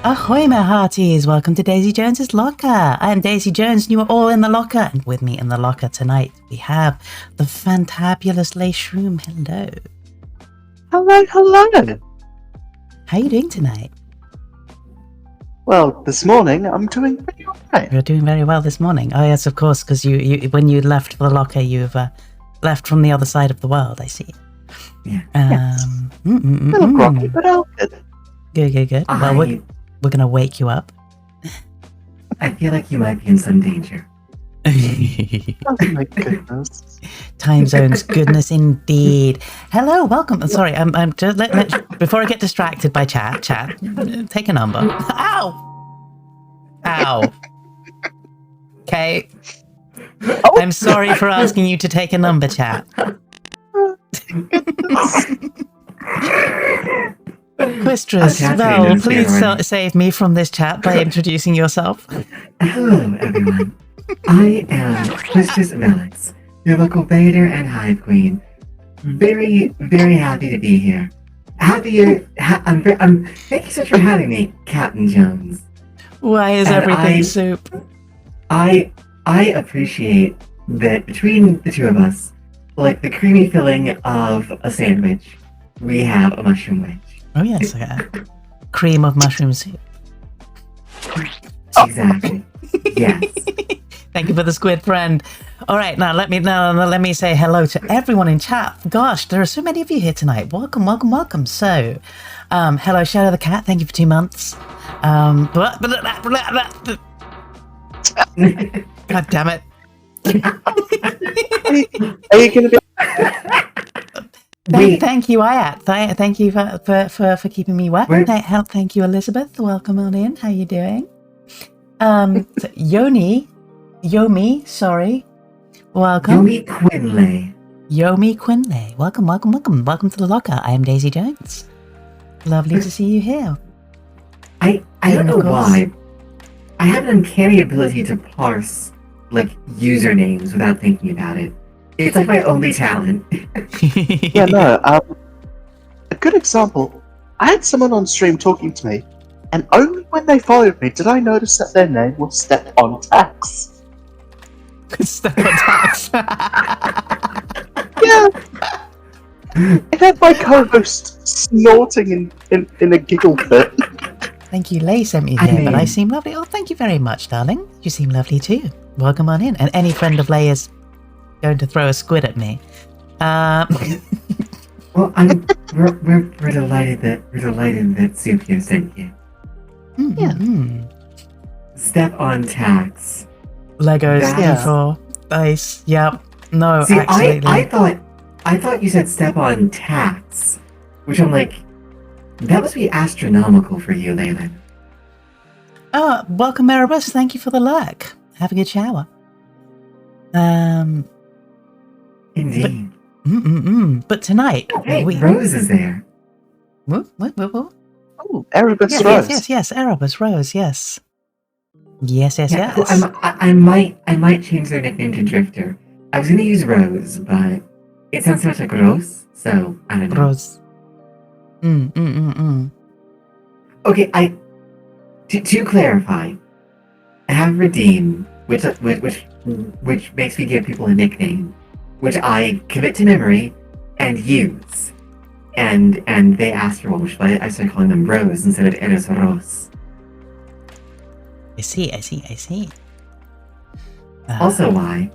Ahoy, my hearties! Welcome to Daisy Jones's Locker. I am Daisy Jones, and you are all in the locker. And with me in the locker tonight, we have the fantabulous Shroom. Hello. Hello, hello. How are you doing tonight? Well, this morning I'm doing pretty alright. You're doing very well this morning. Oh yes, of course, because you when you left for the locker, you've left from the other side of the world. I see. Yeah. Yes. A little groggy, but all good. Good. Well, we're gonna wake you up. I feel like you might be in some danger. Oh my goodness. Time zones, goodness indeed. Hello, welcome. Sorry, I'm just before I get distracted by chat. Take a number. Ow. Okay. Oh. I'm sorry for asking you to take a number, chat. Quistriss, well, please save me from this chat by introducing yourself. Hello, everyone. I am Quistriss Velix, your local banter and hive queen. Very, very happy to be here. Thank you so much for having me, Captain Jones. Why is everything soup? I appreciate that between the two of us, like the creamy filling of a sandwich, we have a mushroom wedge. Oh yes, cream of mushroom soup. Exactly. Yes. Thank you for the squid friend. All right, now let me say hello to everyone in chat. Gosh, there are so many of you here tonight. Welcome. So, hello, Shadow the Cat. Thank you for 2 months. God damn it. Are you gonna be? Thank you, Ayat. Thank you for keeping me wet. Thank you, Elizabeth. Welcome on in. How you doing? Yomi, sorry. Welcome. Yomi Quinlay. Welcome. Welcome to the locker. I am Daisy Jones. Lovely to see you here. I don't know why. I have an uncanny ability to parse like usernames without thinking about it. It's like my only talent. Yeah, no. A good example. I had someone on stream talking to me, and only when they followed me did I notice that their name was Step on Tax. Step on Tax. Yeah. I had my co-host snorting in a giggle fit. Thank you, Lay sent me here, but I seem lovely. Oh, thank you very much, darling. You seem lovely too. Welcome on in. And any friend of Lay is going to throw a squid at me. Well, we're delighted that Soup here sent you. Step on Tax. Legos for dice. Yep. No, see, absolutely. I thought you said step on tax, which I'm like, that must be astronomical for you, Leyland. Oh, welcome, Erebus. Thank you for the lurk. Have a good shower. Indeed. But tonight, hey, Rose is there. What? Oh, Erebus Rose. Yes, Erebus Rose. Yes. Well, I might change their nickname to Drifter. I was gonna use Rose, but it sounds so much like Rose, so I don't know. Rose. Okay, to clarify, I have Redeem, which makes me give people a nickname, which I commit to memory and use. And they asked for one, which I started calling them Rose instead of Eres Rose. I see. Also why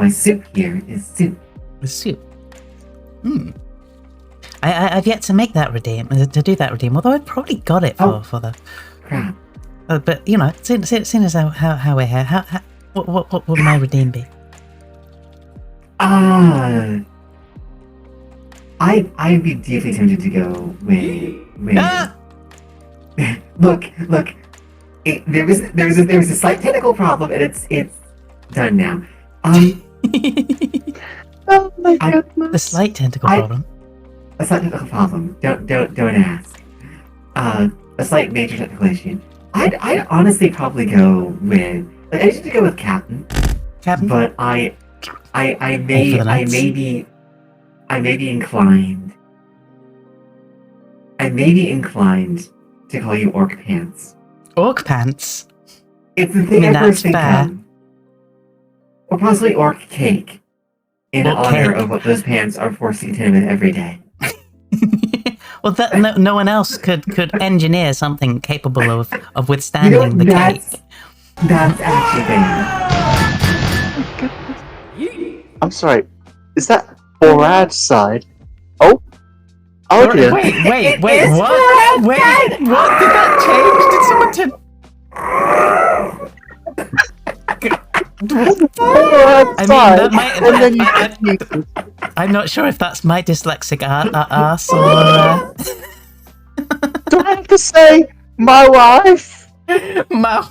Soup here is Soup. Soup. I've yet to make that redeem, although I probably got it for the crap. But you know, seeing as how we're here, what would my redeem be? I'd be deeply tempted to go with look. There was a slight technical problem, and it's done now. Oh my goodness. The slight tentacle problem. A slight technical problem. Don't ask. A slight major technical issue. I'd honestly probably go with. I used to go with Captain. But I may be inclined to call you Orc Pants. Orc pants. It's the thing I mean, I first that's think fair. of. Or possibly Orc Cake, in Orc honor cake. of what those pants are forced to contend with every day. Well, no one else could engineer something capable of You know withstanding what? the cake. That's actually fair. I'm sorry. Is that Borad's side? Oh. Oh Or- dear. wait, It what? is Borad's Wait, side! what? Did that change? Did someone turn? Borad's I mean, side. that might. And then you get muted. I'm not sure if that's my dyslexic ass or. Do I have to say my wife? My,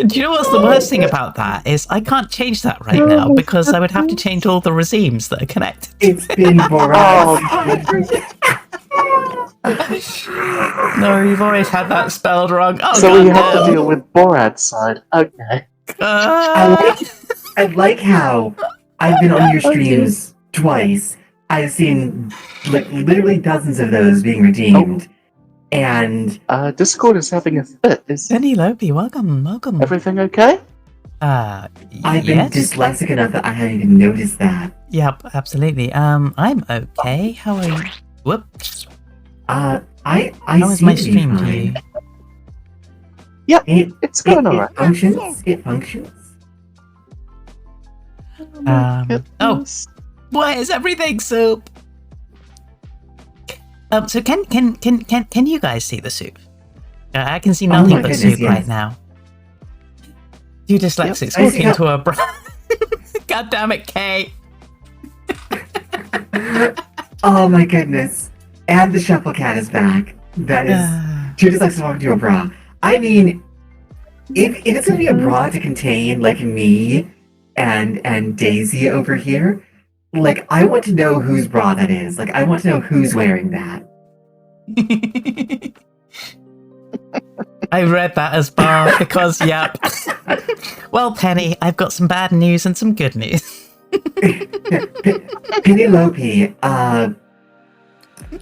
do you know what's the worst thing about that is I can't change that right now because I would have to change all the regimes that are connected. It's been Borad's Oh, No, you've always had that spelled wrong. Oh, so we have to goddamn. deal with Borad's side. Okay. I like how I've been on your streams twice. I've seen like literally dozens of those being redeemed. And Discord is having a fit. Is Penny Lopi, welcome. everything okay? I've been Yes. dyslexic enough that I hadn't even noticed that. Yep, absolutely. I'm okay. How are you? Whoops. I How is see my it stream to fine. you? Yeah, It it's going alright. functions. It functions. Oh, Goodness. why is everything soup? So can you guys see the soup? I can see Oh nothing my but goodness, soup yes. right now. You dyslexics I walk see into a bra. God damn it, Kay. Oh my goodness. And the shuffle cat is back. That is she just likes to walk into a bra. I mean, if it's gonna be a bra to contain like me and Daisy over here, like I want to know whose bra that is. Like I want to know who's wearing that. I read that as bar because, yep. Well, Penny, I've got some bad news and some good news. Penelope,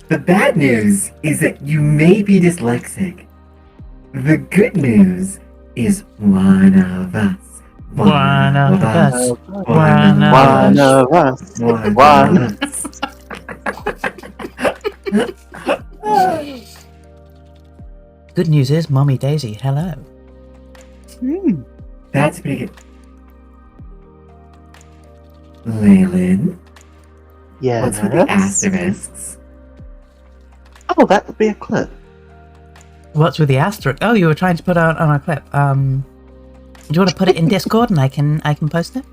the bad news is that you may be dyslexic. The good news is one of us. One of us. One of One us. of us. One One. of us. Good news is, Mommy Daisy, hello. That's pretty good. Leyland, Yeah. what's with the asterisks? Oh, that would be a clip. What's with the asterisk? Oh, you were trying to put out on a clip. Do you want to put it in Discord and I can post it?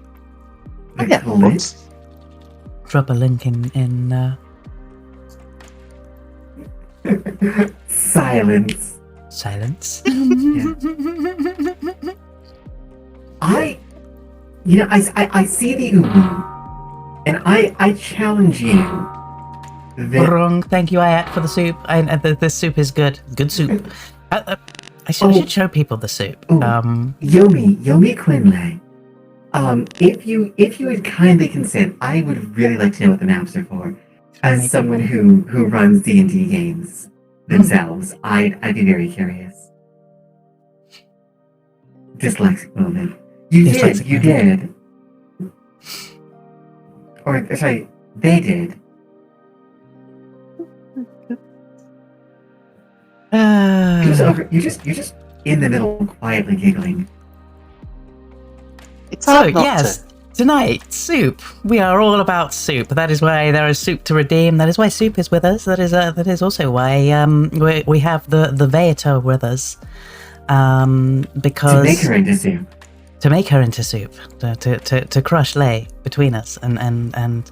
The Yeah, of clip? course. Drop a link in Silence. silence. I see the uwu, and I challenge you that Wrong. Thank you, Ayat, for the soup. The soup is good. Good soup. I should show people the soup. Oh. Yomi Quinlay. If you would kindly consent, I would really like to know what the maps are for. As someone who runs D&D games themselves, I'd be very curious. Dyslexic moment. You did. Or sorry, they did. You're just in the middle, quietly giggling. It's So hard not yes, tonight soup. We are all about soup. That is why there is soup to redeem. That is why soup is with us. That is also why we have the Veto with us. Because To make her into soup. To make her into soup, to crush Lay between us and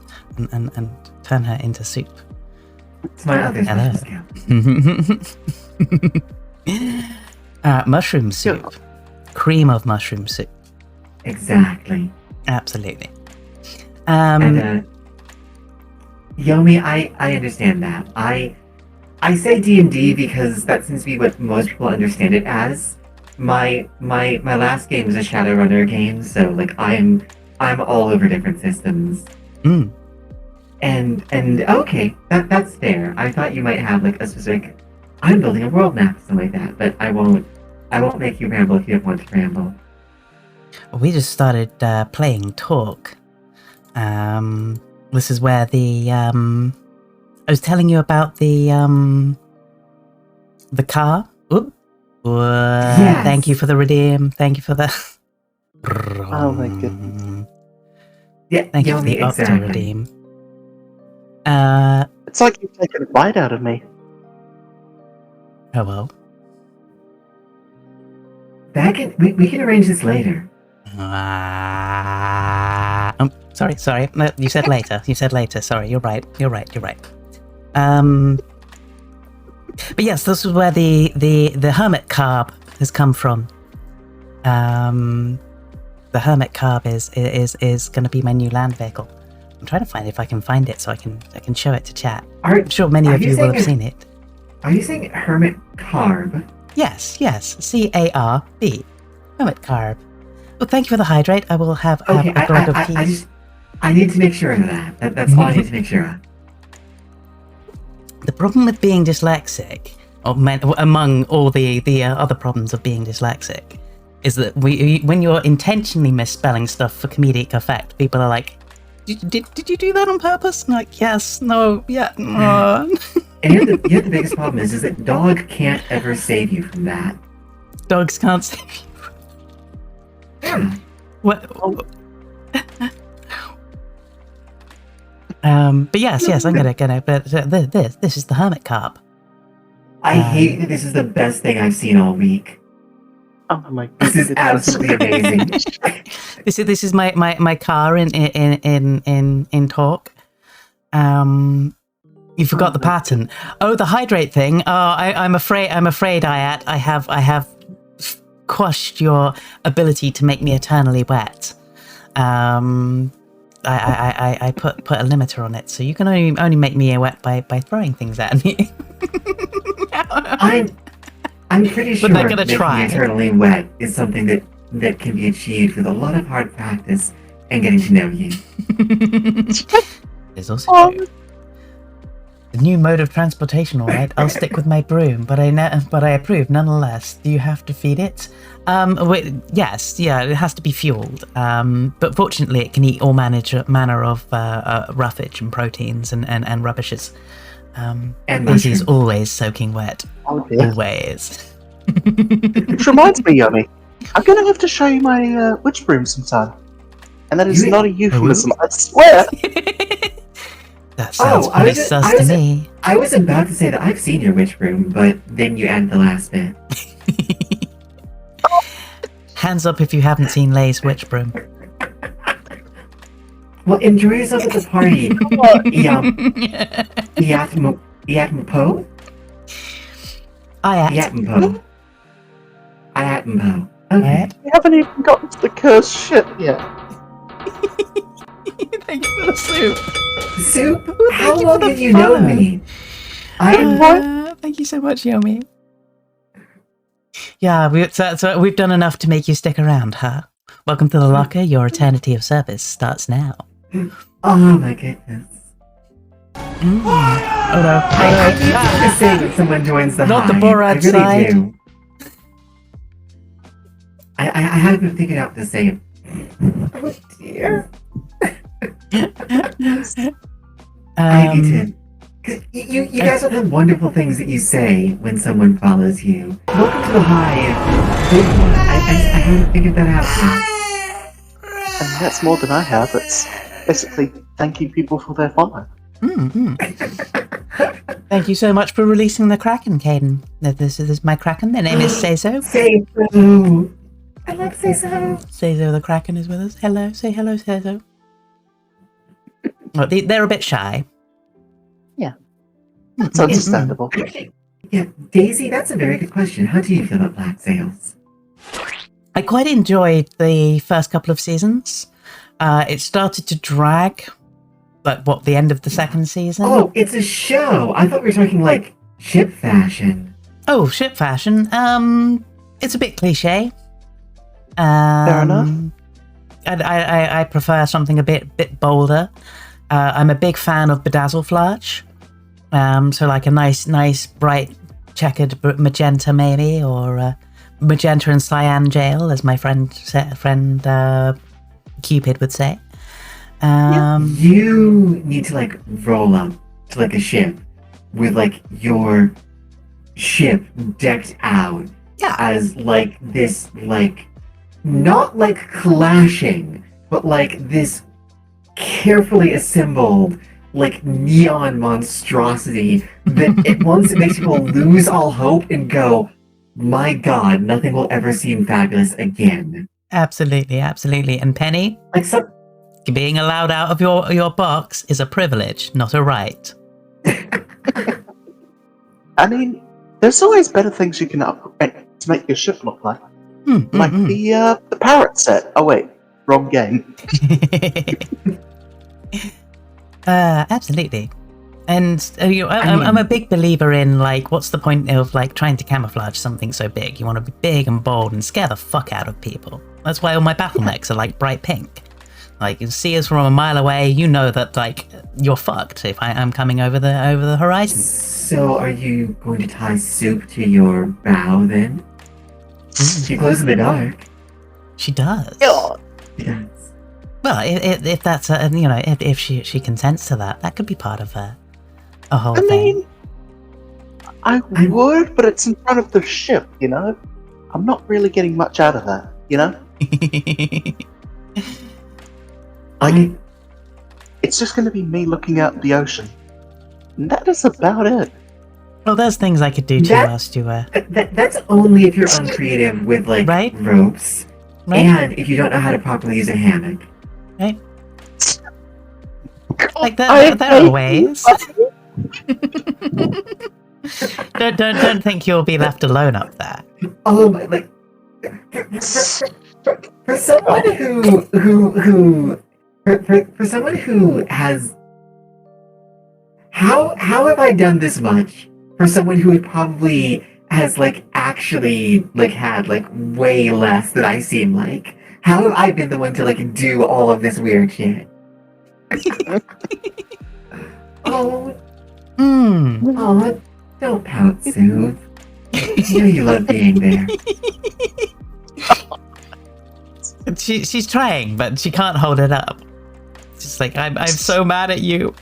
turn her into soup. It's my other Hello. special skill. Mushroom soup, cream of mushroom soup. Exactly. Absolutely. And Yomi, I understand that. I say D&D because that seems to be what most people understand it as. My last game is a Shadowrunner game, so like I'm all over different systems. And okay, that's fair. I thought you might have like a specific I'm building a world map or something like that, but I won't make you ramble if you don't want to ramble. We just started playing Talk. This is where the I was telling you about the car. Oop. Yes. Thank you for the redeem. Thank you for the. Oh my goodness. Yeah, Thank you for Yomi, the Octo exactly. redeem. It's like you've taken a bite out of me. Oh well. We can arrange this later. Sorry. No, you said later. Sorry, you're right. But yes, this is where the hermit carb has come from. The hermit carb is going to be my new land vehicle. I'm trying to find if I can find it so I can show it to chat. I'm sure many of you will have seen it. Are you saying hermit carb? Yes, CARB, hermit carb. Well, thank you for the hydrate. I will have Okay, a glug of tea. I need to make sure of that. That's all I need to make sure of. The problem with being dyslexic, among all the other problems of being dyslexic, is that when you're intentionally misspelling stuff for comedic effect, people are like, "Did you do that on purpose?" And I'm like, yes, no, yeah, no. And you know the biggest problem is that dog can't ever save you from that. Dogs can't save you. Yeah. What? But yes, I'm gonna. But this is the hermit carb. I hate that this is the best thing I've seen all week. Oh my This is absolutely amazing. This is my car in Talk. You forgot the pattern. Oh, the hydrate thing. Oh, I'm afraid Ayat, I have quashed your ability to make me eternally wet. I put a limiter on it, so you can only make me wet by throwing things at me. I'm pretty sure But they're gonna making try. eternally wet is something that can be achieved with a lot of hard practice and getting to know you. There's also a new mode of transportation. All right, I'll stick with my broom, but I approve nonetheless. Do you have to feed it? Yes, it has to be fueled. But fortunately, it can eat all manner of roughage and proteins and rubbishes. And This is mushrooms. always soaking wet. Oh dear. Always. Which reminds me, Yummy, I'm gonna have to show you my witch broom sometime. And that is You- not a euphemism, I swear! That sounds I pretty was- sus I to was- me. I was about to say that I've seen your witch room, but then you added the last bit. Hands up if you haven't seen Lay's witch broom. Well, enjoy yourself at the party. Yatmo? Yatmo. Yatmo. Okay. We haven't even gotten to the cursed shit yet. Thank you for the soup. Soup? Well, How thank you long for the have you known follow. me? I'm Thank you so much, Yomi. Yeah, we've done enough to make you stick around, huh? Welcome to the locker. Your eternity of service starts now. Oh my goodness. Oh no! I keep wanting to say when someone joins the Not the hive. Borat I really side. do. I haven't been thinking out to say it. Oh dear. I need to. 'Cause you guys all have wonderful things that you say when someone follows you. Welcome to the hive. Big one. I haven't figured that out yet. And that's more than I have. It's basically thanking people for their follow. Thank you so much for releasing the Kraken, Caden. This is my Kraken. Their name is Seizo. Say so. I like say so. Seizo the Kraken is with us. Hello, say hello, Seizo. Well, they're a bit shy. It's understandable. Yeah, Daisy, that's a very good question. How do you feel about Black Sails? I quite enjoyed the first couple of seasons. It started to drag, like the end of the second season. Oh, it's a show. I thought we were talking like ship fashion. Oh, ship fashion. It's a bit cliche. Fair enough. I prefer something a bit bolder. I'm a big fan of bedazzleflage. So like a nice, bright checkered magenta maybe, or magenta and cyan jail, as my friend Cupid would say. You need to like roll up to like a ship with like your ship decked out as like this like not like clashing, but like this carefully assembled like neon monstrosity that at once it makes people lose all hope and go, my god, nothing will ever seem fabulous again. Absolutely. And Penny, Like some being allowed out of your box is a privilege, not a right. I mean, there's always better things you can upgrade to make your ship look like. The parrot set. Oh wait, wrong game. Absolutely. And I'm a big believer in, like, what's the point of, like, trying to camouflage something so big? You want to be big and bold and scare the fuck out of people. That's why all my battle mechs are, like, bright pink. Like, you see us from a mile away, you know that, like, you're fucked if I'm coming over the horizon. So are you going to tie soup to your bow then? She glows in the dark. She does. Yes. Well, if that's if she consents to that, that could be part of a whole thing. I would, but it's in front of the ship, you know? I'm not really getting much out of that, you know? It's just going to be me looking out at the ocean. And that is about it. Well, there's things I could do too whilst you were. That's only if you're uncreative with like ropes, and if you don't know how to properly use a hammock. Right. Like there are ways. don't think you'll be left alone up there. Oh my! Like for someone for someone who has how have I done this much for someone who probably has like actually like had like way less than I seem like? How have I been the one to like do all of this weird shit? Oh, don't pout, Sue. You know you love being there. She's trying, but she can't hold it up. It's just like, I'm so mad at you.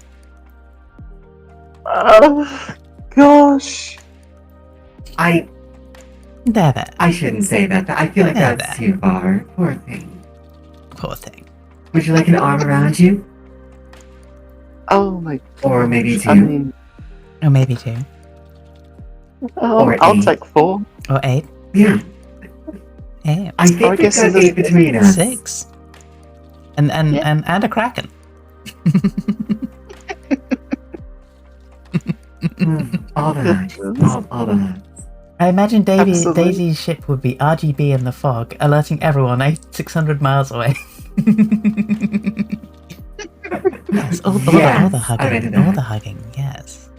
Oh, gosh. There. I shouldn't say that. I feel like that's too far. Poor thing. Poor thing. Would you like an arm around you? Oh my. Or maybe two? I mean, or maybe two. Or I'll 8. take 4. Or 8. Yeah. 8. I think we've got 8 between us. 6. And a kraken. All that. All that. I imagine Daisy's ship would be RGB in the fog, alerting everyone 600 miles away. Yes, all the hugging. All the hugging, yes.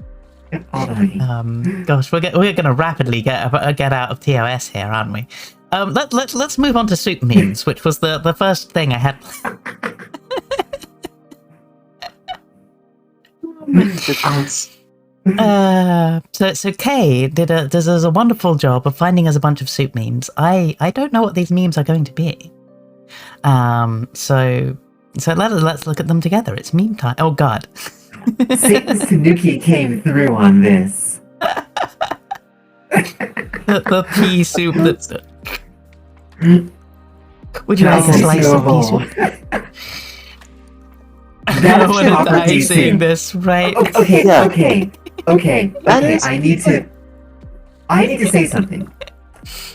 All the hugging. Gosh, we're gonna rapidly get out of TOS here, aren't we? Let's move on to soup memes, which was the first thing I had. So Kay does a wonderful job of finding us a bunch of soup memes. I don't know what these memes are going to be. So let's look at them together. It's meme time. Oh god. Satan's Tanuki came through on this. the pea soup that's. Would you like a slice of pea soup? That's I want to die seeing this, right? Okay. I need to say something.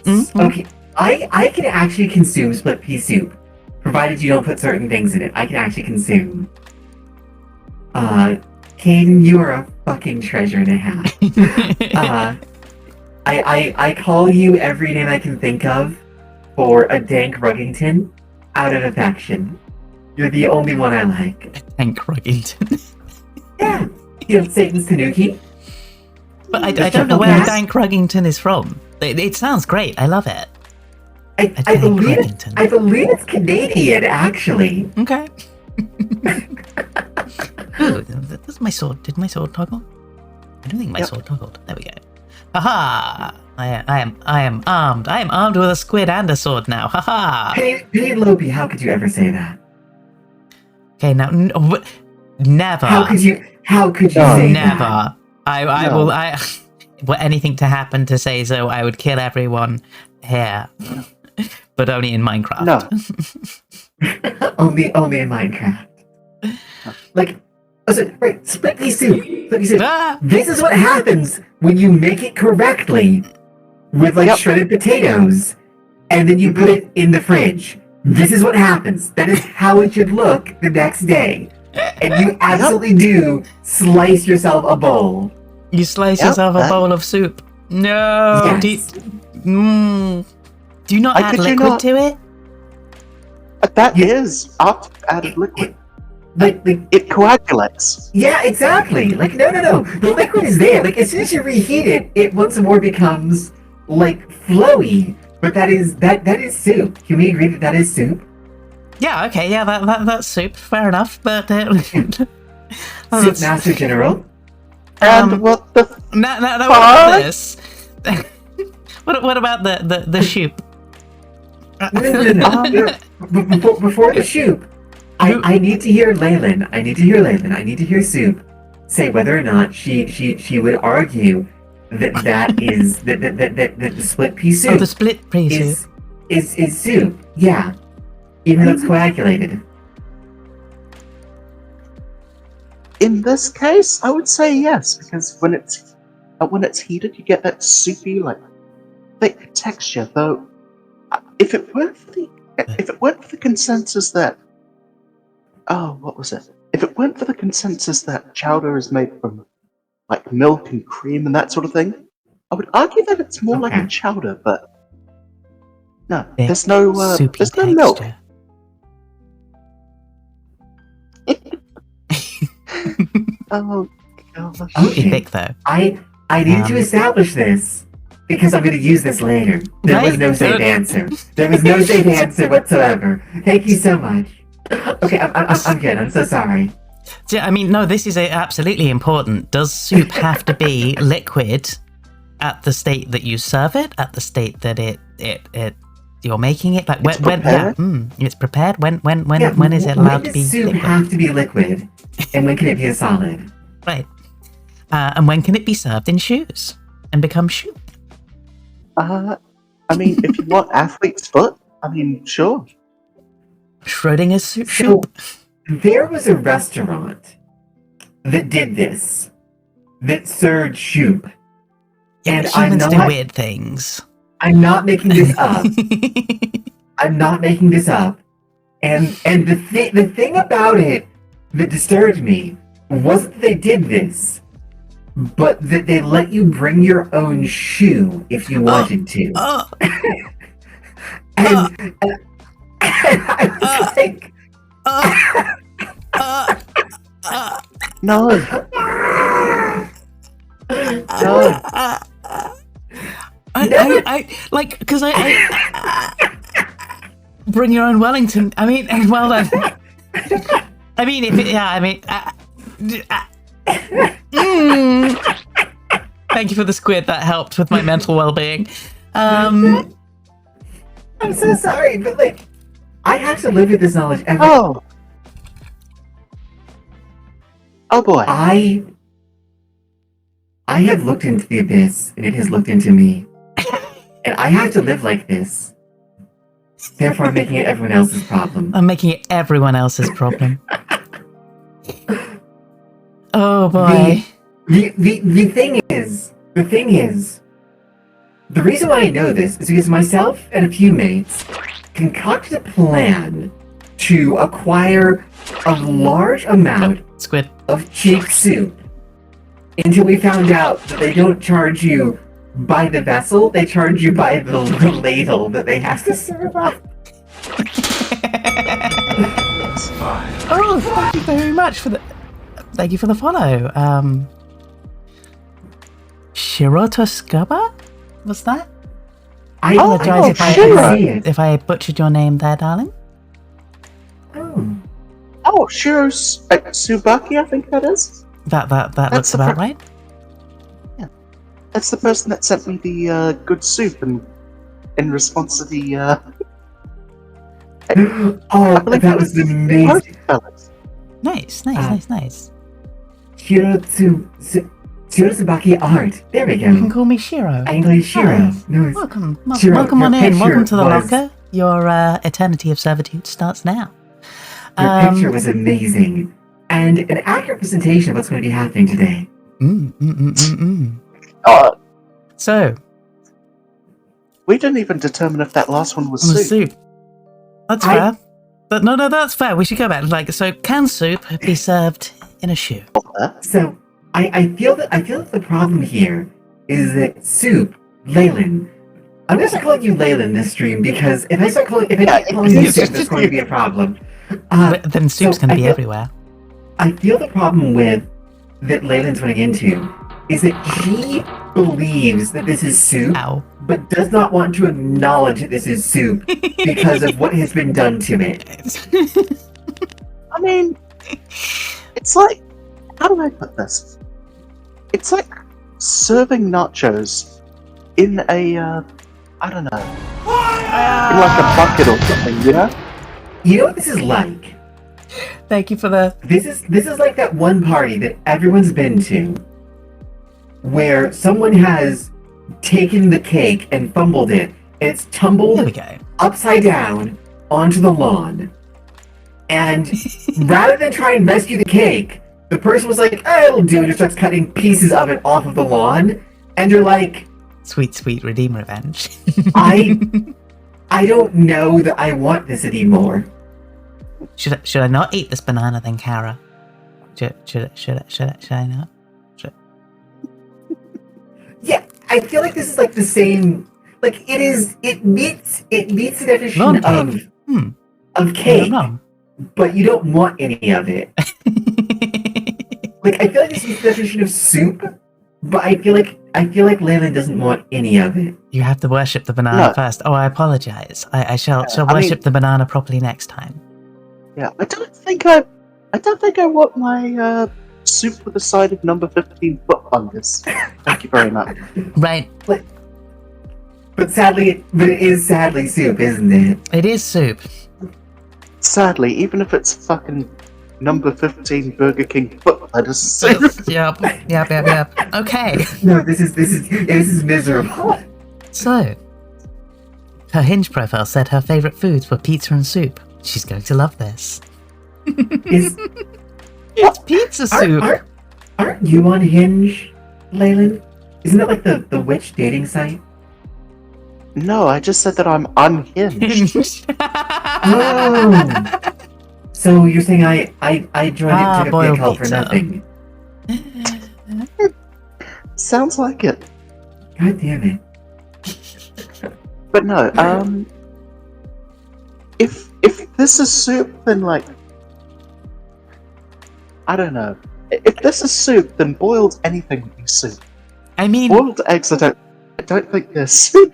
Mm-hmm. Okay, I can actually consume split pea soup, provided you don't put certain things in it. I can actually consume. Caden, you are a fucking treasure and a half. I call you every name I can think of for a dank Ruggington out of affection. You're the only one I like. Dank Ruggington. Yeah, you know, Satan's Tanuki. But I don't know where Dank Ruggington is from. It sounds great. I love it. I believe it's Canadian, actually. Okay. Ooh, that's my sword. Did my sword toggle? I don't think my sword toggled. There we go. Haha! I am armed. I am armed with a squid and a sword now. Haha! Penelope, how could you ever say that? Okay, now never. How could you No. say Never. that? I No. will. Were anything to happen to say so, I would kill everyone here, but only in Minecraft. No. only in Minecraft. Like, listen, right, split pea soup. Ah! This is what happens when you make it correctly with like Yep. shredded potatoes, and then you put it in the fridge. This is what happens. That is how it should look the next day. And you absolutely do slice yourself a bowl. You slice Yep, yourself a that- bowl of soup. No. Yes. Do you not I add kid you liquid not. to it? That is after added liquid. Like, It coagulates. yeah, exactly. Like, no. The liquid is there. Like, as soon as you reheat it, it once more becomes like flowy. But that is soup. Can we agree that is soup? Yeah. Okay. Yeah. That's soup. Fair enough. But Soup Master General. And what the No. What about this? what about the soup? No. Before the soup, I need to hear Leyland. I need to hear soup say whether or not she would argue that is that the split pea soup Oh, the split pea soup. is soup. Yeah, even though it's coagulated. In this case, I would say yes, because when it's heated, you get that soupy, like thick texture. Though, if it weren't for the consensus that, what was it? If it weren't for the consensus that chowder is made from like milk and cream and that sort of thing, I would argue that it's more like a Okay. chowder. But no, Thick, there's no soupy milk. texture. Oh gosh. Pretty Okay. thick though. I need to establish this because I'm going to use this later. There was Right? no safe answer. There was no safe answer whatsoever. Thank you so much. Okay, I'm good. I'm so sorry. So, I mean, no, this is absolutely important. Does soup have to be liquid at the state that you serve it? At the state that it you're making it? Like It's when prepared? it's prepared? When Yeah, is it when allowed to does be soup liquid? have to be liquid, and when can it be a solid? Right. And when can it be served in shoes and become soup? I mean, if you want athlete's foot, I mean, sure. Schrodinger's soup. So there was a restaurant that did this, that served soup. Yeah, And but I'm humans do not- weird things. I'm not making this up. I'm not making this up. And the thing about it that disturbed me wasn't that they did this, but that they let you bring your own shoe if you wanted to. Oh, And I was like, No, no. I like because I bring your own Wellington. I mean, well done. I mean, if it, yeah, I mean, thank you for the squid. That helped with my mental well-being. I'm so sorry, but like, I have to live with this knowledge every. Oh boy. I have looked into the abyss, and it has looked into me, and I have to live like this. Therefore, I'm making it everyone else's problem. I'm making it everyone else's problem. Oh boy. The thing is, the reason why I know this is because myself and a few mates concocted a plan to acquire a large amount Squid. of cheap soup until we found out that they don't charge you by the vessel, they charge you by the ladle that they have to serve up. Oh, thank you very much for the. Thank you for the follow. Shiroto Scuba? Was that? I apologize if Shiro. I see it. If I butchered your name there, darling. Oh. Oh, Shiro Subaki, I think that is. That looks the about fir- right. That's the person that sent me the good soup, and in response to the Oh, that was amazing. Nice. Shirosubaki art. There we You can go. call me Shiro. English Shiro. Nice. No, Welcome. Shiro, Welcome your on in. picture Welcome to the was- locker. Your eternity of servitude starts now. your picture was amazing. And an accurate presentation of what's going to be happening today. So, We didn't even determine if that last one was the soup. soup. That's fair. But no, that's fair. We should go back. So can soup be served in a shoe? So I feel that the problem here is that soup, Leyland. I'm gonna start calling you Leyland this stream because if I keep calling you soup, there's going to be a problem. Then soup's going to be everywhere. I feel the problem with that Leyland's running into is that she believes that this is soup, Ow. but does not want to acknowledge that this is soup because of what has been done to it. I mean, it's like, how do I put this? It's like serving nachos in a, I don't know, in like a bucket or something, you know? You know what this is like? Thank you for the... This is like that one party that everyone's been to, where someone has taken the cake and fumbled it, and it's There we tumbled go. upside down onto the lawn. And rather than try and rescue the cake, the person was like, "Oh, it'll do," and just starts cutting pieces of it off of the lawn. And you're like, Sweet, sweet redeem revenge. I don't know that I want this anymore. Should I not eat this banana then, Kara? Should I not? Yeah, I feel like this is like the same. Like it meets the definition Lawn cake. of cake, No. but you don't want any of it. Like I feel like this is the definition of soup, but I feel like Leyland doesn't want any of it. You have to worship the banana No. first. Oh, I apologize. I shall I worship mean- the banana properly next time. Yeah, I don't think I want my soup with a side of number 15 foot fungus. Thank you very much. Right. But it is sadly soup, isn't it? It is soup. Sadly, even if it's fucking number 15 Burger King foot lettuce soup. Yep. Okay. No, this is miserable. So, her Hinge profile said her favorite foods were pizza and soup. She's going to love this. Is It's pizza soup. aren't you on Hinge, Leyland? Isn't that like the witch dating site? No, I just said that I'm unhinged. Oh. So you're saying I joined it to boiled get call for pizza. nothing? Sounds like it. God damn it! But no, if this is soup, then like, I don't know. If this is soup, then boiled anything would be soup. I mean, Boiled eggs, I don't think they're soup.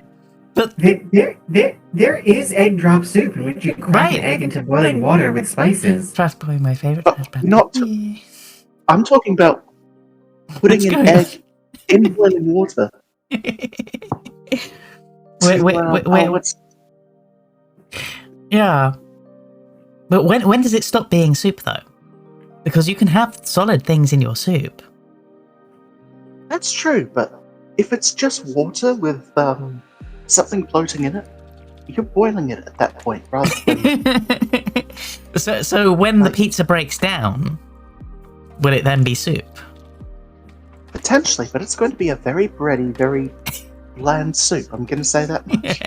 but There is egg drop soup in which you crack Right. an egg into boiling water with spices. trash boy, my favorite But trash brand. not to- Yeah. I'm talking about putting What's an going egg in boiling water. Wait, Oh, it's- Yeah. But when does it stop being soup though? Because you can have solid things in your soup. that's true, but if it's just water with something floating in it, you're boiling it at that point, rather than So when the pizza breaks down, will it then be soup? potentially. But it's going to be a very bready, very bland soup. I'm going to say that much.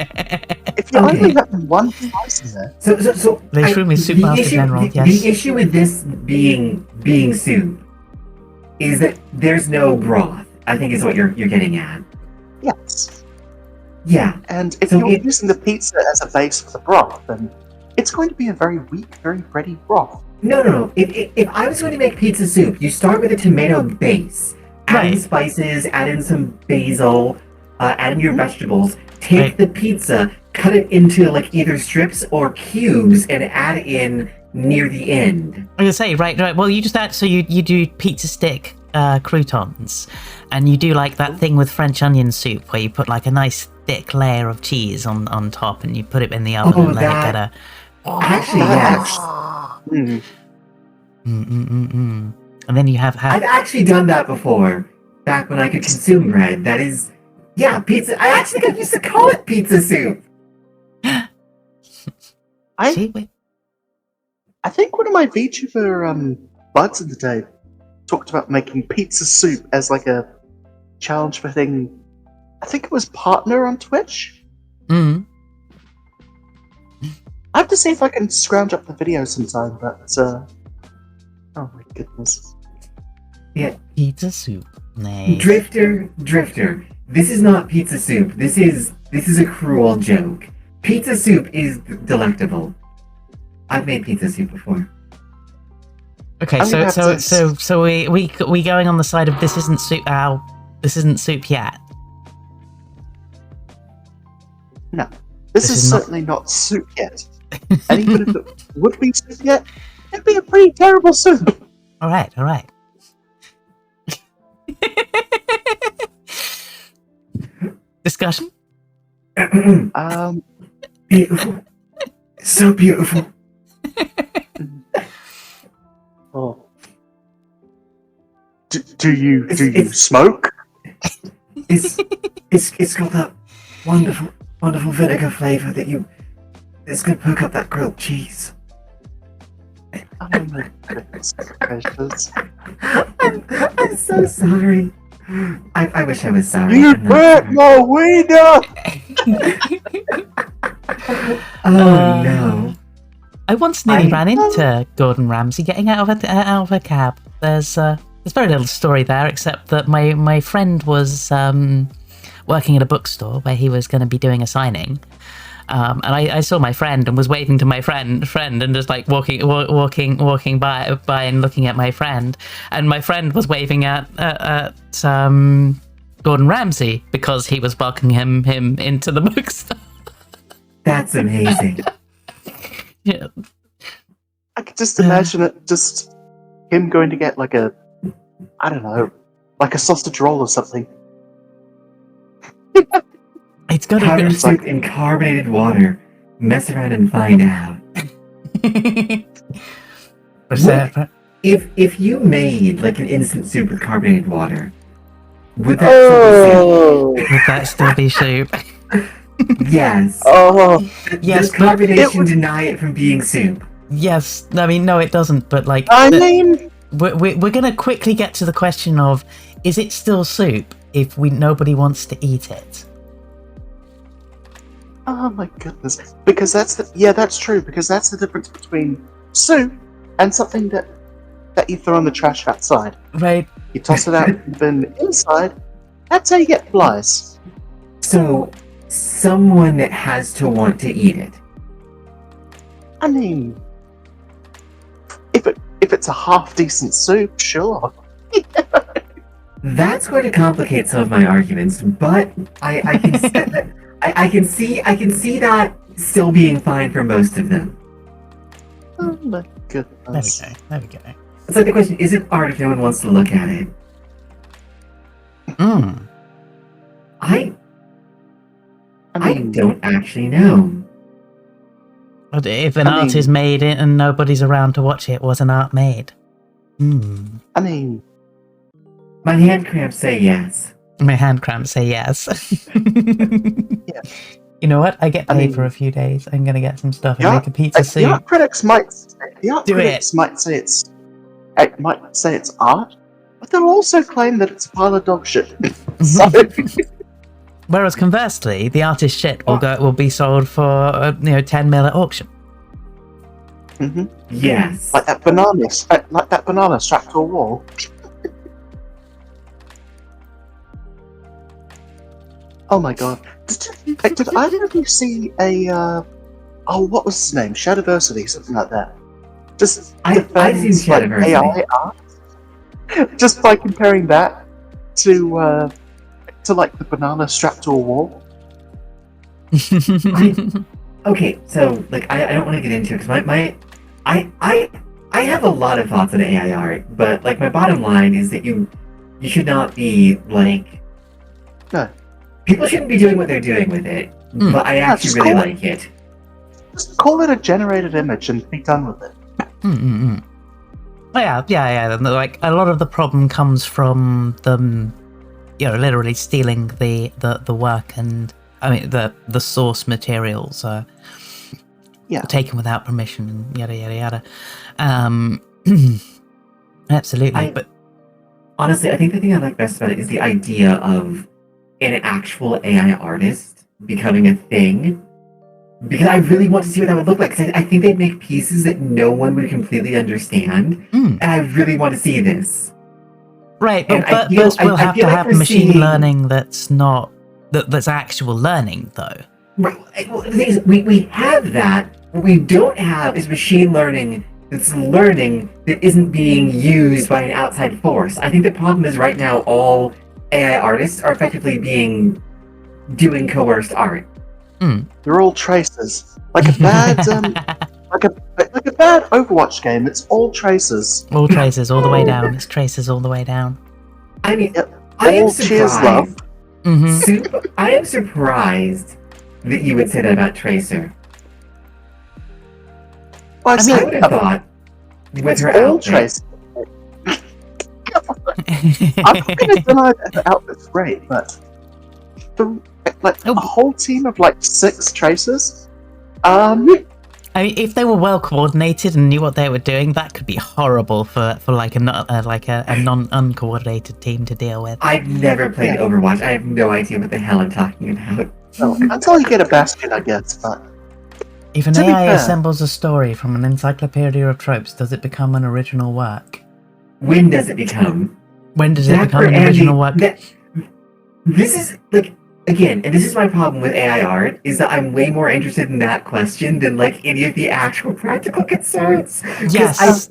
If you Okay. only have one spice in there, So They threw me Soup the Master issue- General, the- yes. The issue with this being soup is that there's no broth. I think is what you're getting at. yes. Yeah. And if So you're it- using the pizza as a base for the broth, then it's going to be a very weak, very bready broth. No. If I was going to make pizza soup, you start with a tomato base. Add in Right. spices, add in some basil, add in your vegetables. Take Right. the pizza, cut it into like either strips or cubes, and add in near the end. I was gonna say, right. Well, you just add, so you do pizza stick croutons, and you do like that thing with French onion soup where you put like a nice thick layer of cheese on top, and you put it in the oven and let it get a. Actually, yes. And then you have. I've actually done that before. Back when I could consume bread. That is, yeah, pizza. I actually think I used to call it pizza soup. I think one of my VTuber buds in the day talked about making pizza soup as like a challenge for thing. I think it was Partner on Twitch. Mm. I have to see if I can scrounge up the video sometime, but oh my goodness. Yeah. Pizza soup. Nice. Drifter. This is not pizza soup. This is a cruel joke. Pizza soup is delectable. I've made pizza soup before. Okay, so we going on the side of this isn't soup. Ow, this isn't soup yet. No, this is certainly not soup yet. And even if it would be soup yet, it'd be a pretty terrible soup. All right. Discussion? Beautiful. So beautiful. Oh. Do you smoke? It's got that wonderful vinegar flavour it's gonna perk up that grilled cheese. Oh my goodness gracious. I'm so sorry. I wish I was sorry. You burnt my wiener! Oh no. I once nearly ran into Gordon Ramsay getting out of a cab. There's very little story there, except that my friend was working at a bookstore where he was going to be doing a signing. And I saw my friend and was waving to my friend and just like walking by and looking at my friend, and my friend was waving at Gordon Ramsay because he was welcoming him into the bookstore. That's amazing. Yeah. I could just imagine it, just him going to get like a, I don't know, like a sausage roll or something. It's got Powder to soup in carbonated water. Mess around and find out. If you made like an instant soup with carbonated water, would that still be soup? Would that still be soup? Yes. Oh, yes. Does carbonation deny it from being soup? Yes. I mean, no, it doesn't. But like, I mean, we're gonna quickly get to the question of: is it still soup if nobody wants to eat it? oh my goodness. Because that's true. Because that's the difference between soup and something that you throw in the trash outside. Right. You toss it out in the bin inside. That's how you get flies. So, someone that has to want to eat it. I mean, if it's a half decent soup, sure. That's going to complicate some of my arguments, but I can see that still being fine for most of them. Oh my goodness. There we go. It's like the question, is it art if no one wants to look at it? I don't actually know. But if an art is made and nobody's around to watch it, was an art made? I mean, my hand cramps say yes. My hand cramps say yes. Yeah. You know what? I get paid for a few days. I'm gonna get some stuff and make a pizza soup. The art critics might say it's art, but they'll also claim that it's a pile of dog shit. So, Whereas conversely, the artist shit will be sold for 10 mil at auction. mm-hmm. Yes. Like that banana strapped to a wall. Oh my god. Did either of you see a what was his name? Shadowversity, something like that. Just I've seen Shadowversity. AI art. Just by comparing that to like the banana strapped to a wall. Okay, so like I don't want to get into it because I have a lot of thoughts on AI art, but like my bottom line is that you you should not be like. No. People shouldn't be doing what they're doing with it. But I actually just really call like it. Just call it a generated image and be done with it. Oh, yeah. And, like, a lot of the problem comes from them, literally stealing the work and, I mean, the source materials are taken without permission and yada, yada, yada. Absolutely. But honestly, I think the thing I like best about it is the idea of an actual AI artist becoming a thing. Because I really want to see what that would look like. Because I think they'd make pieces that no one would completely understand. And I really want to see this. Right, but first we'll have to have machine learning that's actual learning, though. Right. Well, the thing is, we have that. What we don't have is machine learning that's learning that isn't being used by an outside force. I think the problem is right now all AI artists are effectively doing coerced art. They're all traces, like a bad like a bad Overwatch game. It's all traces. All traces, all the way down. It's traces all the way down. I mean, I am surprised. Mm-hmm. I am surprised that you would say that about Tracer. Well, I would have thought with her all outfit. traces. I'm not going to deny that the outfit's great, but a whole team of 6 tracers. I mean, if they were well coordinated and knew what they were doing, that could be horrible for like a non-uncoordinated team to deal with. I've never played Overwatch. I have no idea what the hell I'm talking about. Well, until you get a bastion, I guess. But if an AI assembles a story from an encyclopedia of tropes, does it become an original work? When does it become? When does it become an original work? This is again, and this is my problem with AI art, is that I'm way more interested in that question than any of the actual practical concerns. Yes.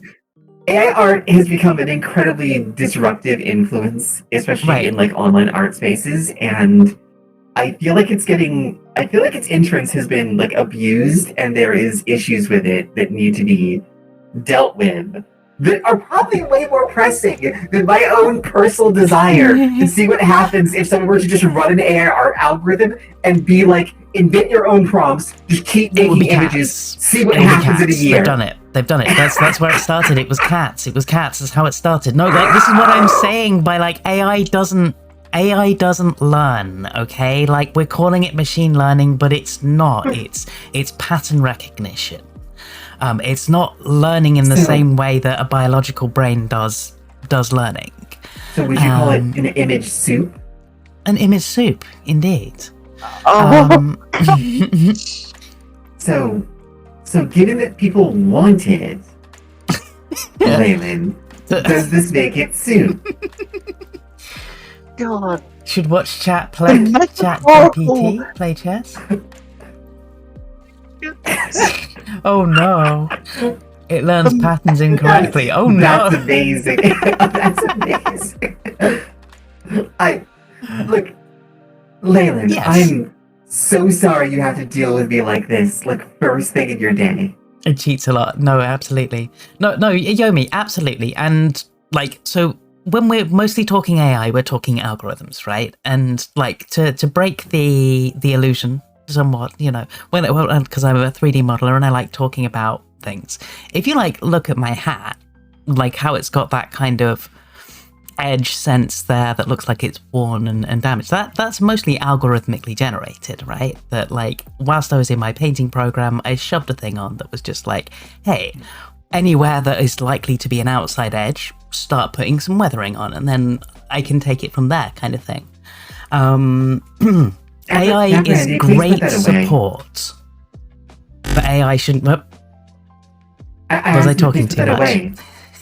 AI art has become an incredibly disruptive influence, especially in online art spaces, and I feel like its entrance has been abused, and there is issues with it that need to be dealt with. That are probably way more pressing than my own personal desire to see what happens if someone were to just run an AI art algorithm and be invent your own prompts, just keep making images, see what happens in a year. They've done it. That's where it started. It was cats. That's how it started. No, this is what I'm saying by AI doesn't learn, okay? We're calling it machine learning, but it's not. It's pattern recognition. It's not learning in the same way that a biological brain does learning. So would you call it an image soup? An image soup, indeed. So given that people want it, Laylan, does this make it soup? God. Should watch chat GPT play chess. Oh no. It learns patterns incorrectly. Oh no. That's amazing. That's amazing. Look, Laylan, yes. I'm so sorry you have to deal with me like this, first thing in your day. It cheats a lot. No, absolutely. No, Yomi, absolutely. And so when we're mostly talking AI, we're talking algorithms, right? And to break the illusion somewhat, because I'm a 3D modeler and I like talking about things. If you look at my hat, how it's got that kind of edge sense there that looks like it's worn and damaged, that's mostly algorithmically generated, right? That whilst I was in my painting program, I shoved a thing on that was just hey, anywhere that is likely to be an outside edge, start putting some weathering on, and then I can take it from there, kind of thing. AI is great support, but AI shouldn't. Was I talking too much?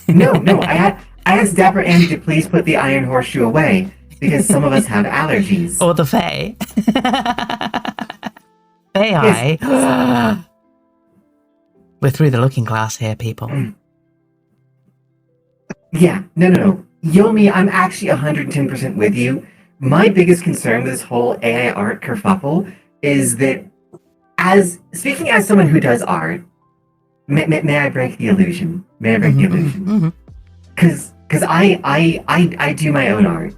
No. I asked Dapper Andy to please put the iron horseshoe away because some of us have allergies. Or the Fae. AI. Yes. We're through the looking glass here, people. Yeah, no. Yomi, I'm actually 110% with you. My biggest concern with this whole AI art kerfuffle is that, speaking as someone who does art, may I break the illusion? May I break the illusion? Because because I do my own art.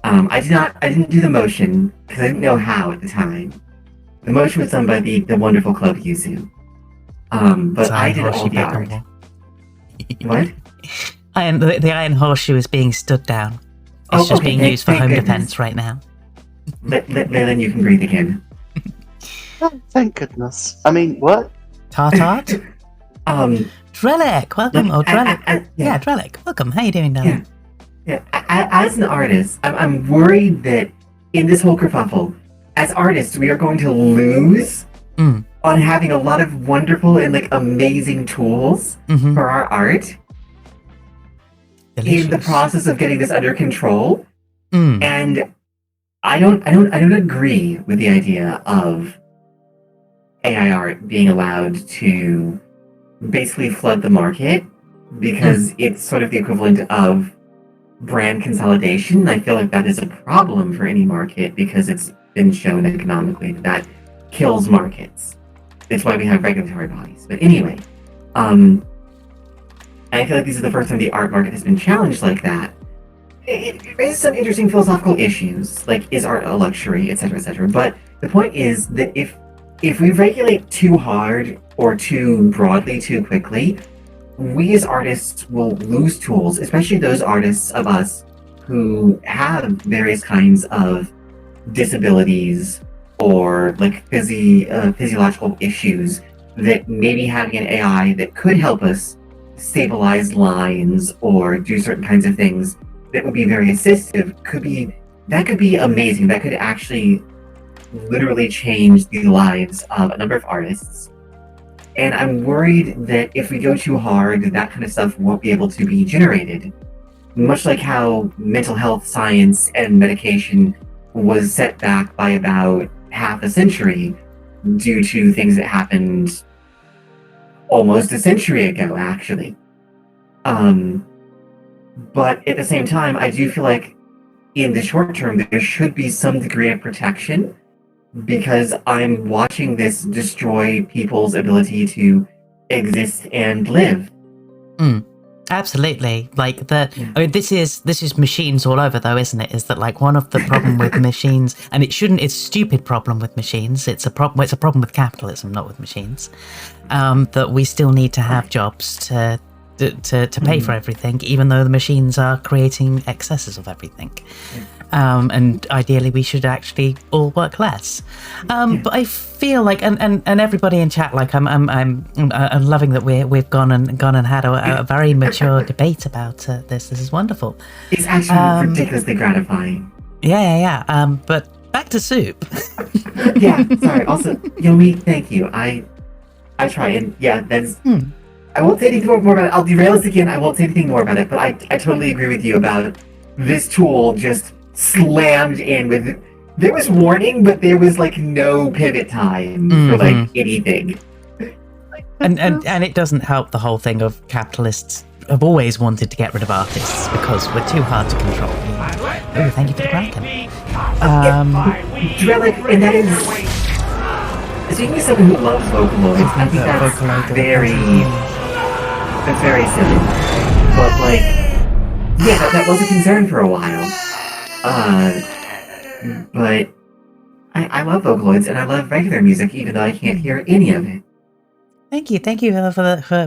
I didn't do the motion because I didn't know how at the time. The motion was done by the wonderful Club Yuzu. But I did all the art. What? The iron horseshoe is being stood down. It's just being used for home defense right now. Then you can breathe again. Oh, thank goodness. I mean, what? Tart? Drellic, welcome. Yeah, Drellic, welcome. How you doing, darling? Yeah. As an artist, I'm worried that in this whole kerfuffle, as artists, we are going to lose on having a lot of wonderful and like amazing tools for our art. Delicious. In the process of getting this under control, and I don't agree with the idea of AI art being allowed to basically flood the market because it's sort of the equivalent of brand consolidation. I feel like that is a problem for any market because it's been shown economically that kills markets. That's why we have regulatory bodies. But anyway, I feel like this is the first time the art market has been challenged like that. It raises some interesting philosophical issues, like is art a luxury, etc., etc. But the point is that if we regulate too hard or too broadly too quickly, we as artists will lose tools, especially those artists of us who have various kinds of disabilities or like physiological issues that maybe having an AI that could help us stabilize lines or do certain kinds of things that would be very assistive could be amazing. That could actually literally change the lives of a number of artists. And I'm worried that if we go too hard, that kind of stuff won't be able to be generated. Much like how mental health science and medication was set back by about half a century due to things that happened almost a century ago, actually. But at the same time, I do feel like in the short term, there should be some degree of protection because I'm watching this destroy people's ability to exist and live. Absolutely. Like I mean, this is machines all over though, isn't it? Is that like one of the problem with machines, and it's a stupid problem with machines. It's a problem with capitalism, not with machines. That we still need to have jobs to pay for everything, even though the machines are creating excesses of everything. And ideally we should actually all work less. But I feel like, and everybody in chat, like I'm loving that we've gone and had a very mature debate about this. This is wonderful. It's actually ridiculously gratifying. Yeah. But back to soup. Yeah, sorry. Also, Yomi, thank you. I try and that's. I won't say anything more about it. I'll derail this again. I won't say anything more about it. But I totally agree with you about this tool just slammed in with. There was warning, but there was like no pivot time for like anything. And it doesn't help the whole thing of capitalists have always wanted to get rid of artists because we're too hard to control. Oh, thank you for the Kraken. Drellic, and that is. Speaking of someone who loves Vocaloids, I think that's very silly. But like, yeah, that was a concern for a while. But I love Vocaloids and I love regular music, even though I can't hear any of it. Thank you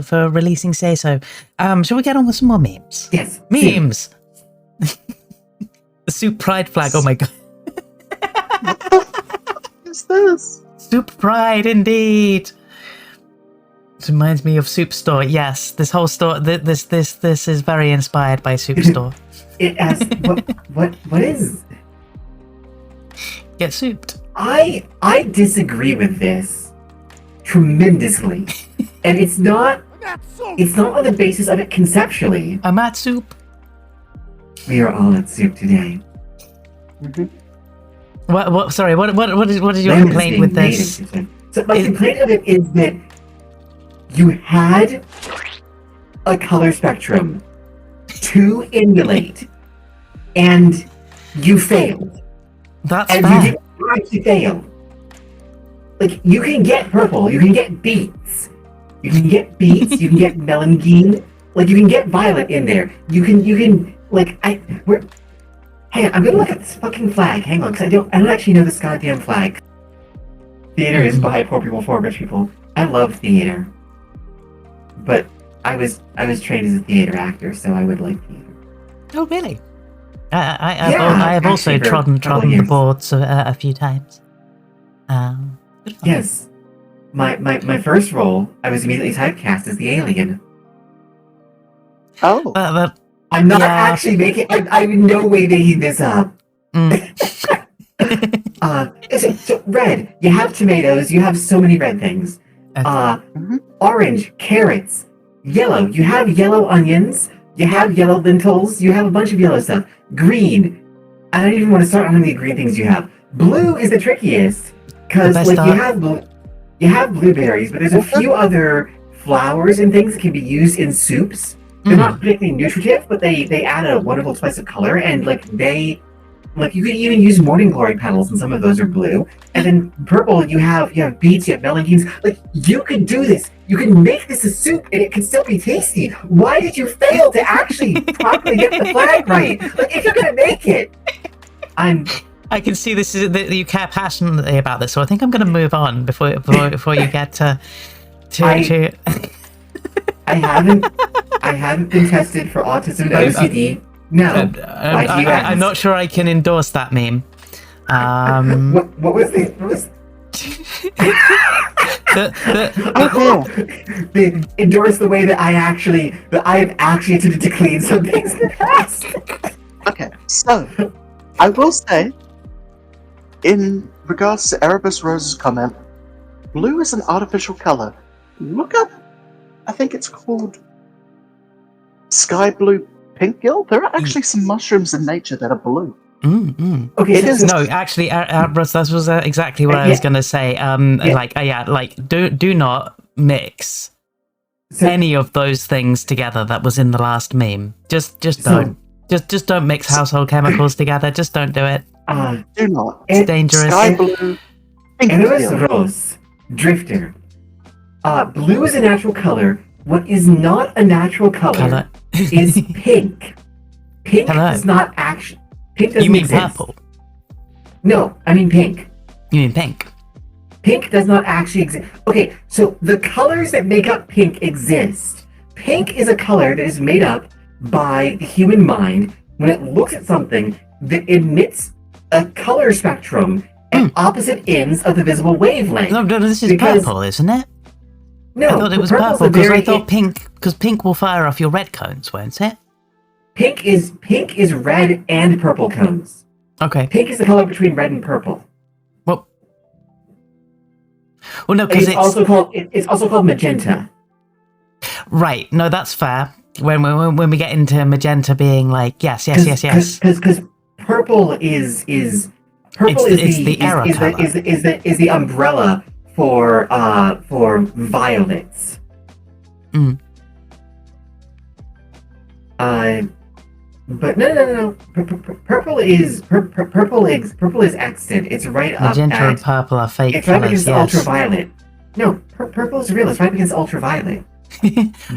for releasing Say So. Shall we get on with some more memes? Yes. Memes! The Soup Pride flag, oh my god. What is this? Soup Pride, indeed! It reminds me of Soup Store. Yes, this whole store, this is very inspired by Soup Store. It has, what is? Get souped. I disagree with this tremendously. And it's not on the basis of it conceptually. I'm at soup. We are all at soup today. What? Sorry. What is your complaint with this? So my complaint of it is that you had a color spectrum to emulate, and you failed. That's and bad. You didn't actually fail. Like, you can get purple, you can get beets, you can get melangine, Like, you can get violet in there. You can, like, Hang on, I'm gonna look at this fucking flag. Hang on, because I don't actually know this goddamn flag. Theater is by poor people for rich people. I love theater. But I was trained as a theater actor, so I would like theater. Oh, really? I have actually also for trodden a couple the years. boards a few times. Good fun. Yes. My first role, I was immediately typecast as the alien. Oh. I'm not Yeah. actually making. I'm in no way making this up. So red. You have tomatoes. You have so many red things. Orange, carrots. Yellow. You have yellow onions. You have yellow lentils. You have a bunch of yellow stuff. Green. I don't even want to start on how many green things you have. Blue is the trickiest because The best you have blueberries, but there's a few other flowers and things that can be used in soups. They're not particularly nutritive, but they add a wonderful spice of color, and you could even use morning glory petals, and some of those are blue. And then purple, you have beets, you have melons. Like, you could do this. You can make this a soup, and it can still be tasty. Why did you fail to actually properly get the flag right? Like, if you're gonna make it, I can see this is that you care passionately about this, so I think I'm going to move on before you get to. I haven't been tested for autism and OCD. No. Why do you ask? I'm not sure I can endorse that meme. What was the? Endorse the way that I've actually attempted to clean some things in the past. Okay, so I will say, in regards to Erebus Rose's comment, blue is an artificial color. Look up, I think it's called sky blue pink gill. There are actually some mushrooms in nature that are blue. Okay, It is- No, actually, Russ, that was exactly what I was going to say. Do not mix any of those things together that was in the last meme. Just don't. Just don't mix household chemicals together. Just don't do it. Do not. It's dangerous. Sky blue pink Erebus gill. Rose, Drifter. Blue is a natural color. What is not a natural color is pink. Pink does not actually. Pink doesn't You mean exist. purple? No, I mean pink. You mean pink? Pink does not actually exist. Okay, so the colors that make up pink exist. Pink is a color that is made up by the human mind when it looks at something that emits a color spectrum at opposite ends of the visible wavelength. No, this is purple, isn't it? No, I thought it was purple's purple a because very- I thought pink, because pink will fire off your red cones, won't it? Pink is red and purple cones. Okay. Pink is the color between red and purple. Well, no, because It's also called magenta. right. No, that's fair. When we get into magenta being like yes. Because purple is the error color. is the umbrella for violets. But no. Purple is extant. It's right up Magenta at. and purple are fake It's right colors. against Yes. ultraviolet. No, purple is real. It's right against ultraviolet.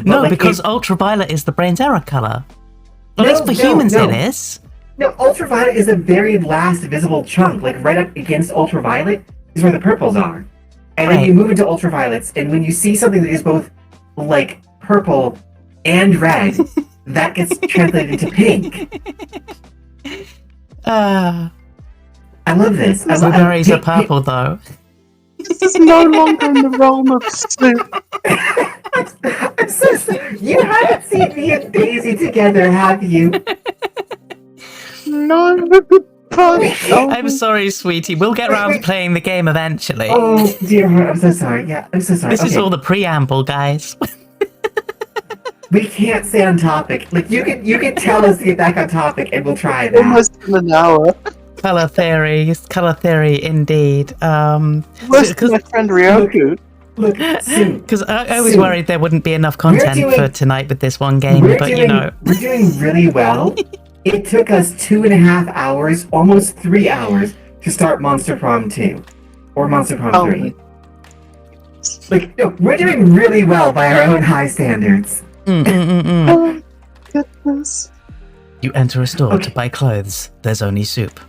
No, like, because ultraviolet is the brain's error color. At least for No, humans, no. it is. No, ultraviolet is the very last visible chunk. Like right up against ultraviolet is where the purples are. And then Right. you move into ultraviolets, and when you see something that is both like purple and red, that gets translated into pink. I love this. Blueberries are purple, though. This is no longer in the realm of soup. I'm so sorry. You haven't seen me and Daisy together, have you? No, but I'm sorry, sweetie. We'll get around to playing the game eventually. Oh dear heart, I'm so sorry. Yeah, I'm so sorry. This is all the preamble, guys. We can't stay on topic. Like you can tell us to get back on topic, and we'll try that. almost in an hour. Color theory, indeed. Where's my friend Ryoku? Look, Sue. Because I was Sue. worried there wouldn't be enough content doing- for tonight with this one game, but you know. We're doing really well. It took us 2.5 hours, almost 3 hours, to start Monster Prom 2. Or Monster Prom Oh. 3. Like, no, we're doing really well by our own high standards. Oh, goodness. You enter a store to buy clothes. There's only soup.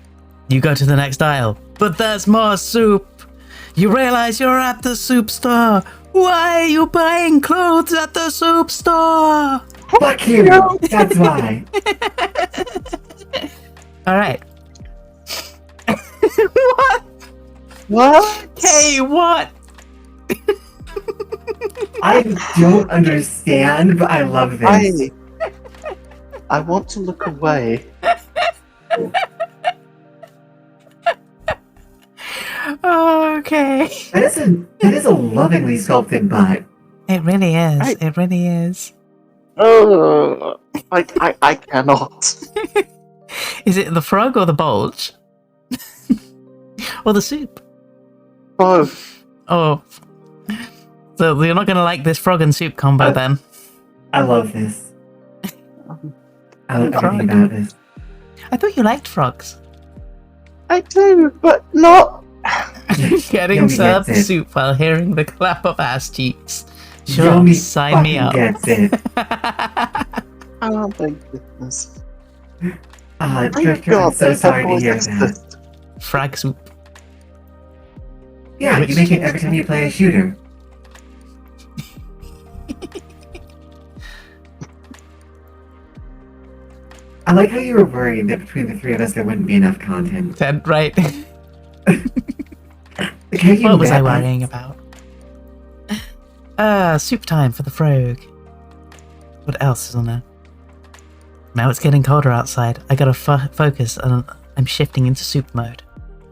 You go to the next aisle, but there's more soup. You realize you're at the soup store. Why are you buying clothes at the soup store? Fuck you! That's why. All right. What? What? Hey, what? I don't understand, but I love this. I want to look away. Okay. That is a lovingly sculpted butt. It really is. Right. It really is. Oh, I cannot. Is it the frog or the bulge? Or the soup? Both. Oh. So you're not going to like this frog and soup combo then? I love this. I love Frog. everything about this. I thought you liked frogs. I do, but not. Getting Yomi served gets it. soup while hearing the clap of ass cheeks. Sure, Yomi sign me fucking up. gets it. Oh, thank goodness. Ah, Thank Drifter, I'm God so that sorry to voice hear that. exists. Frag soup. Yeah, you make it every time you play a shooter. I like how you were worried that between the three of us there wouldn't be enough content. Dead right. Like, how you What was I met us? worrying about? Soup time for the frog. What else is on there? Now it's getting colder outside. I gotta focus and I'm shifting into soup mode.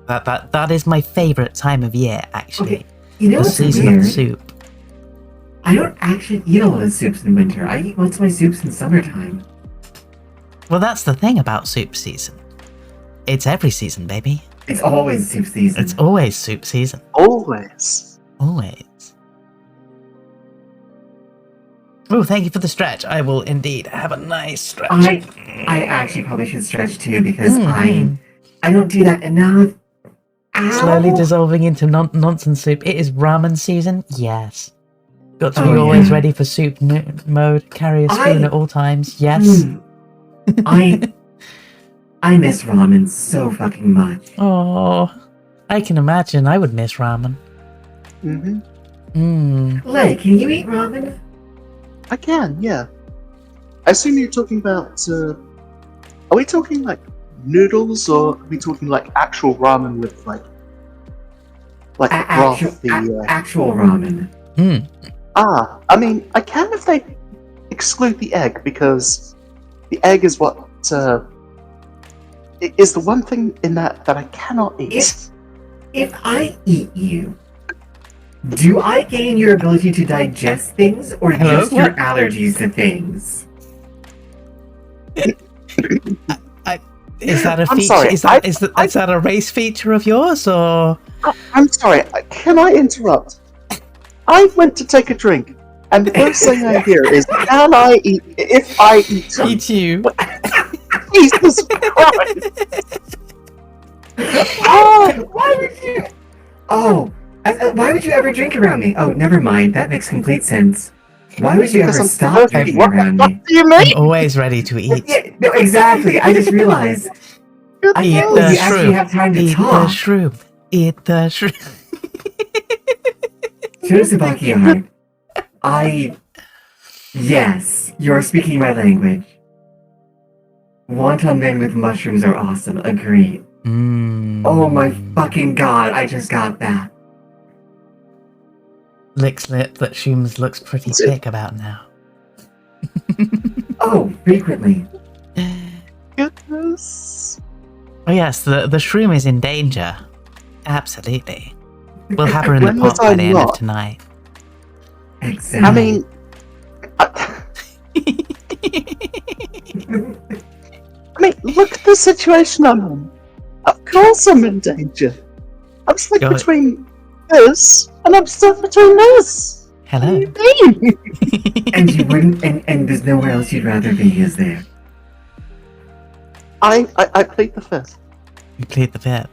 That is my favorite time of year, actually. Okay, you know The what's season weird? of soup. I don't actually eat a lot of soups in winter. I eat most of my soups in summertime. Well, that's the thing about soup season. It's every season, baby. It's always soup season. It's always soup season. Always. Always. Oh, thank you for the stretch. I will indeed have a nice stretch. I actually probably should stretch too because Mhm. I don't do that enough. Ow! Slowly dissolving into nonsense soup. It is ramen season. Yes. Got to be Oh, always yeah. ready for soup mode. Carry a spoon I- at all times. Yes. Mm. I miss ramen so fucking much. Oh, I can imagine. I would miss ramen. Mm-hmm. Mmm. Lei, can you eat ramen? I can, yeah. I assume you're talking about. Are we talking like noodles, or are we talking like actual ramen with like broth? Actual ramen. Mm. I mean, I can if they exclude the egg, because the egg is what is the one thing in that I cannot eat. If I eat you, do I gain your ability to digest things or Hello? just your What? allergies to things? Is that a I'm feature? sorry, Is that a race feature of yours, or? I'm sorry, can I interrupt? I went to take a drink, and the first thing I hear is, "Can I eat? If I eat you?" Eat you. Jesus Christ! Oh, why would you? Oh, why would you ever drink around me? Oh, never mind. That makes complete sense. Why would you Because ever I'm stop thirsty. drinking What around the me? fuck do you I'm mean? always ready to eat. Yeah, no, exactly. I just realized I Eat can't the believe you actually shroom. have time to Eat the talk. shroom. Eat the shroom. Shurasubaki Heart. Yes, you're speaking my language. Wonton men with mushrooms are awesome. Agreed. Mm. Oh my fucking god, I just got that. Licks lip that Shooms looks pretty thick about now. Oh, frequently. Goodness. Oh yes, the shroom is in danger. Absolutely. We'll have her in the When was pot by I the end of not? tonight. Exactly. I mean, look at the situation I'm in. Of course I'm in danger. I'm stuck Go ahead. between this, and I'm stuck between this. Hello. What do you mean? And you wouldn't, and there's nowhere else you'd rather be, is there? I plead the fifth. You plead the fifth.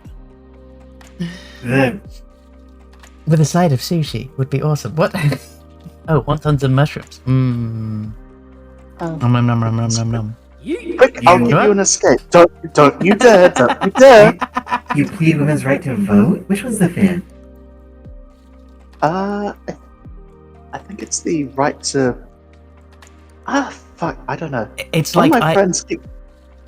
The With a side of sushi would be awesome. What? Oh, wontons and mushrooms. Mmm. Nom nom nom nom nom nom nom. Quick, I'll give you an escape. Don't you dare! Don't you dare! You plead women's right to vote? Which one's the fifth? I think it's the right to. Fuck! I don't know. It's One like of my friends keep.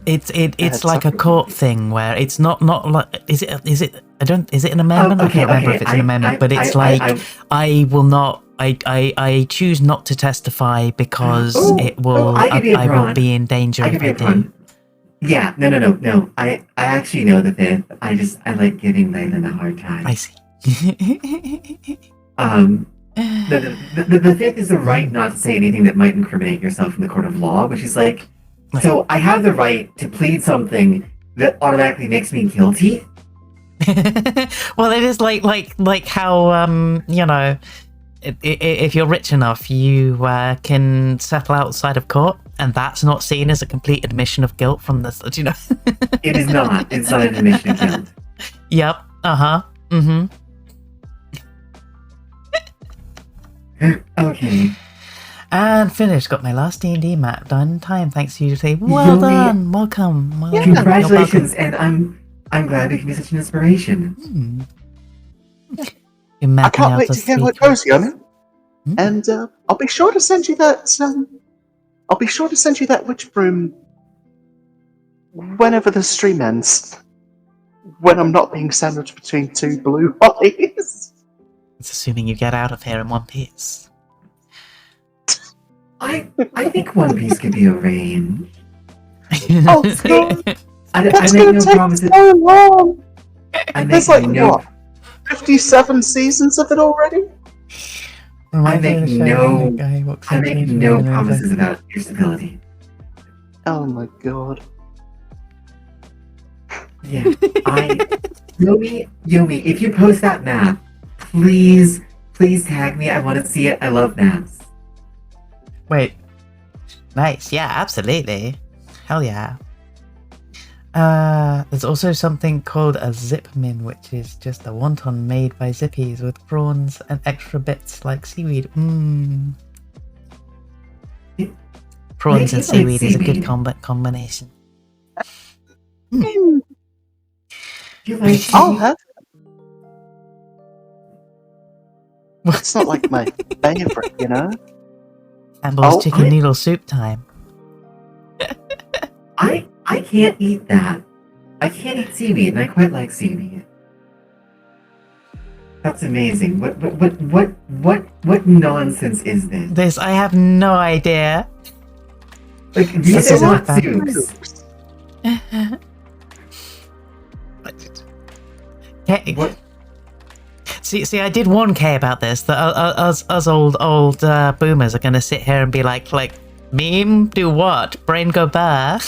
it's like a court thing where it's not like is it is it an amendment? I can't remember if it's an amendment, but it's I will not. I choose not to testify because it will. I will be in danger if I do. Yeah, no. I actually know the fifth. I like giving Laylan a hard time. I see. The fifth is the right not to say anything that might incriminate yourself in the court of law, which is like, so I have the right to plead something that automatically makes me guilty. Well, it is like how you know. If you're rich enough, you can settle outside of court, and that's not seen as a complete admission of guilt from the, you know. It is not. It's not an admission of guilt. Yep. Uh-huh. Mm-hmm. Okay. And finished. Got my last D&D map done in time. Thanks to you, Steve. Well done. Welcome. Congratulations, and I'm glad we can be such an inspiration. I can't wait to hear how it goes, Yomi. And I'll be sure to send you that. I'll be sure to send you that witch broom whenever the stream ends. When I'm not being sandwiched between two blue eyes. It's assuming you get out of here in one piece. I think One Piece could be arranged. Oh God! I make no promises. So long. There's like what? 57 seasons of it already? I make no promises about your stability. Oh my God. Yeah, Yomi, if you post that map, please tag me. I want to see it. I love maps. Wait. Nice. Yeah, absolutely. Hell yeah. There's also something called a zip min, which is just a wonton made by zippies with prawns and extra bits like seaweed. Prawns and seaweed is a good combination. You like I'll have it. It's not like my favorite, you know? Campbell's chicken noodle soup time. I can't eat that. I can't eat seaweed, and I quite like seaweed. That's amazing. What nonsense is this? I have no idea. Like, these are not soups. What? See, I did warn Kay about this. That us old boomers are gonna sit here and be like, meme, do what? Brain go bare.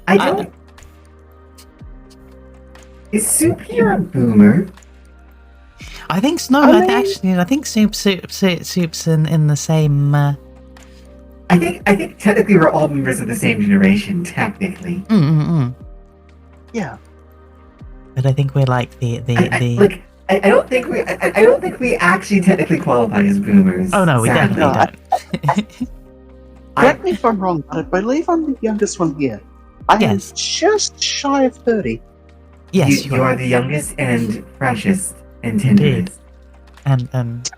I don't. Is soup here a boomer? I think no. I think soup's in the same. I think technically we're all members of the same generation. Technically. Yeah. But I think we're like the. I don't think we actually technically qualify as boomers. Oh no, we sadly. definitely don't. Correct me if I'm wrong, but I believe I'm the youngest one here. I am just shy of 30. Yes, you are the youngest and freshest and tenderest. And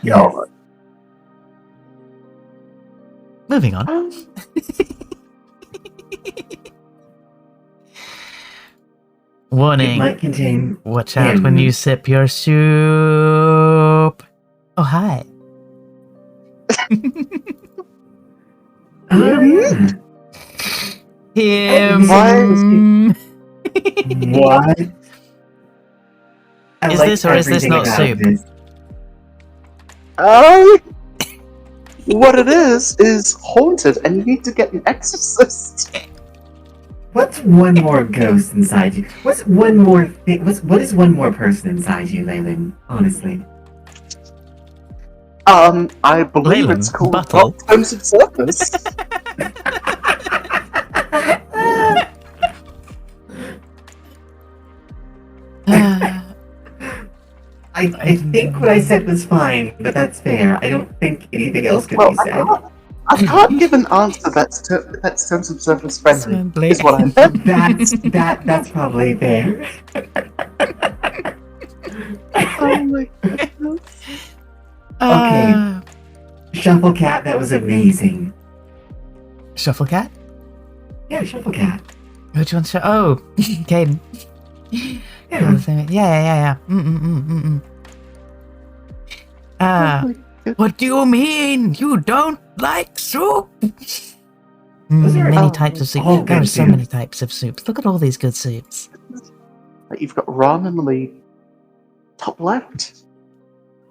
Yes. Moving on. Warning. It might contain. Watch out when you sip your soup. Oh, hi. Him. What? Is this or is this not soup? What it is haunted, and you need to get an exorcist. What's one more ghost inside you? What's one more thing? What is one more person inside you, Laylan? Honestly. I believe Laylan, it's called Buttle. Crimson Circus. I think what I said was fine, but that's fair. I don't think anything else could Well, be said. I can't give an answer that's terms of service friendly. Assembly. Is what I'm. That's probably fair. Oh my goodness. Uh, Shuffle Cat, that was amazing. Shuffle cat? Yeah, Shuffle Cat. Which one's Oh, Caden. Yeah. Yeah. What do you mean? You don't like soup? Those are Many types of soup. all There are good so soup. many types of soups. Look at all these good soups. You've got ramen on the top left.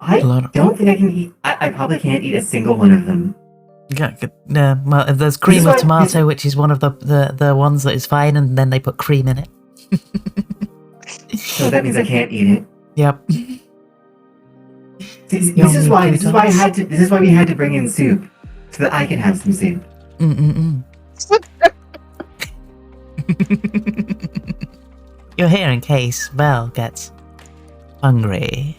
I A lot of- don't think I can eat. I probably can't eat a single one of them. Well, there's cream is with why- tomato, which is one of the ones that is fine, and then they put cream in it. So that means I can't eat it. Yep. This Yummy is why croutons. this is why we had to bring in soup, so that I can have some soup. You're here in case Val gets hungry.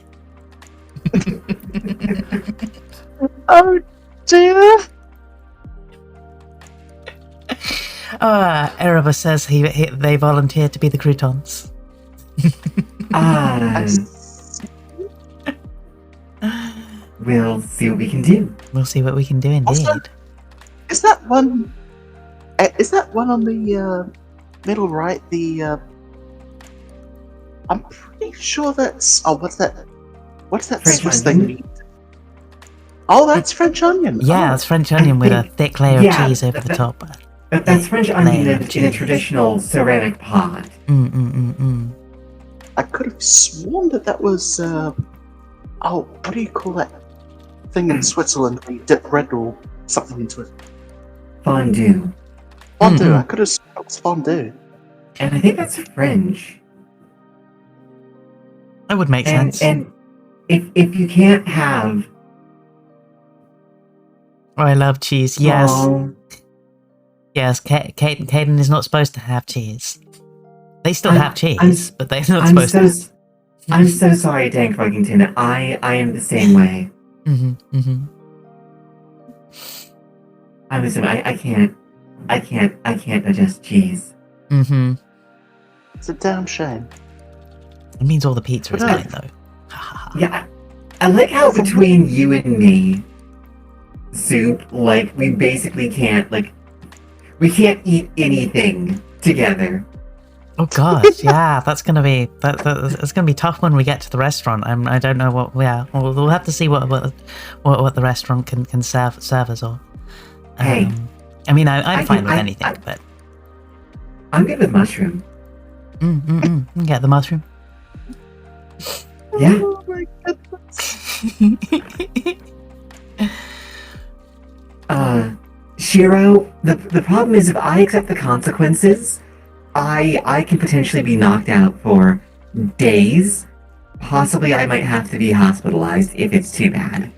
Oh dear. Erebus says they volunteered to be the croutons. Ah, we'll see what we can do. We'll see what we can do indeed. Also- Is that one? Is that one on the middle right? I'm pretty sure that's. Oh, what's that? What's that French Swiss onion? thing? Oh, that's French onion. Yeah, Oh. it's French onion with a thick layer Yeah, of cheese over the that- top. That's French onion in a cheese. traditional ceramic pot. I could have sworn that was. Oh, what do you call that thing in Switzerland where you dip bread or something into it? Fondue. Fondue. Mhm. I could have sworn it was fondue. And I think that's French. That would make sense. And if you can't have Oh, I love cheese. Yes. oh, Yes, Caden is not supposed to have cheese. They still I'm- have cheese, but they're not I'm supposed to. I'm so sorry, Dank Ruggington. I am the same way. I'm the same. I can't digest cheese. It's a damn shame. It means all the pizza is But, mine, though. Yeah, I like how between you and me, Soup, like we basically can't we can't eat anything together. Oh gosh, yeah, that's gonna be it's gonna be tough when we get to the restaurant. I don't know what. Yeah, we'll have to see what the restaurant can serve us all. Hey, I mean, I'm I fine can- with I- anything, I- but I'm good with mushroom. Get the mushroom. Yeah. Oh my goodness. Shiro, the problem is if I accept the consequences, I can potentially be knocked out for days. Possibly I might have to be hospitalized if it's too bad.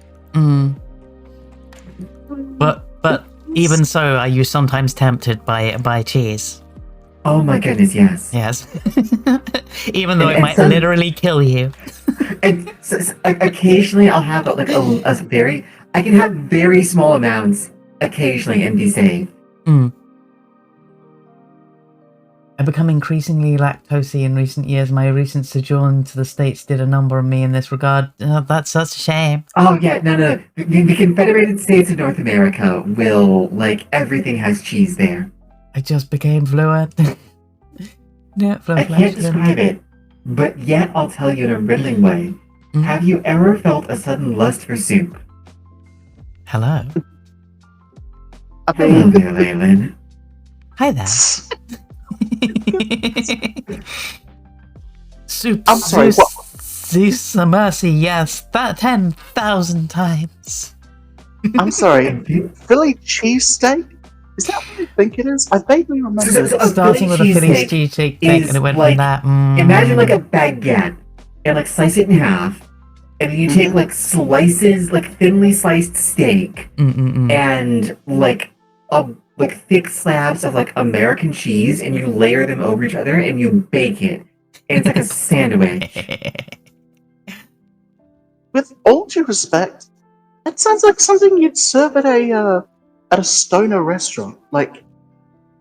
But even so, are you sometimes tempted by cheese? Oh my goodness, yes. Yes. Even though it And might some- literally kill you. And occasionally I'll have I can have very small amounts occasionally and be safe. I've become increasingly lactosey in recent years. My recent sojourn to the States did a number on me in this regard. That's such a shame. Oh yeah, no. The Confederated States of North America will, everything has cheese there. I just became fluent. Yeah, I can't describe it, but yet I'll tell you in a riddling way. Have you ever felt a sudden lust for soup? Hello. Hello there, Leyland. Hi there. Soup. I'm sorry, what? Zeus mercy, yes. That 10,000 times. I'm sorry. Philly cheesesteak? Is that what I think it is? I vaguely remember. So- it. Starting with a Philly cheesesteak thing, is and it went like- from that. Imagine a baguette, and slice it in half, and then you take slices, thinly sliced steak, and thick slabs of American cheese, and you layer them over each other, and you bake it, and it's like a sandwich. with all due respect, that sounds like something you'd serve at a stoner restaurant. Like,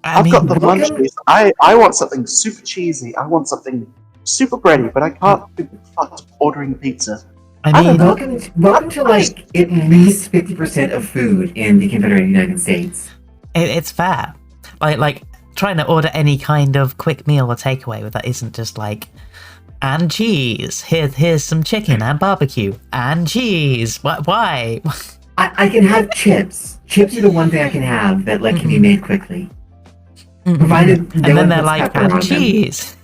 I've got the munchies. I want something super cheesy. I want something super bready, but I can't be fucked ordering pizza. I mean, welcome to like at least 50% of food in the Confederated United States. it's fair. Like trying to order any kind of quick meal or takeaway with that isn't just like, and cheese. Here's some chicken and barbecue and cheese. Why? I can have chips. Chips are the one thing I can have that like can be made quickly. Provided no and then one they're puts like, pepper and on cheese.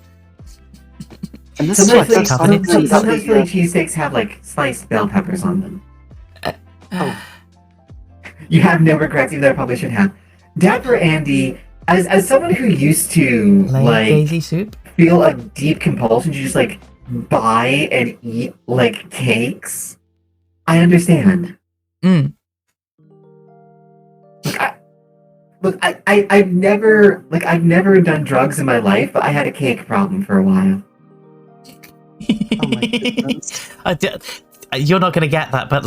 And this Sometimes is like sometimes Philly cheesesteaks have like sliced bell peppers on them. You have no regrets, even though I probably should have. Dapper Andy, as someone who used to like Daisy soup. feel a deep compulsion to just like buy and eat like cakes, I understand. Mm. I've never done drugs in my life, but I had a cake problem for a while. Oh my goodness. You're not going to get that, but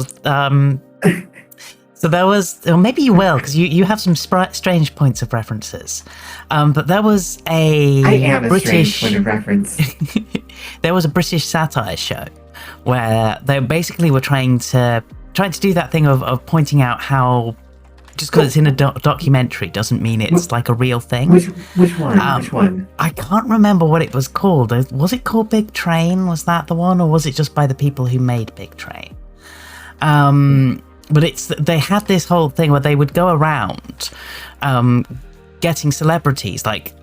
so there was, or maybe you will, because you have some strange points of references. But there was I am a British strange point of reference. there was a British satire show where they basically were trying to do that thing of pointing out how just because it's in a documentary doesn't mean it's like a real thing. Which one? Which one? I can't remember what it was called. Was it called Big Train? Was that the one, or was it just by the people who made Big Train? But they had this whole thing where they would go around getting celebrities, like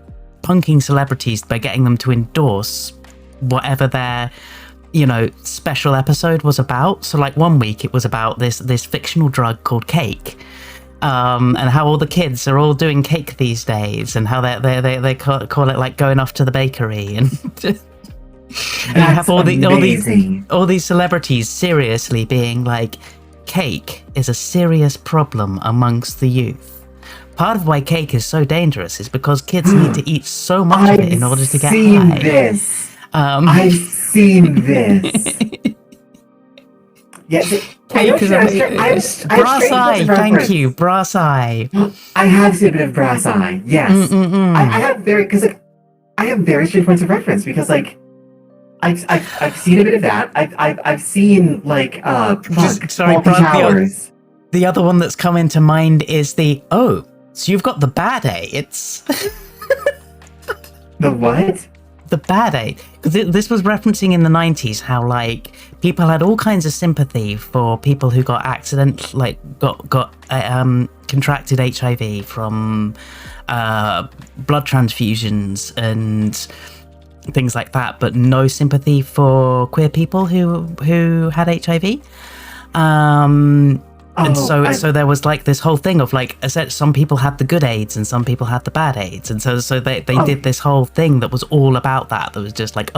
punking celebrities by getting them to endorse whatever their special episode was about. So like one week it was about this fictional drug called cake. And how all the kids are all doing cake these days, and how they call it like going off to the bakery, and you have all these celebrities seriously being like, cake is a serious problem amongst the youth. Part of why cake is so dangerous is because kids need to eat so much of it in order to get high. I've seen this. Yeah, cake is brass eye. Thank you, brass eye. I have seen a bit of brass eye. Yes, I have very strange points of reference because like I've seen a bit of that. I've seen like sorry, Towers. The other one that's come into mind is so you've got the bad A. It's the what? The bad A, because this was referencing in the 90s how like people had all kinds of sympathy for people who got contracted HIV from blood transfusions and things like that, but no sympathy for queer people who had HIV. So there was like this whole thing of like, some people had the good AIDS and some people had the bad AIDS, and so they did this whole thing that was all about that was just like,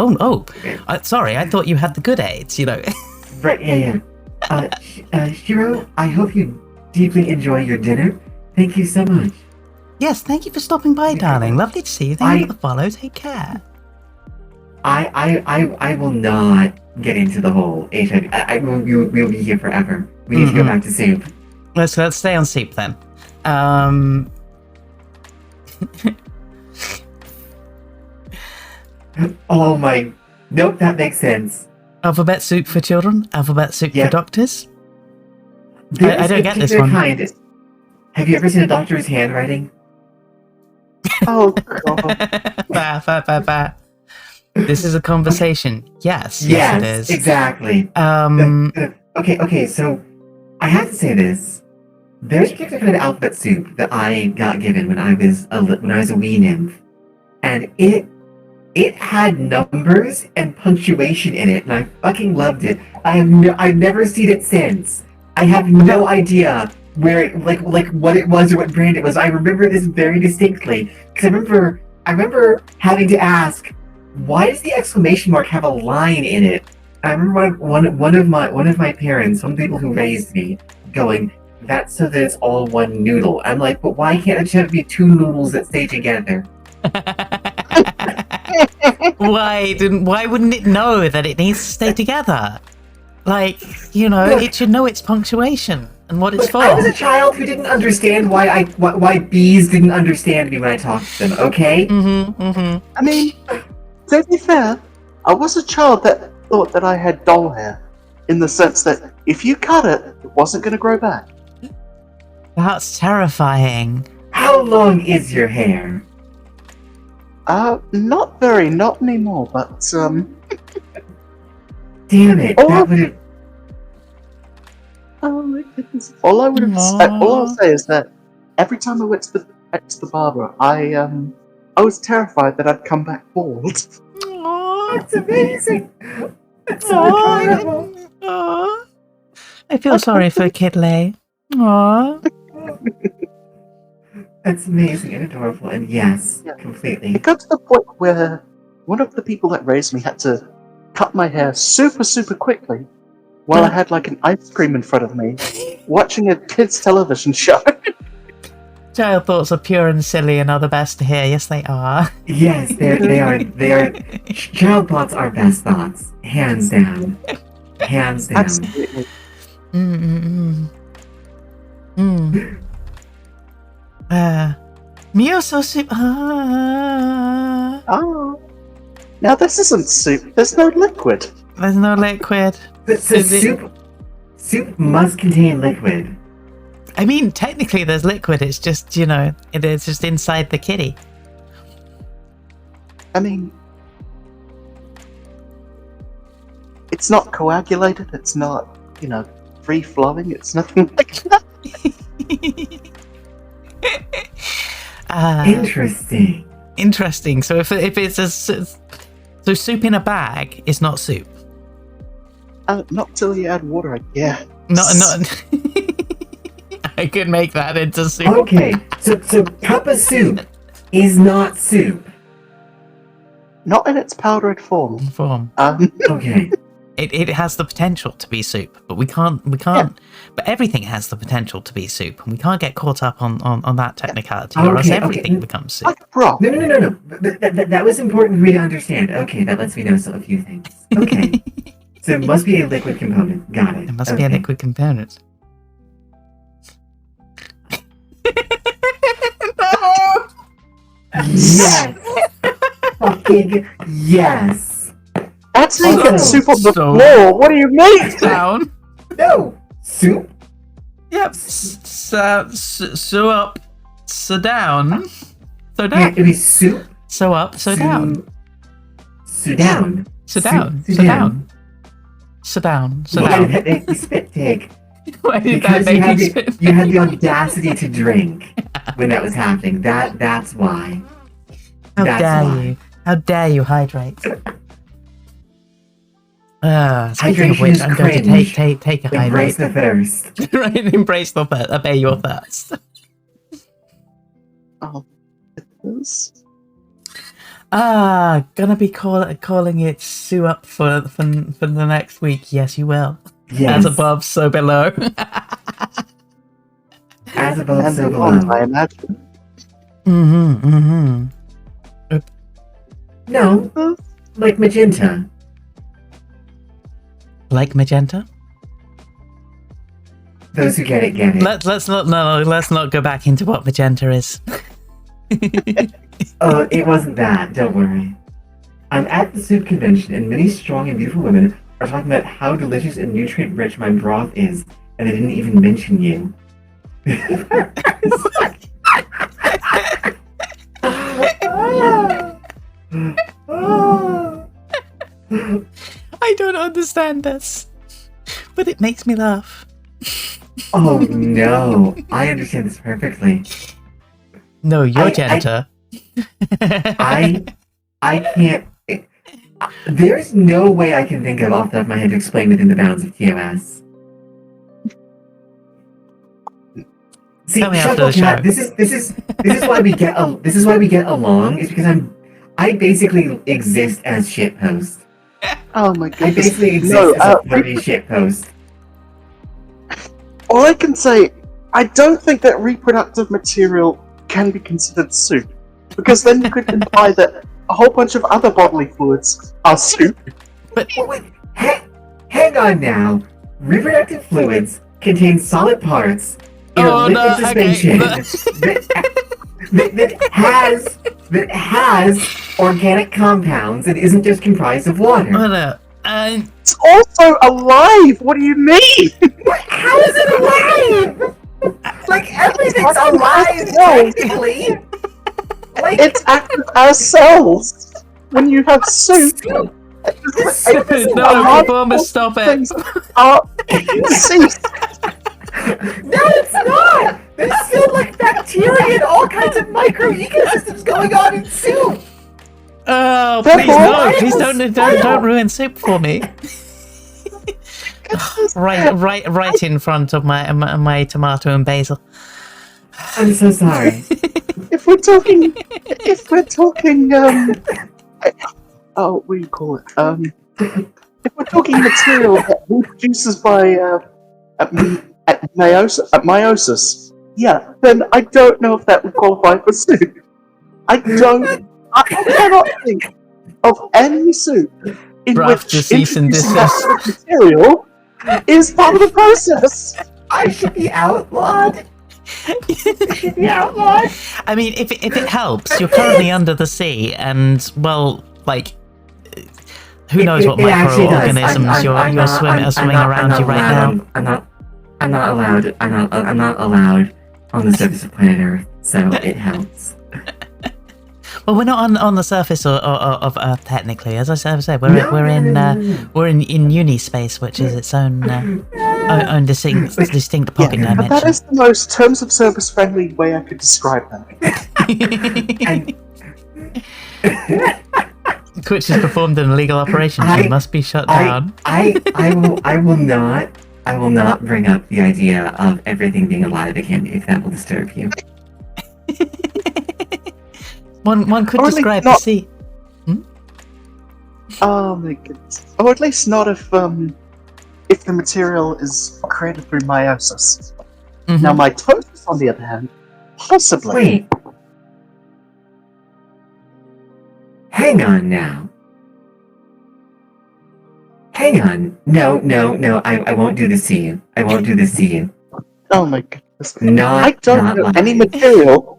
sorry, I thought you had the good AIDS, Right, yeah. Shiro, I hope you deeply enjoy your dinner. Thank you so much. Yes, thank you for stopping by, darling. Lovely to see you. Thank you for the follow. Take care. I will not get into the whole HIV. We'll be here forever. We need to go back to soup. Let's stay on soup then. Oh my... Nope, that makes sense. Alphabet soup for children? Alphabet soup for doctors? I don't get this one. Have you ever seen a doctor's handwriting? Oh, God. Bah. This is a conversation. Yes, it is. Exactly. Okay, so I have to say this. There's a particular kind of alphabet soup that I got given when I was a wee nymph, and it had numbers and punctuation in it, and I fucking loved it. I've never seen it since. I have no idea where it, like what it was or what brand it was. I remember this very distinctly because I remember having to ask, why does the exclamation mark have a line in it? I remember one of my parents, one of the people who raised me, going, "That's so that it's all one noodle." I'm like, but why can't it just be two noodles that stay together? Why wouldn't it know that it needs to stay together? Like, you know, Look. it should know its punctuation and what it's Look, for. I was a child who didn't understand why bees didn't understand me when I talked to them. Okay. I mean, to be fair, I was a child that thought that I had doll hair, in the sense that if you cut it, it wasn't going to grow back. That's terrifying. How long is your hair? Not very, not anymore, but, Damn it! Oh. That would have. oh my goodness. All I'll say is that every time I went to the barber, I was terrified that I'd come back bald. Aww. That's amazing. That's so Aww. adorable. Aww. I feel sorry for Kidley. Aww. That's amazing and adorable, and yes, Yeah. completely. It got to the point where one of the people that raised me had to cut my hair super, super quickly while I had like an ice cream in front of me, watching a kids' television show. Child thoughts are pure and silly and are the best to hear. Yes, they are. Yes, they are. Child thoughts are best thoughts, hands down. Hands down. Absolutely. Mew so soup. Oh. Now this isn't soup. There's no liquid. There's no liquid. So soup must contain liquid. I mean, technically there's liquid. It's just, you know, it's just inside the kitty. I mean, it's not coagulated. It's not, you know, free flowing. It's nothing like that. Interesting. Interesting. So if it's so soup in a bag is not soup. Not till you add water. Yeah. Not. I could make that into soup. Okay, so cup of soup is not soup. Not in its powdered form. Okay. It has the potential to be soup, but we can't. But everything has the potential to be soup, and we can't get caught up on that technicality, or else everything becomes soup. Like broth. No. That was important for me to understand. Okay, that lets me know a few things. Okay. So it must be a liquid component. Got it. It must be a liquid component. No! Yes! Fucking yes! That's how you Oh, get soup on the so- floor. What do you mean? Down. No! Soup? Yep. So up. So down. So Yeah, down. it'd be soup. So up. So down. So down. So down. So So down. So down. So Why did down. that make me spit take? Why did that Because you make had, you the, spit? you had the audacity to drink when that was happening. That's why. How That's dare why. you? How dare you hydrate? Speaking of Hydration which, is I'm going to cringe. take a Embrace hydrate. the thirst. Right, embrace the thirst. Obey your thirst. Oh, goodness. Gonna be calling it Sue up for the next week. Yes, you will. Yes. As above, so below. As above, And so on, below. I imagine. No, like magenta. Like magenta. Those who get it, get it. Let's not go back into what magenta is. Oh, it wasn't that. Don't worry. I'm at the soup convention, and many strong and beautiful women are talking about how delicious and nutrient-rich my broth is, and they didn't even mention you. I don't understand this, but it makes me laugh. Oh no, I understand this perfectly. No, you're Jenta. I can't. There's no way I can think of off the top of my head to explain within the bounds of TOS. See, Tell me after Shuckle the Cat, show. this is why we get along. Is because I basically exist as shitpost. Oh my I goodness. basically exist No, as a party shitpost. all I can say, I don't think that reproductive material can be considered soup. Because then you could imply that a whole bunch of other bodily fluids are soup. Oh, wait, hang on now. Reproductive fluids contain solid parts in a liquid suspension that has organic compounds and isn't just comprised of water. Oh no. It's also alive! What do you mean? How is it alive? Like, everything's alive, technically! Like, It's active as cells! When you have soup, No, Bomber, stop it. things are deceased. no, it's not! There's still, like, bacteria and all kinds of micro-ecosystems going on in soup! Oh, That's please no! all. Please don't ruin soup for me. right in front of my tomato and basil. I'm so sorry. If we're talking, oh, what do you call it? If we're talking material that reproduces by meiosis, yeah, then I don't know if that would qualify for soup. I cannot think of any soup in Draft which the cease and introducing that desist. sort of material is part of the process. I should be outlawed! I should be outlawed! I mean, if it helps, you're currently under the sea, and well, like, who knows what It actually does. microorganisms you're swimming around you right now. I'm not allowed on the surface of planet Earth, so it helps. Well, we're not on the surface of Earth technically. As I said, we're in uni space, which is its own distinct pocket Yeah, but that dimension. is the most terms of service friendly way I could describe that. Twitch has performed an illegal operation. She must be shut down. I will not bring up the idea of everything being alive again if that will disturb you. One could Or at least describe the not- sea. Oh my goodness. Or at least not if the material is created through meiosis. Mhm. Now mitosis, on the other hand, possibly. Wait. Hang on now. Hang on. No, I won't do this to you. I won't do this to you. Oh my goodness. Not, I don't not know lying. any material.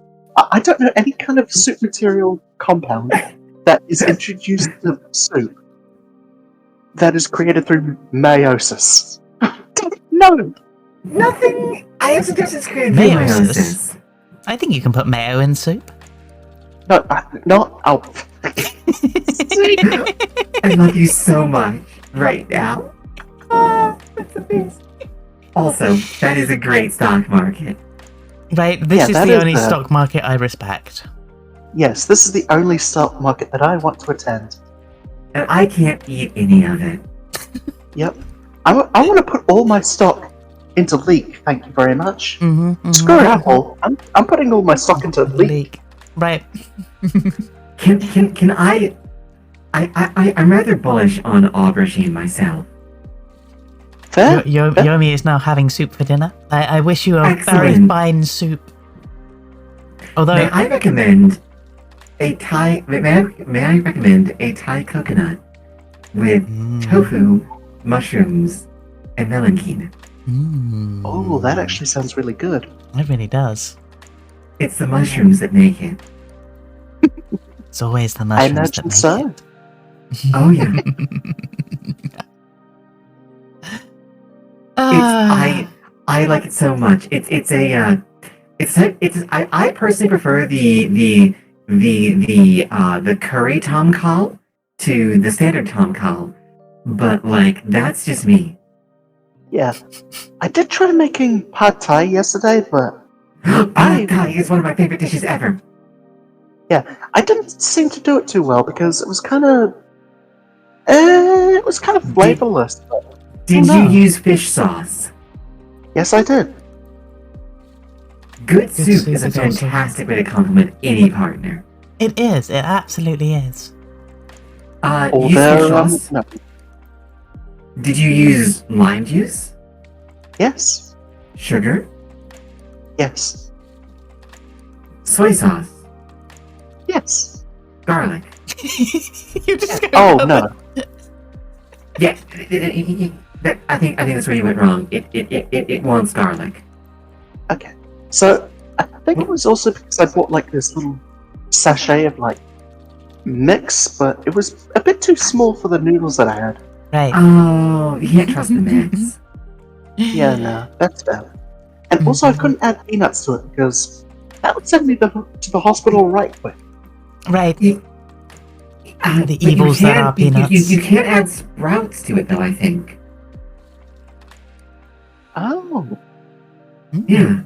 I don't know any kind of soup material compound that is introduced to soup that is created through meiosis. No. Nothing. I have suggestions created Meiosis? meiosis. I think you can put mayo in soup. No, not. Oh. I love you so much right now. That's amazing. Also, that is a great stock market. Right, this Yeah, is that the is only the- stock market I respect. Yes, this is the only stock market that I want to attend. And I can't eat any of it. Yep. I want to put all my stock into Leak, thank you very much. Screw Apple. I'm putting all my stock into Leak. Right. Can I'm rather bullish on aubergine myself. Fair? Yomi is now having soup for dinner. I wish you a very Excellent. fine soup. Although, May I recommend a Thai? May I recommend a Thai coconut with tofu, mushrooms, and melanchine? Oh, that actually sounds really good. It really does. It's the mushrooms that make it. It's always the I mushrooms imagine that so. make Oh yeah. I like it so much. I personally prefer the curry tom kal to the standard tom kal, but like that's just me. Yeah. I did try making pad thai yesterday, but Pad Thai is one of my favorite dishes ever. I didn't seem to do it too well because it was kind of flavorless. Did Oh, you no. use fish sauce? Yes, I did. Good soup soup is a is also- fantastic way to compliment any partner. It is. It absolutely is. Or Use fish their, sauce. no. Did you use lime juice? Yes. Sugar? Yes. Soy sauce? Yes. Garlic? You just Oh no. Yeah, I think that's where you went wrong. It wants garlic. Okay. So I think it was also because I bought like this little sachet of like mix, but it was a bit too small for the noodles that I had. Right. Oh, you can't trust the mix. Yeah, no, that's bad. And also, I couldn't add peanuts to it because that would send me to the hospital right quick. Right. The evils that are peanuts. You can't add sprouts to it, though, I think. Oh Yeah.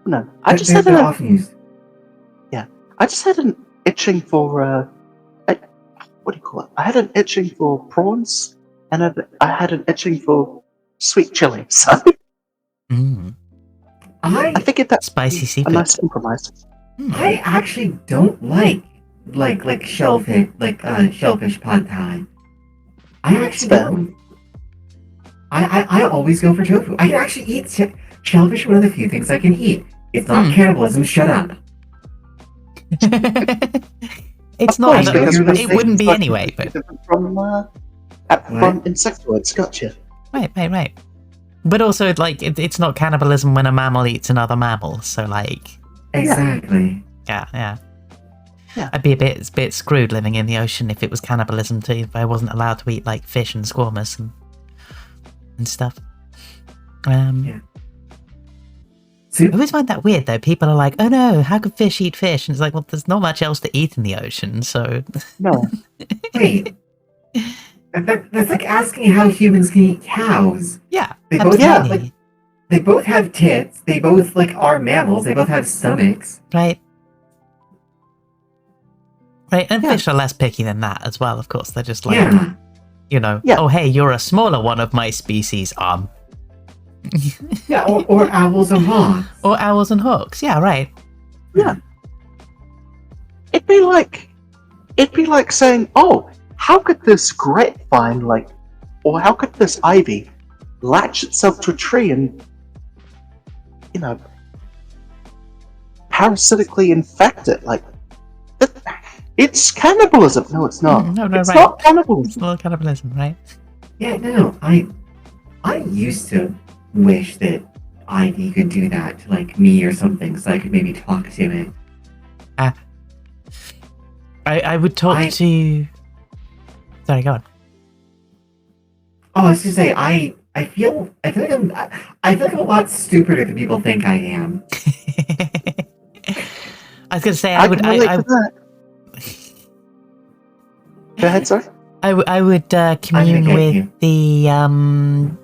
no, I just They're had often used. I just had an itching for what do you call it? I had an itching for prawns, and I had an itching for sweet chili. So Mm. I figured that's Spicy a seafood. nice compromise. I actually don't like shellfish shellfish pad thai. I actually fair. don't. I always go for tofu. I can actually eat shellfish. One of the few things I can eat. It's not cannibalism. Shut up. It's Of not. course, because It wouldn't be anyway. But from insectoids, gotcha. right. But also, like, it's not cannibalism when a mammal eats another mammal. So, like, Exactly. yeah. Yeah. I'd be a bit screwed living in the ocean if it was cannibalism too. If I wasn't allowed to eat like fish and squamous and stuff. Yeah. I always find that weird though. People are like, "Oh no, how could fish eat fish?" And it's like, well, there's not much else to eat in the ocean, so. No. Wait. That's like asking how humans can eat cows. Yeah, They both absolutely. have they both have tits. They both are mammals. They both have stomachs. Right. Right, and Yeah. fish are less picky than that as well. Of course, they're just like, Yeah. Yeah. oh hey, you're a smaller one of my species, Yeah. Or owls or hawks. or owls and hawks. Yeah, right. Yeah. It'd be like saying, "Oh, how could this grapevine or how could this ivy latch itself to a tree and, parasitically infect it? Like, it's cannibalism." No, it's not. No, it's right. not It's cannibalism. a little cannibalism, right? Yeah. No. I used to wish that Ivy could do that to me or something, so I could maybe talk to it. I would talk to. Sorry, go on. Oh, I was gonna say I feel like I'm a lot stupider than people think I am. I was gonna say I can relate to that. Go ahead, sorry. I would commune get with you.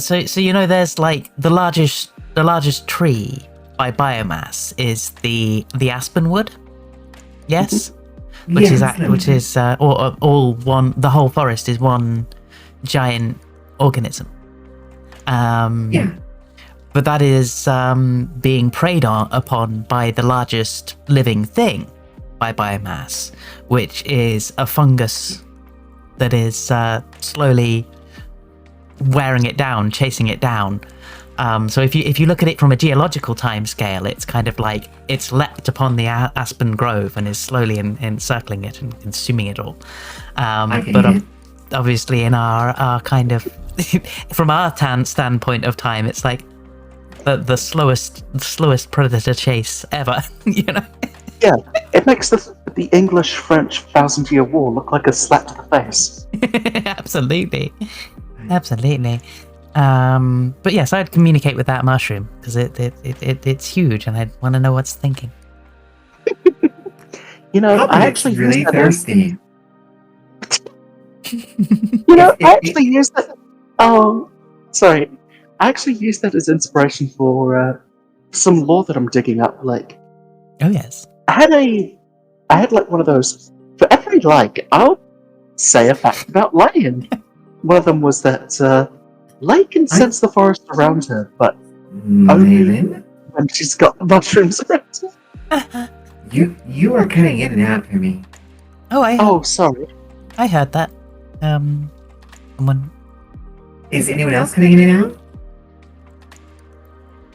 so there's like the largest tree by biomass is the aspen wood. Yes. Which is all one. The whole forest is one giant organism. Yeah. But that is being preyed upon by the largest living thing by biomass, which is a fungus that is slowly wearing it down, chasing it down. So if you look at it from a geological time scale, it's kind of like it's leapt upon the aspen grove and is slowly encircling it and consuming it all. Obviously in our kind of from our standpoint of time, it's like the slowest predator chase ever. Yeah, it makes the English-French 1,000-year war look like a slap to the face. Absolutely. But yes, I'd communicate with that mushroom because it's huge, and I'd want to know what's thinking. Probably I actually really used that thirsty. I actually used that. Oh, sorry. I actually used that as inspiration for some lore that I'm digging up. Like, Oh yes. I had like one of those. For every I'll say a fact about Lion. One of them was that Lay can sense the forest around her, but only Laylan? when she's got mushrooms around her. You are cutting in and out for me. Oh, sorry. I heard that. Someone. Is anyone else cutting in and out?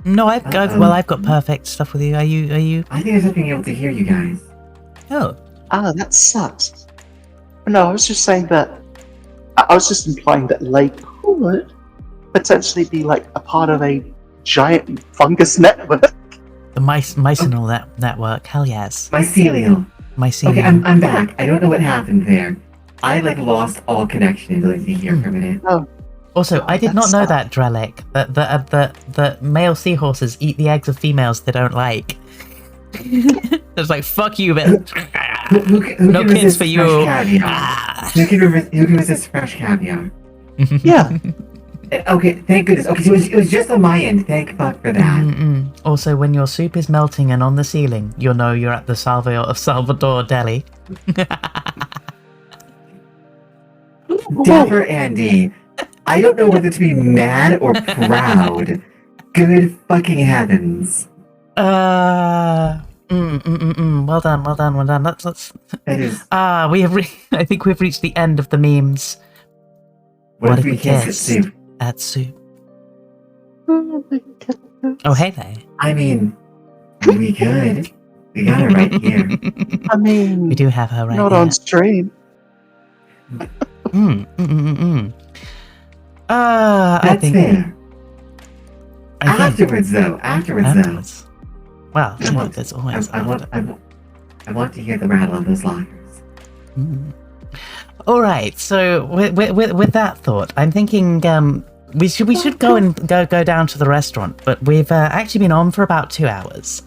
No, I've got perfect stuff with you. Are you? I think I was not being able to hear you guys. Oh, Ah, that sucks. No, I was just saying that. I was just implying that Lay could potentially be like a part of a giant fungus network. The mycelial network. Hell yes. Mycelial. Mycelial. Okay, I'm back. I don't know what happened there. I like lost all connection ability here for a minute. Oh, Also, I did not know that, Drelic, that male seahorses eat the eggs of females they don't like. It's like, fuck you, bitch. Who No can kids resist for fresh you. caviar? Ah. Who can resist fresh caviar? yeah. Okay, thank goodness. Okay, so it was just on my end. Thank fuck for that. Also, when your soup is melting and on the ceiling, you'll know you're at the Salvador Deli. Dapper Andy, I don't know whether to be mad or proud. Good fucking heavens. Well done. Let's. That is. We have. I think we've reached the end of the memes. What if we kiss at soup? At soup. Oh, hey there. I mean, we could. We got her right here. I mean, We do have her right not here. on stream. I That's think. fair. I think Afterwards, though. afterwards. Well, I want- there's always. I want to hear the rattle of those lockers. All right. So with that thought, I'm thinking we should go down to the restaurant, but we've actually been on for about 2 hours.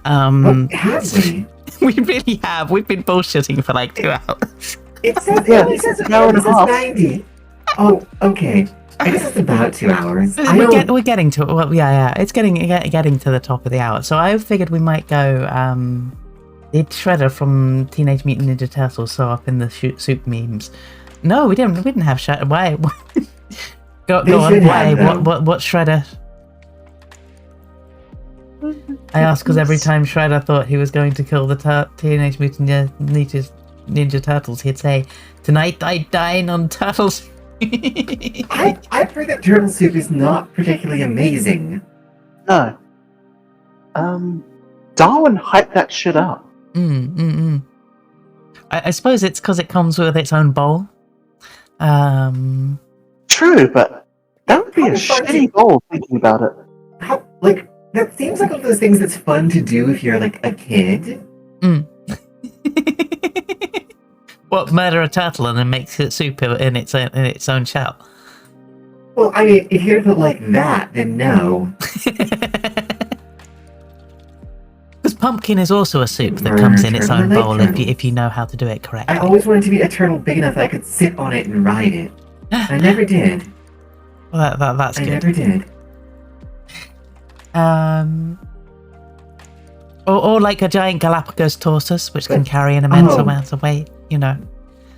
Have we? We really have. We've been bullshitting for like 2 hours. It says, Yeah, it only says an hour and a half. 90. Oh, okay. I guess it's about 2 hours. I don't... We're getting to it. Well, yeah. It's getting to the top of the hour. So I figured we might go. Did Shredder from Teenage Mutant Ninja Turtles show up in the soup memes? No, we didn't. We didn't have Shredder. Why? go on. Why? What's Shredder? I asked because every time Shredder thought he was going to kill the Teenage Mutant Ninja Turtles, he'd say, "Tonight I dine on turtles." I've heard that turtle soup is not particularly amazing. No. Darwin hyped that shit up. I suppose it's because it comes with its own bowl. True, but that would be a How fun shitty goal thinking about it. How, like, that seems like one of those things that's fun to do if you're, like, a kid. What, murder a turtle and then makes it soup in its own shell? Well, I mean, if you're like that, then no. Because pumpkin is also a soup that comes in its own bowl if you know how to do it correctly. I always wanted to be a turtle big enough that I could sit on it and ride it. I never did. Well, that's I good. never did. Or like a giant Galapagos tortoise, which can carry an immense amount of weight, you know.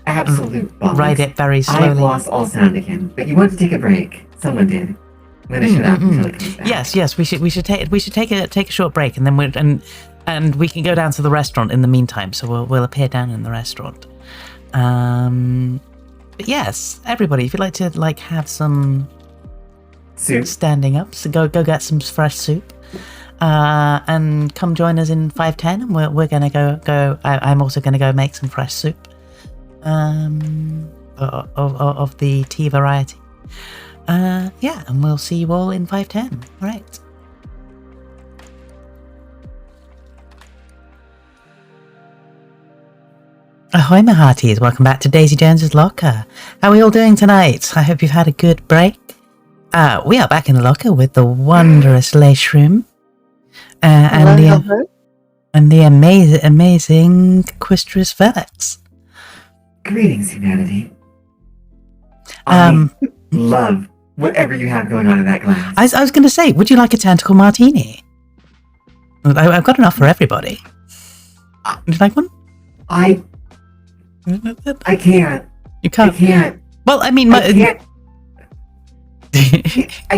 Absolute bollocks. Ride it very slowly. I've lost all sound again, but you want to take a break. Someone did. I'm gonna shut up until it comes back. Yes, we should take a short break, and then and we can go down to the restaurant in the meantime. So we'll appear down in the restaurant. But yes, everybody, if you'd like to have some Soup. standing up, so go get some fresh soup. And come join us in 510, and we're gonna go. I'm also gonna go make some fresh soup, of the tea variety. Yeah, and we'll see you all in 510. All right. Ahoy, my hearties! Welcome back to Daisy Jones's Locker. How are we all doing tonight? I hope you've had a good break. We are back in the locker with the wondrous Lay Shroom. And the amazing Quistriss Velix. Greetings, humanity. I love whatever you have going on in that glass. I was going to say, would you like a tentacle martini? I've got enough for everybody. Would you like one? I can't. You can't. I can't. Well, I mean, I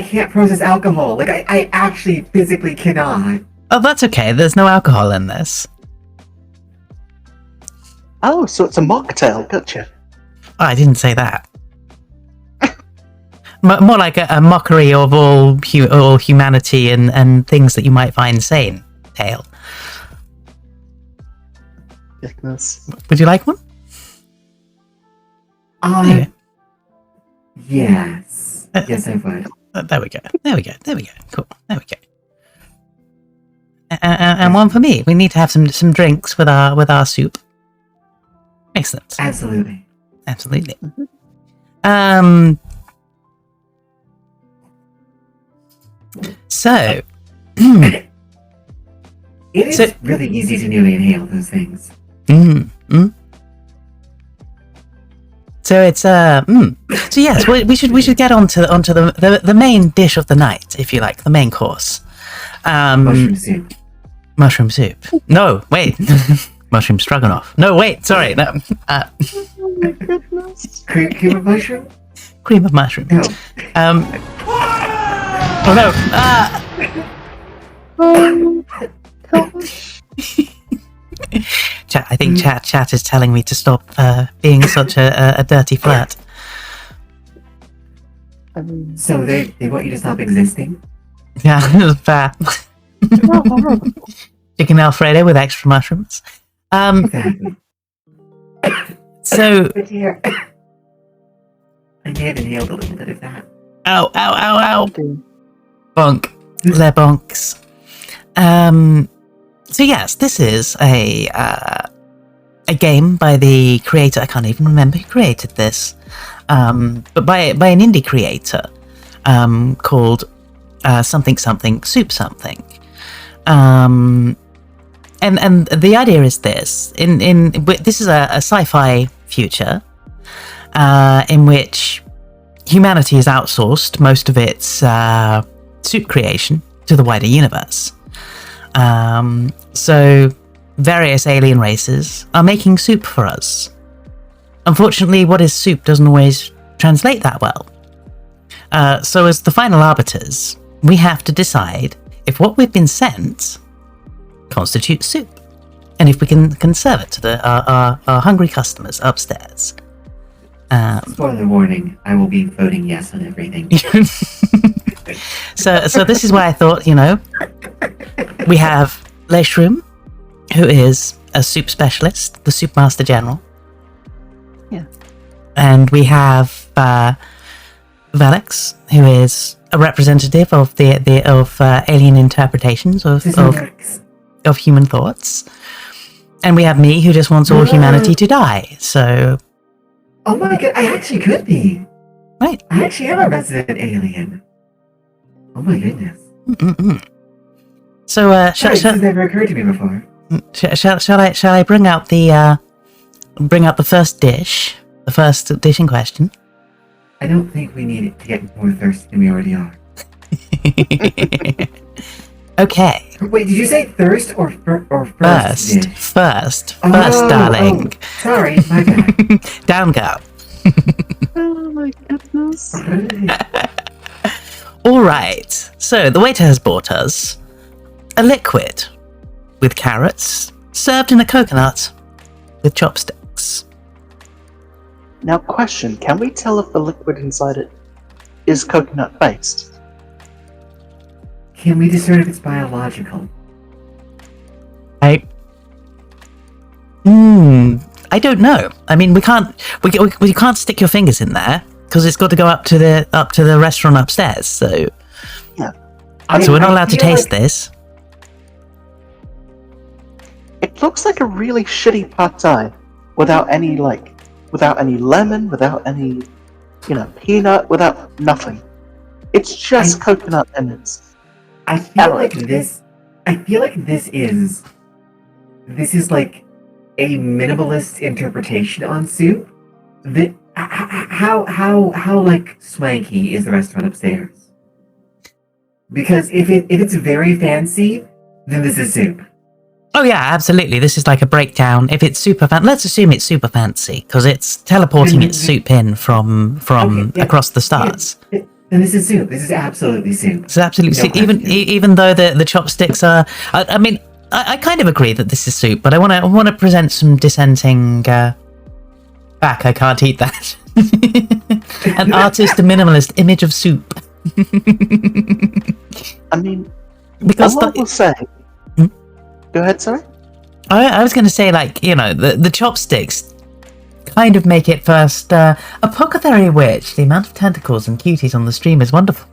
can't process alcohol. Like, I actually physically cannot. Oh, that's okay. There's no alcohol in this. Oh, so it's a mocktail. Gotcha. Oh, I didn't say that. More like a mockery of all humanity and things that you might find sane. Tale. Goodness. Would you like one? Yeah. Yes. Yes, I would. There we go. Cool. There we go. And one for me. We need to have some drinks with our soup. Excellent. Absolutely. So, It is really easy to newly inhale those things. So it's So yes, we should get onto the main dish of the night, if you like, the main course. Mushroom soup. Mushroom soup. No, wait. Mushroom stroganoff. No, wait. Sorry. No. Oh my goodness. Cream of mushroom? Cream of mushroom. No. Oh no. Oh gosh. Chat. I think chat is telling me to stop being such a dirty flirt. So they want you to stop existing? Yeah, fair. Chicken Alfredo with extra mushrooms. Exactly. So. But here, I may have inhaled a little bit of that. Ow. Bonk. They're bonks. So yes, this is a game by the creator. I can't even remember who created this. But by an indie creator called something soup something. And the idea is this: this is a sci-fi future in which humanity has outsourced most of its soup creation to the wider universe. So various alien races are making soup for us. Unfortunately, what is soup doesn't always translate that well. So as the final arbiters, we have to decide if what we've been sent constitutes soup, and if we can serve it to our hungry customers upstairs. Spoiler warning, I will be voting yes on everything. So this is why I thought, we have Leshroom, who is a soup specialist, the soup master general. Yeah. And we have Velix, who is a representative of of alien interpretations of human thoughts. And we have me, who just wants all humanity to die. So. Oh my god, I actually could be. Right. I actually am a resident alien. Oh my goodness. So, this has never occurred to me before. Shall I bring out the first dish, in question? I don't think we need to get more thirsty than we already are. Okay. Wait, did you say thirst or first? First, Oh, darling. Oh, sorry, my bad. Down, girl. Oh my goodness. All right. So the waiter has brought us a liquid with carrots served in a coconut with chopsticks. Now, question: can we tell if the liquid inside it is coconut based? Can we discern if it's biological? I don't know. I mean, we can't stick your fingers in there because it's got to go up to the restaurant upstairs. So yeah, so we're not allowed to taste this. It looks like a really shitty pad thai without any lemon, without any peanut, without nothing. It's just coconut and it's. I feel like this is like a minimalist interpretation on soup. How like swanky is the restaurant upstairs? Because if it's very fancy, then this is soup. Oh yeah, absolutely. This is like a breakdown. If it's super fancy, let's assume it's super fancy because it's teleporting its soup in from across the stars. Yeah. And this is soup. This is absolutely soup. It's absolutely soup. Even though the chopsticks are, I mean, I kind of agree that this is soup, but I want to present some dissenting back. I can't eat that. An artist, a minimalist image of soup. I mean, because all I will say. Go ahead, sorry. I was going to say, like, the chopsticks kind of make it first. Apothecary Witch, the amount of tentacles and cuties on the stream is wonderful.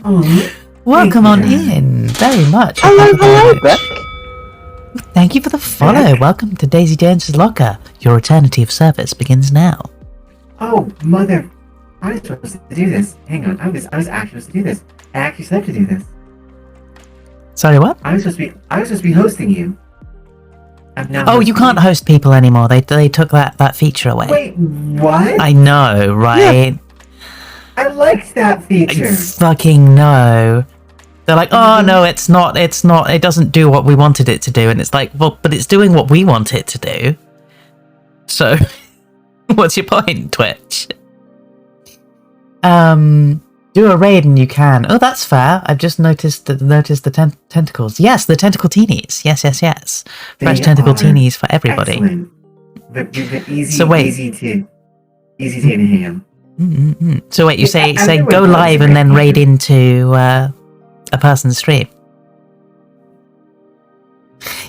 Oh, Welcome on thank you. in, very much. Hello, Apothecary Witch. Beck. Thank you for the follow. Beck. Welcome to Daisy Jones's Locker. Your eternity of service begins now. Oh, mother! I was supposed to do this. Hang on, I was actually supposed to do this. I actually said to do this. Sorry, what? I was supposed to be hosting you. I'm now. Oh, you hosting can't host people anymore. They took that feature away. Wait, what? I know, right? I liked that feature. I fucking know. They're like, oh no, it's not, it doesn't do what we wanted it to do. And it's like, well, but it's doing what we want it to do. So, what's your point, Twitch? Do a raid and you can. Oh, that's fair. I've just noticed the tentacles. Yes, the tentacle teenies. Yes. Fresh They tentacle are teenies for everybody. Excellent. The easy, So wait. easy to inhale. So wait, you say Everyone go knows live the and then feature. raid into a person's stream.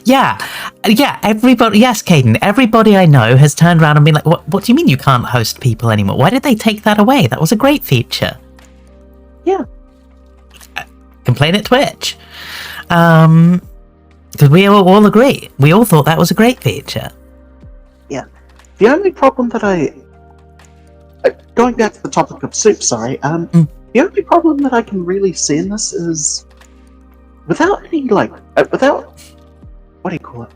Yeah, everybody, yes, Caden, everybody I know has turned around and been like, what do you mean you can't host people anymore? Why did they take that away? That was a great feature. Yeah. Complain at Twitch. Because we all agree. We all thought that was a great feature. Yeah. The only problem that going back to the topic of soup, sorry, the only problem that I can really see in this is without any, without, what do you call it?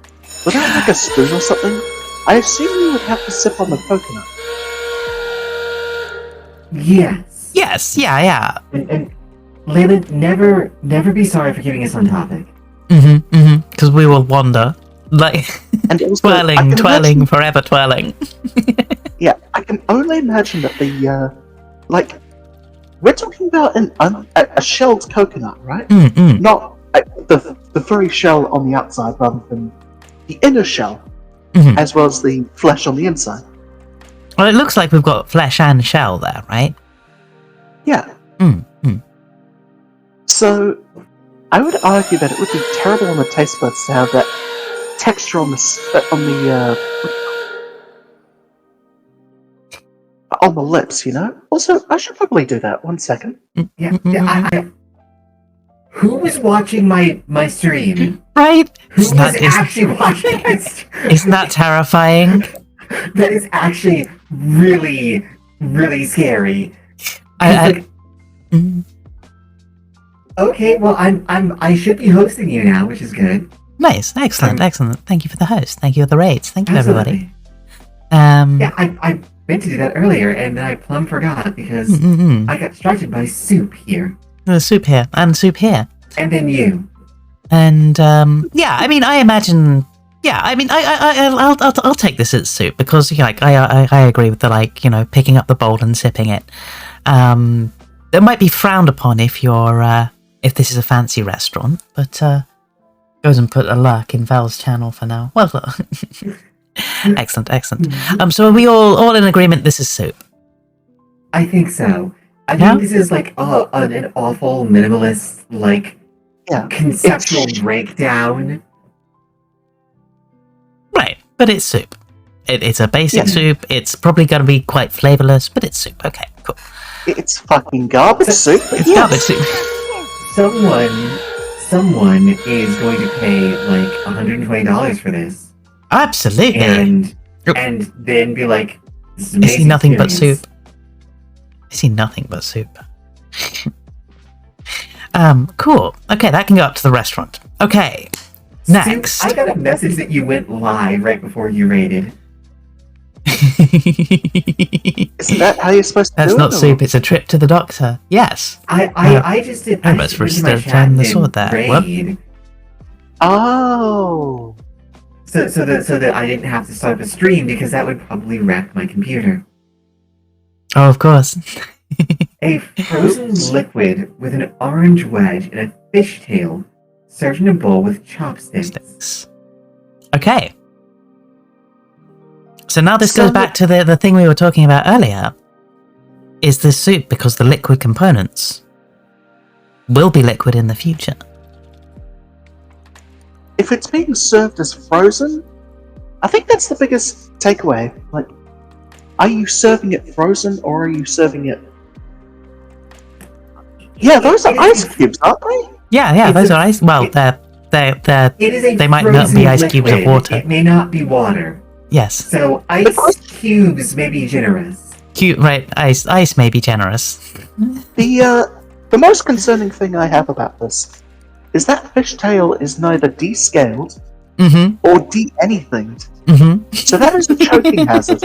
Without, like, a spoon or something, I assume you would have to sip on the coconut. Yes. Yes, yeah. And Leyland, never be sorry for keeping us on topic. Because we will wander. Like, And also, twirling, forever twirling. Yeah, I can only imagine that the, we're talking about a shelled coconut, right? Not the furry shell on the outside rather than the inner shell, as well as the flesh on the inside. Well, it looks like we've got flesh and shell there, right? Yeah. So, I would argue that it would be terrible on the taste buds to have that texture on the lips, you know? Also, I should probably do that. 1 second. Yeah. Who was watching my stream? Right? Who was actually watching my stream? Isn't that terrifying? That is actually really, really scary. Okay, well, I should be hosting you now, which is good. Nice, excellent. Thank you for the host. Thank you for the raids. Thank you, Absolutely. everybody. Yeah, I meant to do that earlier, and then I plumb forgot because I got distracted by soup here. There's soup here and soup here, And then you. and yeah. I mean, I imagine. Yeah, I mean, I'll take this as soup because I agree with the picking up the bowl and sipping it. It might be frowned upon if you're if this is a fancy restaurant, but goes and put a lurk in Val's channel for now. Well, excellent. So are we all in agreement? This is soup. I think so. I Yeah? think this is like an awful minimalist conceptual breakdown. Right, but it's soup. It's a basic soup. It's probably going to be quite flavorless, but it's soup. Okay, cool. It's fucking garbage soup. It's garbage soup. Someone is going to pay like $120 for this, Absolutely. and then be like, "This is I see amazing nothing but experience." soup. I see nothing but soup. Cool. Okay, that can go up to the restaurant. Okay, next. Soup, I got a message that you went live right before you raided. Isn't that how you're supposed to That's do not it? soup, it's a trip to the doctor. Yes. I just did. I must went to risk my the chat time and the did sword there. What? raid, Oh. so that I didn't have to start up a stream because that would probably wreck my computer. Oh, of course. A frozen liquid with an orange wedge and a fishtail served in a bowl with chopsticks. Sticks. Okay. So now this So- goes back to the thing we were talking about earlier. Is this soup because the liquid components will be liquid in the future? If it's being served as frozen, I think that's the biggest takeaway. Like, are you serving it frozen or are you serving it? Yeah, those are ice cubes, aren't they? Yeah, It's those a- are ice. Well, it- they're It is a they might not frozen be ice cubes of liquid. water. It may not be water. Yes, So ice cubes may be generous. cute. Right, ice may be generous. The most concerning thing I have about this is that fishtail is neither descaled Mm-hmm. or de-anythinged. Mm-hmm. So that is a choking hazard.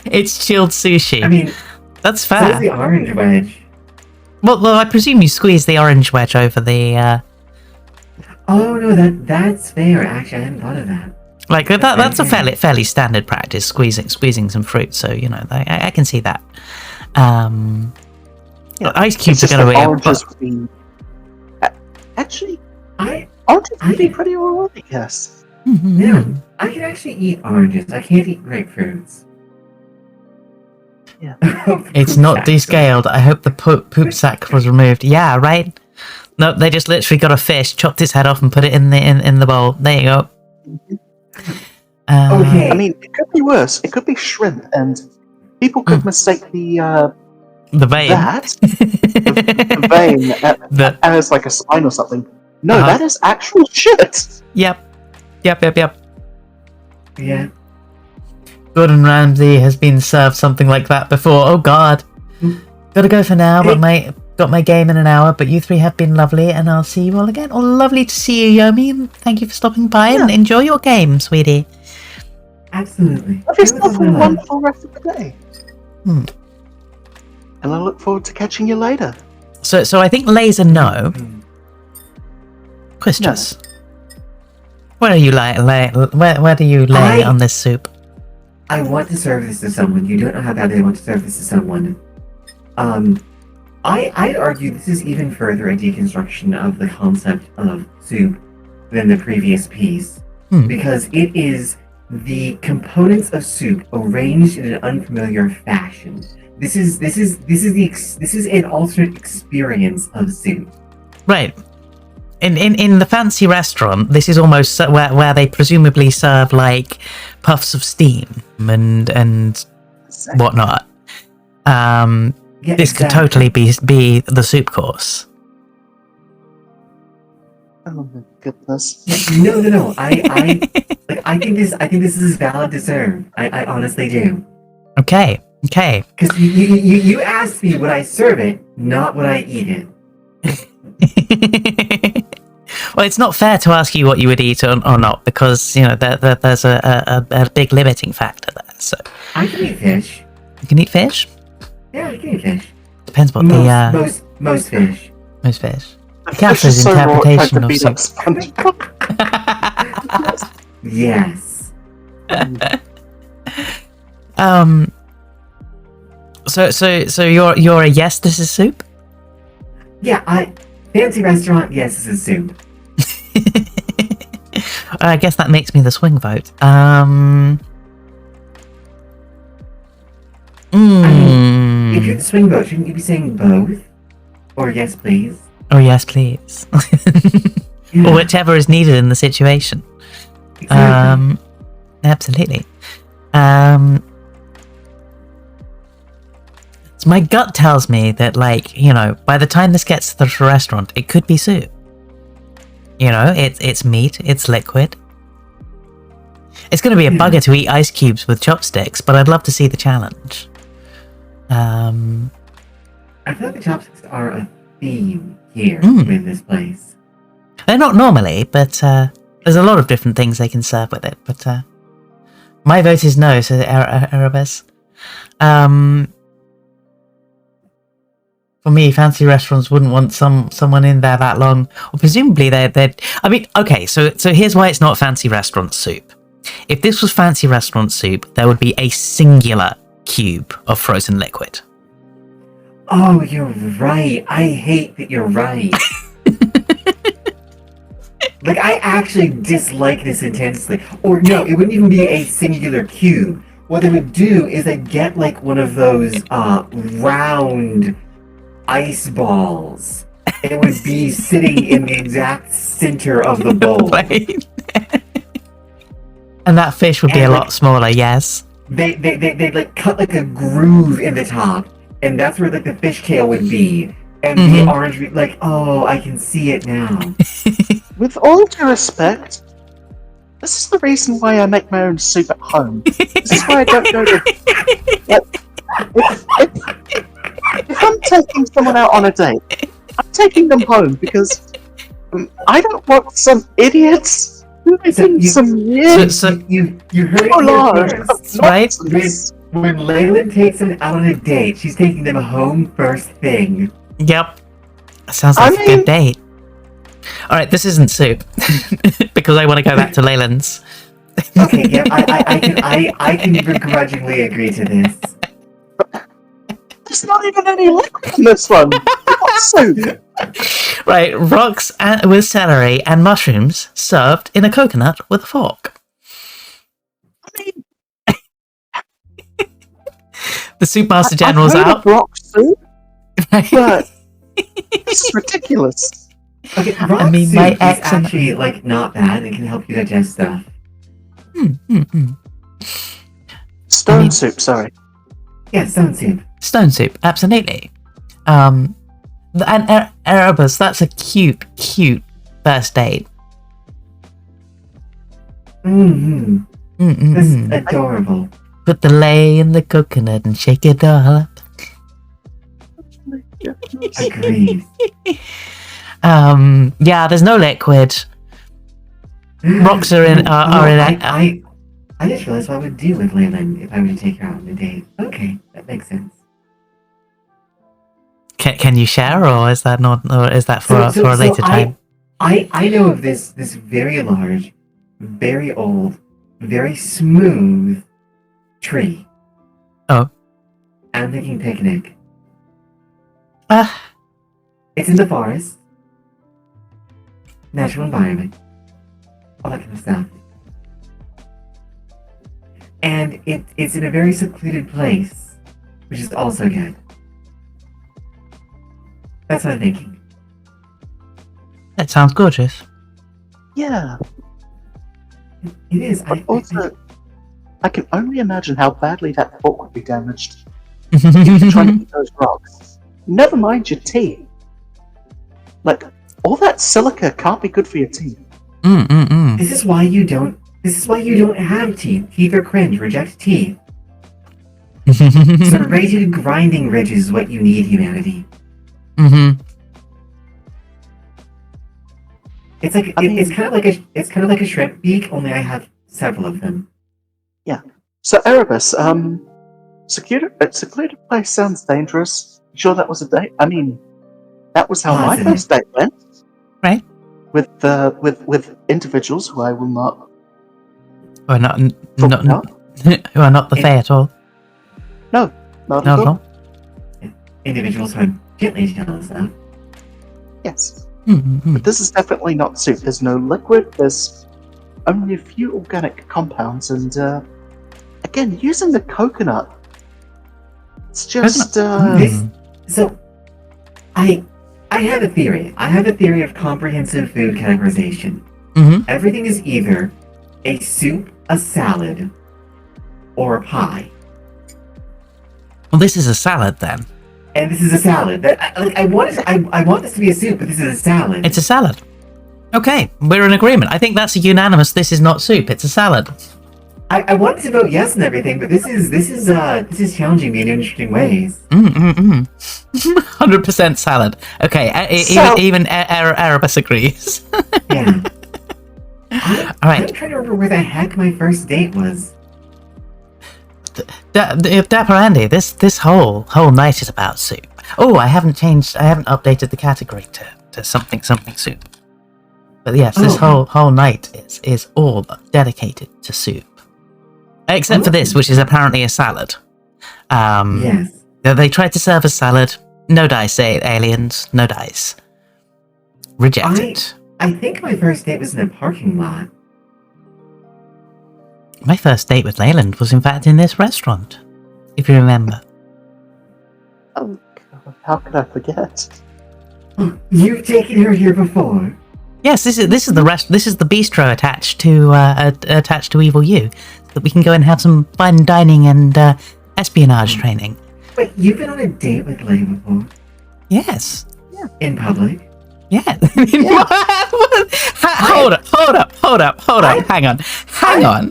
It's chilled sushi. I mean, That's so is fair. the orange wedge. Well, I presume you squeeze the orange wedge over the. Oh no, that's fair. Actually, I hadn't thought of that. Like that's a fairly standard practice, squeezing some fruit. So you know, I can see that. Ice cubes It's are just going to that be. oranges would be... Actually, I oranges would be pretty alright, yes. Mhm. yeah, I can actually eat oranges. I can't eat grapefruits. Yeah. It's not descaled. I hope the poop sack was removed. Yeah, right. No, they just literally got a fish, chopped its head off, and put it in the bowl. There you go. Okay. I mean, it could be worse. It could be shrimp, and people could mistake the The vein. vein as like a sign or something. No, Uh-huh. that is actual shit. Yep. Yeah. Gordon Ramsay has been served something like that before. Oh God. Gotta go for now, but got my game in an hour. But you three have been lovely, and I'll see you all again. Oh, lovely to see you, Yomi. And thank you for stopping by and enjoy your game, sweetie. Absolutely. Have yourself a wonderful rest of the day. Hmm. And I look forward to catching you later. So I think Laser no. Quistriss. Where are you where do you lay on this soup? I want to serve this to someone. You don't know how badly I want to serve this to someone. I'd argue this is even further a deconstruction of the concept of soup than the previous piece, because it is the components of soup arranged in an unfamiliar fashion. This is an alternate experience of soup. Right. In the fancy restaurant, this is almost where they presumably serve like puffs of steam and whatnot. Yeah, This could exactly. totally be the soup course. Oh my goodness. No. I think this is valid to serve. I honestly do. Okay. Because you asked me would I serve it, not would I eat it. Well, it's not fair to ask you what you would eat or not, because you know there's a big limiting factor there. So I can eat fish. you can eat fish. Yeah, I can eat fish. Depends what Most fish. most fish. The Catherine's fish is so raw, it tried interpretation to of beat soup. up SpongeBob. Yes. So you're a yes, this is soup? Yeah, fancy restaurant, yes, this is soup. I guess that makes me the swing vote. If you're the swing vote, shouldn't you be saying both? Or yes, please? Oh yes, please. Yeah, Or whichever is needed in the situation. exactly. Absolutely. So my gut tells me that, like, you know, by the time this gets to the restaurant, it could be soup. You know, it's meat, it's liquid. It's going to be a bugger to eat ice cubes with chopsticks, but I'd love to see the challenge. I feel like the chopsticks are a theme here Mm. with this place. They're not normally, but there's a lot of different things they can serve with it. But my vote is no, so Erebus. For me, fancy restaurants wouldn't want someone in there that long. Or presumably they'd... I mean, okay, so here's why it's not fancy restaurant soup. If this was fancy restaurant soup, there would be a singular cube of frozen liquid. Oh, you're right. I hate that you're right. Like, I actually dislike this intensely. Or no, it wouldn't even be a singular cube. What they would do is they'd get like one of those round ice balls. And it would be sitting in the exact center of the bowl. Right? And that fish would be And, a like, lot smaller, yes. They like cut like a groove in the top, and that's where like the fishtail would be. And the orange, like, oh, I can see it now. With all due respect, this is the reason why I make my own soup at home. This is why I don't go to. If I'm taking someone out on a date, I'm taking them home because I don't want some idiots who live in some weird. You heard it here first. Right? When Leyland takes them out on a date, she's taking them home first thing. Yep. Sounds like a good date. Alright, this isn't soup. Because I want to go back to Leyland's. Okay, yeah, I can begrudgingly agree to this. There's not even any liquid in this one. What soup? Right, rocks with celery and mushrooms served in a coconut with a fork. I mean, The Soup Master General's I've heard out. of rock soup, but this is ridiculous. Okay, rock I mean, soup my is accent- actually like not bad and can help you digest stuff. Stone soup, sorry. Yeah, stone soup. Stone soup, absolutely. And Erebus, that's a cute first date. That's adorable. Put the lay in the coconut and shake it all up. Agreed. Yeah, there's no liquid. Rocks are in. I just realized what I would do with Leyland if I were to take her out on a date. Okay, that makes sense. Can you share, or is that not, or is that for a later time? I know of this very large, very old, very smooth tree. Oh. I'm thinking picnic. Ah. It's in the forest. Natural environment. All that kind of stuff. And it's in a very secluded place, which is also good. That's what I'm thinking. That sounds gorgeous. Yeah, It is. but also, I can only imagine how badly that fork would be damaged if you're trying to eat those rocks. Never mind your teeth. Like, all that silica can't be good for your teeth. This is why you don't have teeth. Teeth are cringe. Reject teeth. Serrated grinding ridges is what you need, humanity. It's like it's kind of like a shrimp beak, only I have several of them. Yeah. So Erebus, secluded place sounds dangerous. You sure that was a date? I mean, that was how my Positive. first date went. Right. With individuals who I will not. Who are not No. who are not the Fae at all. No, not Not at at all. all. Individuals who are gently jealous of. Yes. But this is definitely not soup. There's no liquid, there's only a few organic compounds, and again, using the coconut, it's just So, I have a theory. I have a theory of comprehensive food categorization. Everything is either a soup, a salad, or a pie. Well, this is a salad then. And this is a salad. I want this to be a soup, but this is a salad. It's a salad. Okay, we're in agreement. I think that's a unanimous. This is not soup. It's a salad. I wanted to vote yes and everything, but this is challenging me in interesting ways. 100% salad. Okay, even Erebus agrees. Yeah. All right. I'm trying to remember where the heck my first date was. Dapper Andy, this whole night is about soup. Oh, I haven't updated the category to something soup. But yes, this whole night is all dedicated to soup. Except for this, which is apparently a salad. Yes. They tried to serve a salad. No dice, aliens. No dice. Rejected. I think my first date was in a parking lot. My first date with Leyland was in fact in this restaurant, if you remember. Oh God, how could I forget? You've taken her here before. Yes, this is the rest. This is the bistro attached to Evil U, so that we can go and have some fine dining and espionage training. Wait, you've been on a date with Lay before? Yes. In public? Yeah. Yeah. Hold up. Hang on.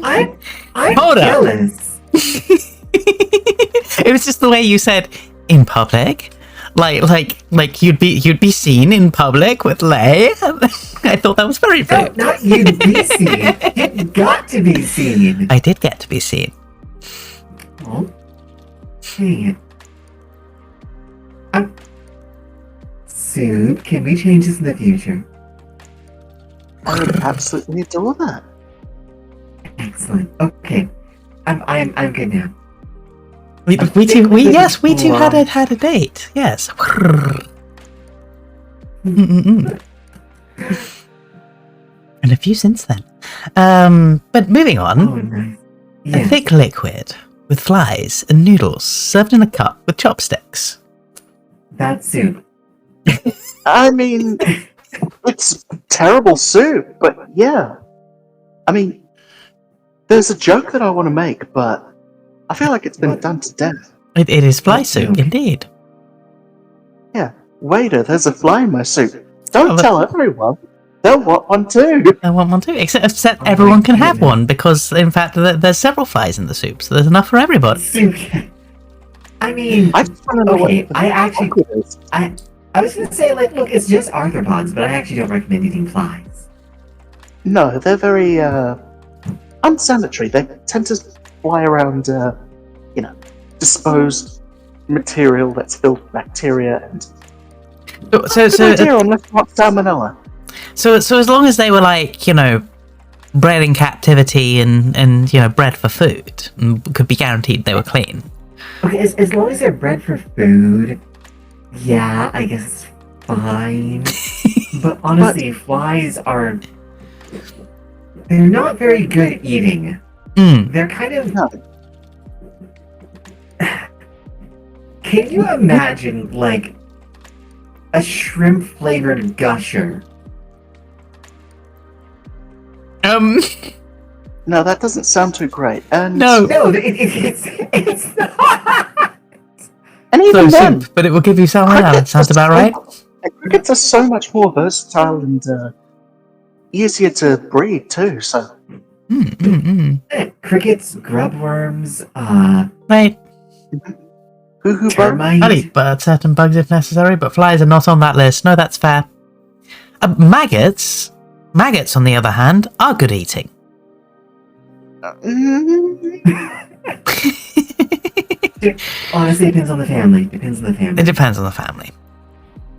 I'm Hold up. jealous. It was just the way you said in public. Like you'd be seen in public with Lay. I thought that was very No, rude. not you'd be seen. You got to be seen. I did get to be seen. Oh, dang it. Soup, can we change this in the future? I would absolutely adore that. Excellent. Okay. I'm good now. We too had a date. Yes. And a few since then. But moving on, Oh, nice. a Yes. thick liquid with flies and noodles served in a cup with chopsticks. That's soup. I mean, it's terrible soup, but yeah. I mean, there's a joke that I want to make, but I feel like it's been What? done to death. It is fly What soup, joke? indeed. Yeah. Waiter, there's a fly in my soup. Oh, Don't but- tell everyone. They'll want one too. I want one too. Except Oh my everyone can have goodness. one because, in fact, there's several flies in the soup, so there's enough for everybody. Soup. I mean, I just want to know Okay, what I actually- it is. I was gonna say, like, look, it's just arthropods, but I actually don't recommend eating flies. No, they're very unsanitary. They tend to fly around, disposed material that's filled with bacteria and So unless you want salmonella. So as long as they were like, bred in captivity and bred for food, and could be guaranteed they were clean. Okay, as long as they're bred for food, yeah, I guess it's fine. But honestly, flies are... They're not very good eating. Mm. They're kind of... No. Can you imagine, like, a shrimp-flavored gusher? No, that doesn't sound too great. And No. No, it's not! and So even then, soup, but it will give you salmonella. crickets Sounds are about right. Crickets are so much more versatile and easier to breed too. So Crickets, grubworms, Right. hoo-hoo bug. termites. I'll eat certain bugs if necessary, but flies are not on that list. No, that's fair. Maggots, on the other hand, are good eating. Honestly, it depends on the family. It depends on the family.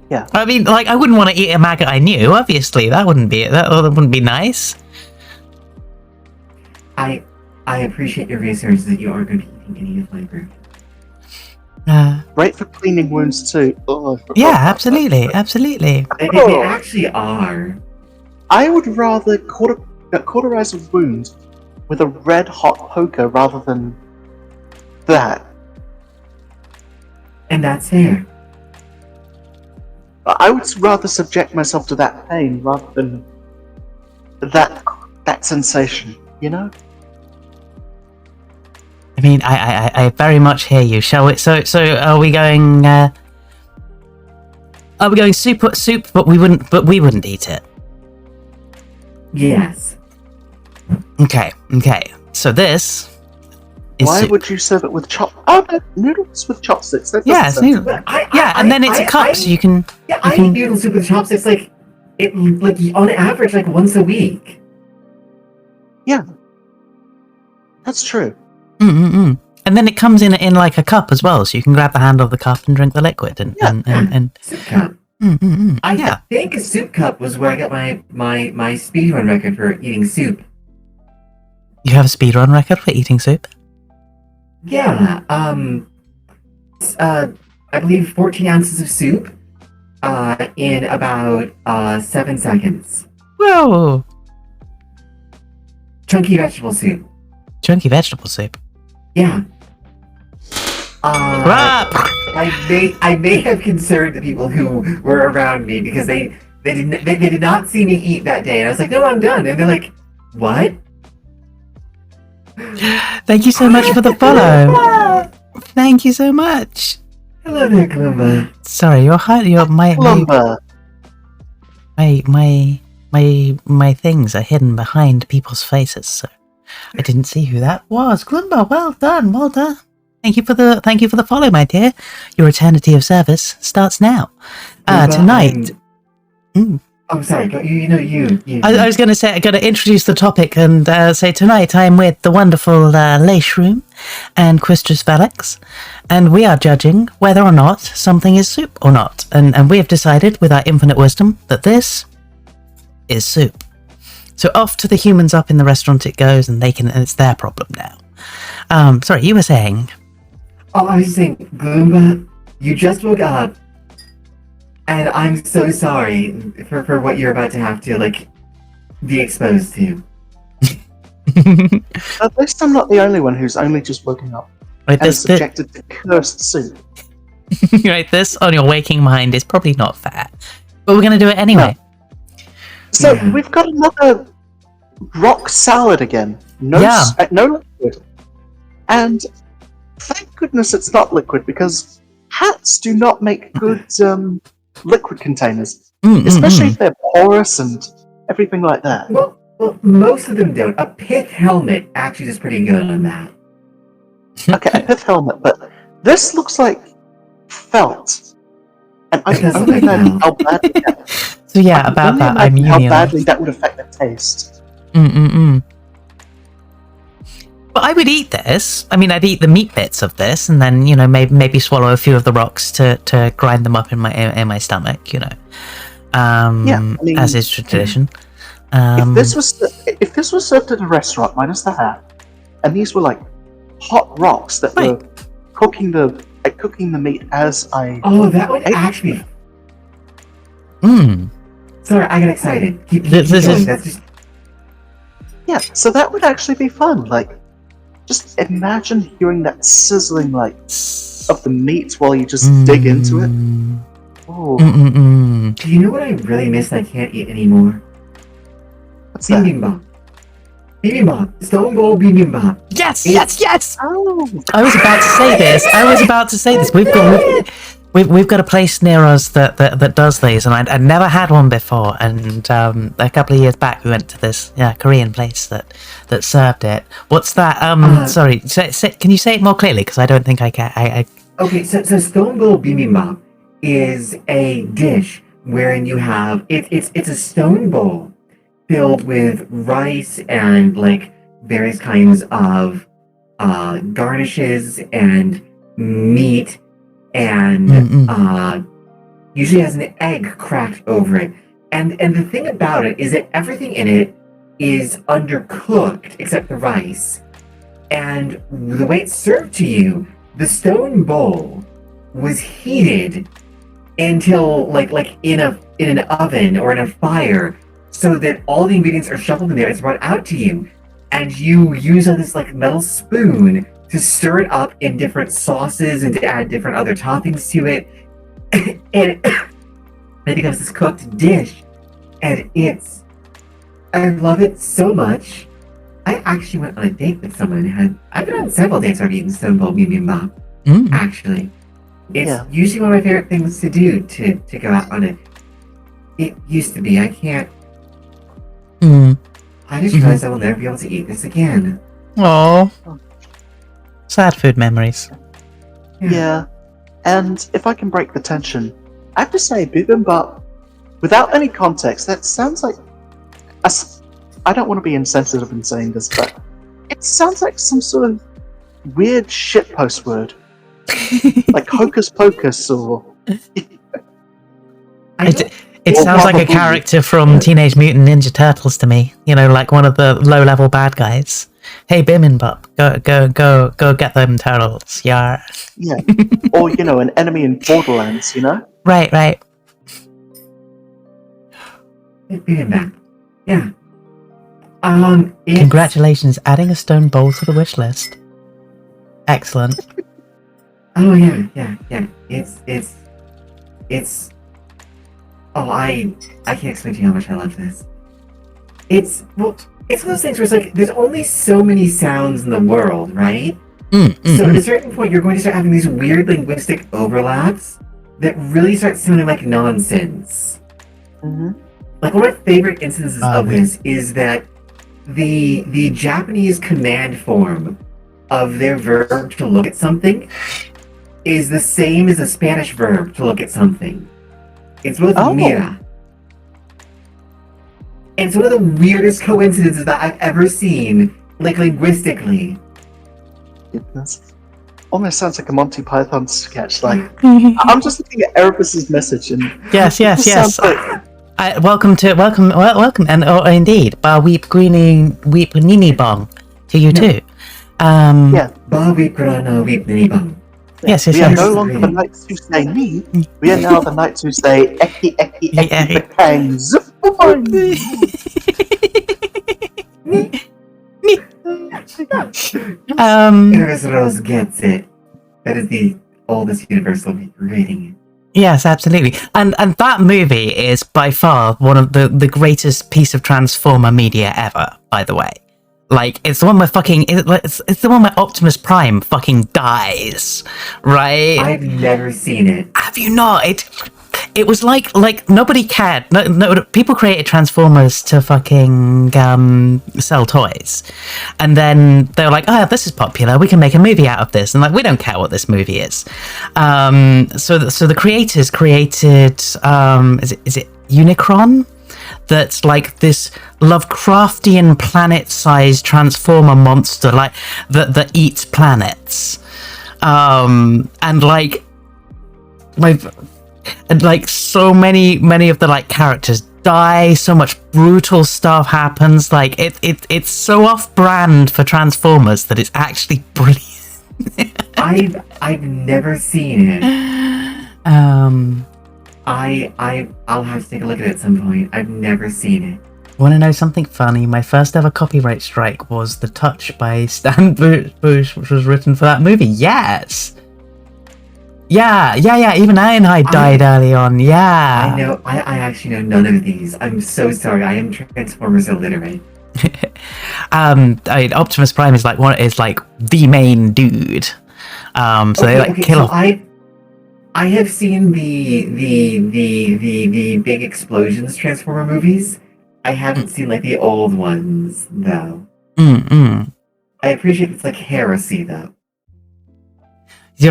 Yeah. I mean, like, I wouldn't want to eat a maggot I knew. Obviously, that wouldn't be nice. I appreciate your research that you are going to be eating any flavor. Great for cleaning wounds too. Oh, I forgot Yeah, about absolutely, that. absolutely. They actually are. I would rather cauterize a wound with a red hot poker rather than that. And that's fair. I would rather subject myself to that pain rather than that sensation. You know? I mean, I very much hear you. Shall we? So are we going? Are we going soup? But we wouldn't eat it. Yes. Okay. So this is Why soup. would you serve it with noodles with chopsticks? That doesn't Yeah, it's sound noodles. too bad. But Yeah, and then it's a cup, so you can. Yeah, I can- eat noodle soup with chopsticks like on average like once a week. That's true. And then it comes in like a cup as well, so you can grab the handle of the cup and drink the liquid. And Soup cup. I think a soup cup was where I got my speedrun record for eating soup. You have a speedrun record for eating soup? Yeah. I believe 14 ounces of soup. In about 7 seconds. Whoa! Chunky vegetable soup. Chunky vegetable soup. Yeah. Crap! I may have concerned the people who were around me because they They did not see me eat that day, and I was like, no, I'm done. And they're like, what? Thank you so much for the follow. Thank you so much. Hello there, Glumba. Sorry, Lumber. my things are hidden behind people's faces, so I didn't see who that was. Glumba, well done, well done. Thank you for the follow, my dear. Your eternity of service starts now. Glumba, Tonight. Oh, sorry. You. I was going to say, I got to introduce the topic and say tonight I'm with the wonderful Leishroom and Quistriss Velix, and we are judging whether or not something is soup or not. And we have decided, with our infinite wisdom, that this is soup. So off to the humans up in the restaurant it goes, and it's their problem now. Sorry, you were saying? Oh, I was saying, Glumba, you just woke up. And I'm so sorry for what you're about to have to, be exposed to. At least I'm not the only one who's only just woken up and subjected to cursed soup. Right, this on your waking mind is probably not fair. But we're going to do it anyway. No. So we've got another rock salad again. No liquid. And thank goodness it's not liquid, because hats do not make good liquid containers, especially if they're porous and everything like that. Well, most of them don't. A pith helmet actually is pretty good on that. Okay, a pith helmet, but this looks like felt, and I can only imagine how badly that. So yeah, about that, I'm how badly that would affect the taste. But I would eat this. I mean, I'd eat the meat bits of this, and then maybe swallow a few of the rocks to grind them up in my stomach. As is tradition. If this was served at a restaurant minus the hat, and these were like hot rocks that were cooking the meat as I. Oh, that would actually. Sorry, I got excited. Keep going. That's just. Yeah, so that would actually be fun. Just imagine hearing that sizzling, of the meat while you just dig into it. Oh. Do you know what I really miss that I can't eat anymore? What's that? Bibimbap. Bibimbap. Stone Bowl Bibimbap. Yes! Oh. I was about to say this. We've got a place near us that does these, and I'd never had one before. And a couple of years back, we went to this Korean place that served it. What's that? Sorry, can you say it more clearly? Because I don't think I can. Okay, so Stone Bowl Bibimbap is a dish wherein you have it's a stone bowl filled with rice and various kinds of garnishes and meat. And usually has an egg cracked over it. And the thing about it is that everything in it is undercooked except the rice. And the way it's served to you, the stone bowl was heated until in an oven or in a fire, so that all the ingredients are shuffled in there. It's brought out to you, and you use this metal spoon to stir it up in different sauces and to add different other toppings to it. And it becomes this cooked dish. And I love it so much. I actually went on a date with someone I've been on several dates where I've eaten Stone Bowl Bibimbap, actually. It's usually one of my favorite things to do, to go out on it. It used to be. I can't. I just realized I will never be able to eat this again. Aww. Sad food memories. Yeah, and if I can break the tension, I have to say, bibimbap, without any context, that sounds like I don't want to be insensitive in saying this, but it sounds like some sort of weird shitpost word, like hocus pocus or. It sounds like a character from Teenage Mutant Ninja Turtles to me. Like one of the low-level bad guys. Hey, Bibimbap, go get them turtles, yeah. Yeah, or an enemy in Borderlands, Right. Bibimbap, yeah. Congratulations, adding a stone bowl to the wish list. Excellent. Oh yeah. It's Oh, I can't explain to you how much I love this. It's one of those things where it's like there's only so many sounds in the world, right? So at a certain point, you're going to start having these weird linguistic overlaps that really start sounding like nonsense. Mm-hmm. Like one of my favorite instances of this is that the Japanese command form of their verb to look at something is the same as the Spanish verb to look at something. It's both mira. And it's one of the weirdest coincidences that I've ever seen, like linguistically. Goodness. Almost sounds like a Monty Python sketch. Like, I'm just looking at Erebus's message and yes. like... welcome, and indeed, Ba Weep Greening Weep Nini Bong to you too. Yeah. Ba Weep Grana Weep Nini Bong. Yes. We are no longer the knights who say me. We are now the knights who say eki eki eki bakang zip. Eris Rose gets it. That is the oldest universal reading. Yes, absolutely. And that movie is by far one of the greatest piece of Transformer media ever, by the way. Like, it's the one where it's the one where Optimus Prime fucking dies, right? I've never seen it. Have you not? It was like nobody cared. No, people created Transformers to fucking sell toys, and then they were like, "Oh, this is popular. We can make a movie out of this." And like, we don't care what this movie is. So the creators created is it Unicron? That's like this Lovecraftian planet-sized Transformer monster, like that eats planets, and so many of the like characters die. So much brutal stuff happens. Like it's so off-brand for Transformers that it's actually brilliant. I've never seen it. I'll have to take a look at it at some point. I've never seen it. Want to know something funny? My first ever copyright strike was The Touch by Stan Bush, which was written for that movie. Yes. Yeah. Even Ironhide died early on. Yeah. I know. I actually know none of these. I'm so sorry. I am Transformers illiterate. Optimus Prime is like the main dude. So they kill off. I have seen the big explosions Transformer movies. I haven't seen like the old ones though. I appreciate it's like heresy though.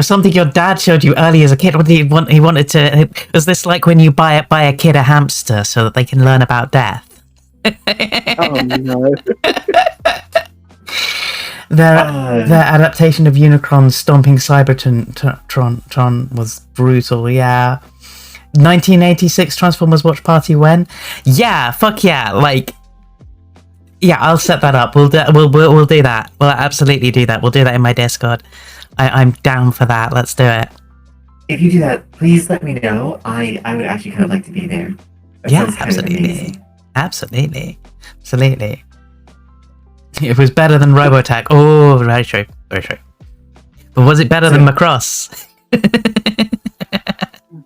Something your dad showed you early as a kid. What did he want? He wanted to. Was this like when you buy a kid a hamster so that they can learn about death? Oh no. Their adaptation of Unicron's stomping Cybertron was brutal. Yeah. 1986 Transformers Watch Party when? Yeah, fuck yeah. Like, yeah, I'll set that up. We'll do that. We'll absolutely do that. We'll do that in my Discord. I'm down for that. Let's do it. If you do that, please let me know. I would actually kind of like to be there. That yeah, absolutely. Absolutely. It was better than Robotech. Oh, very true. Very true. But was it better than Macross?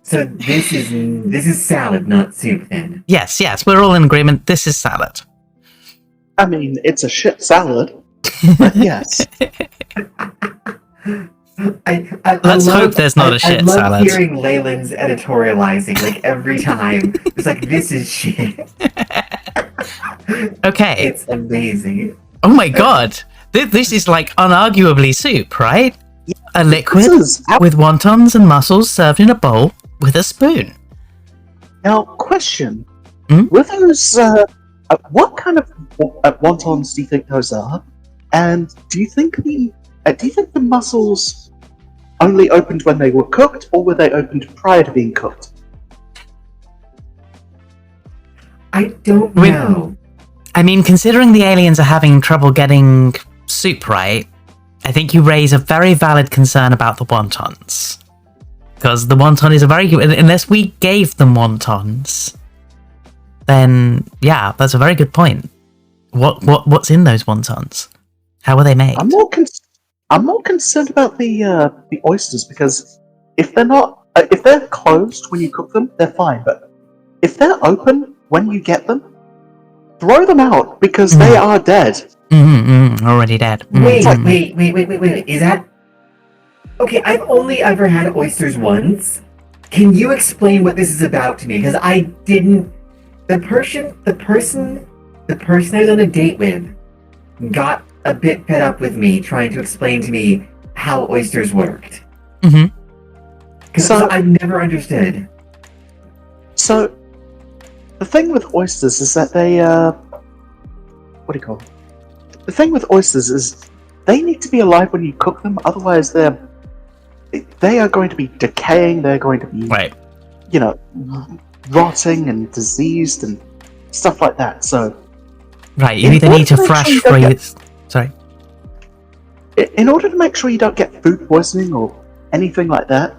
So this is salad, not soup then? Yes, we're all in agreement. This is salad. I mean, it's a shit salad, but yes. Let's hope there's not a shit salad. I love hearing Leyland's editorializing, like, every time. It's like, this is shit. Okay. It's amazing. Oh my god. This is, like, unarguably soup, right? Yeah, a liquid with wontons and mussels served in a bowl with a spoon. Now, question. Were those, what kind of wontons do you think those are? And do you think the mussels only opened when they were cooked, or were they opened prior to being cooked? I don't know. I mean, considering the aliens are having trouble getting soup right, I think you raise a very valid concern about the wontons. Because the wonton is a very good... Unless we gave them wontons, then, yeah, that's a very good point. What's in those wontons? How were they made? I'm more concerned about the oysters, because if they're closed when you cook them, they're fine. But if they're open when you get them, throw them out because they are dead. Already dead. Wait, is that... Okay, I've only ever had oysters once. Can you explain what this is about to me? Because I didn't... The person I was on a date with got a bit fed up with me trying to explain to me how oysters worked. Because I've never understood. So, the thing with oysters is that they, what do you call it? The thing with oysters is they need to be alive when you cook them, otherwise they are going to be decaying, they're going to be, you know, rotting and diseased and stuff like that, so... Right, you either need to fresh freeze... Sorry. In order to make sure you don't get food poisoning or anything like that,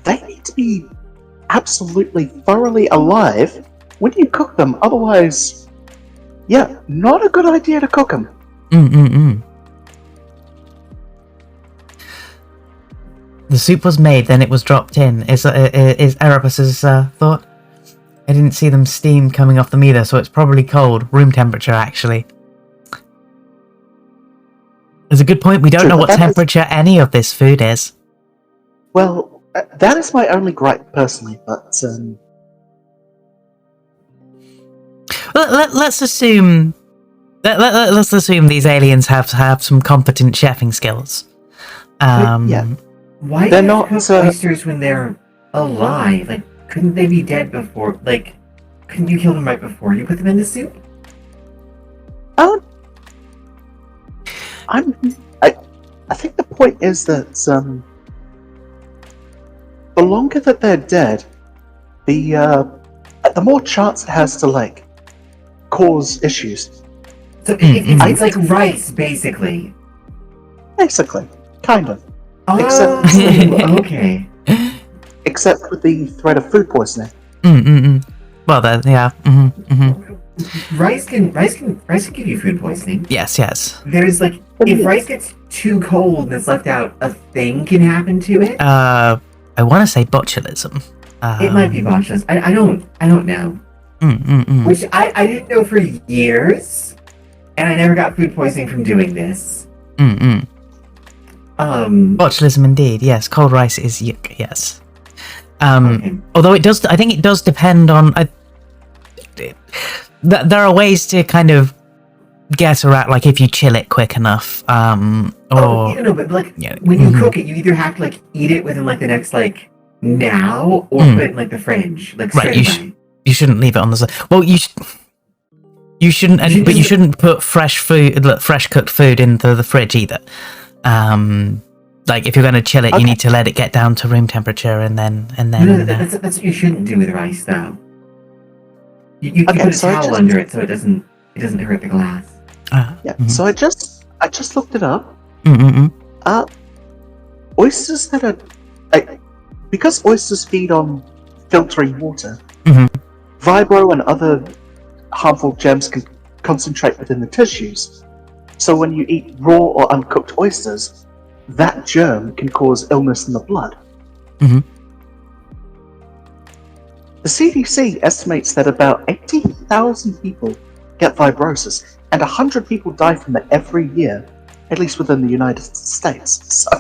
they need to be absolutely thoroughly alive when you cook them, otherwise, yeah, not a good idea to cook them. The soup was made, then it was dropped in. Is Erebus's thought? I didn't see them steam coming off them either, so it's probably cold, room temperature actually. It's a good point. We don't know what temperature any of this food is. Well, that is my only gripe personally, but let's assume. Let's assume these aliens have some competent chefing skills. yeah. Why They're do you not, cook oysters when they're alive? Like, couldn't they be dead before? Like, couldn't you kill them right before you put them in the soup? I think the point is that the longer that they're dead, the more chance it has to like cause issues. So it's like rice, basically. Basically, kind of. Oh, okay. Except with the threat of food poisoning. Well, then, yeah. Rice can give you food poisoning. Yes. There's like, if rice gets too cold and it's left out, a thing can happen to it. I want to say botulism. It might be botulism. I don't know. Which I didn't know for years, and I never got food poisoning from doing this. Botulism indeed. Yes, cold rice is yuck. Yes. Okay. Although it does, I think it does depend on. There are ways to kind of get around, like if you chill it quick enough, but like when you cook it, you either have to like eat it within like the next like now, or put it in like the fridge, like right. You shouldn't leave it on the side. Well, you shouldn't, but you shouldn't put fresh cooked food into the fridge either. Like if you're going to chill it, you need to let it get down to room temperature, and then. No, that's what you shouldn't do with rice, though. You put a towel under it so it doesn't hurt the glass. So I just looked it up. Oysters that are because oysters feed on filtering water, vibro and other harmful germs can concentrate within the tissues. So when you eat raw or uncooked oysters, that germ can cause illness in the blood. The CDC estimates that about 80,000 people get fibrosis, and 100 people die from it every year, at least within the United States. So,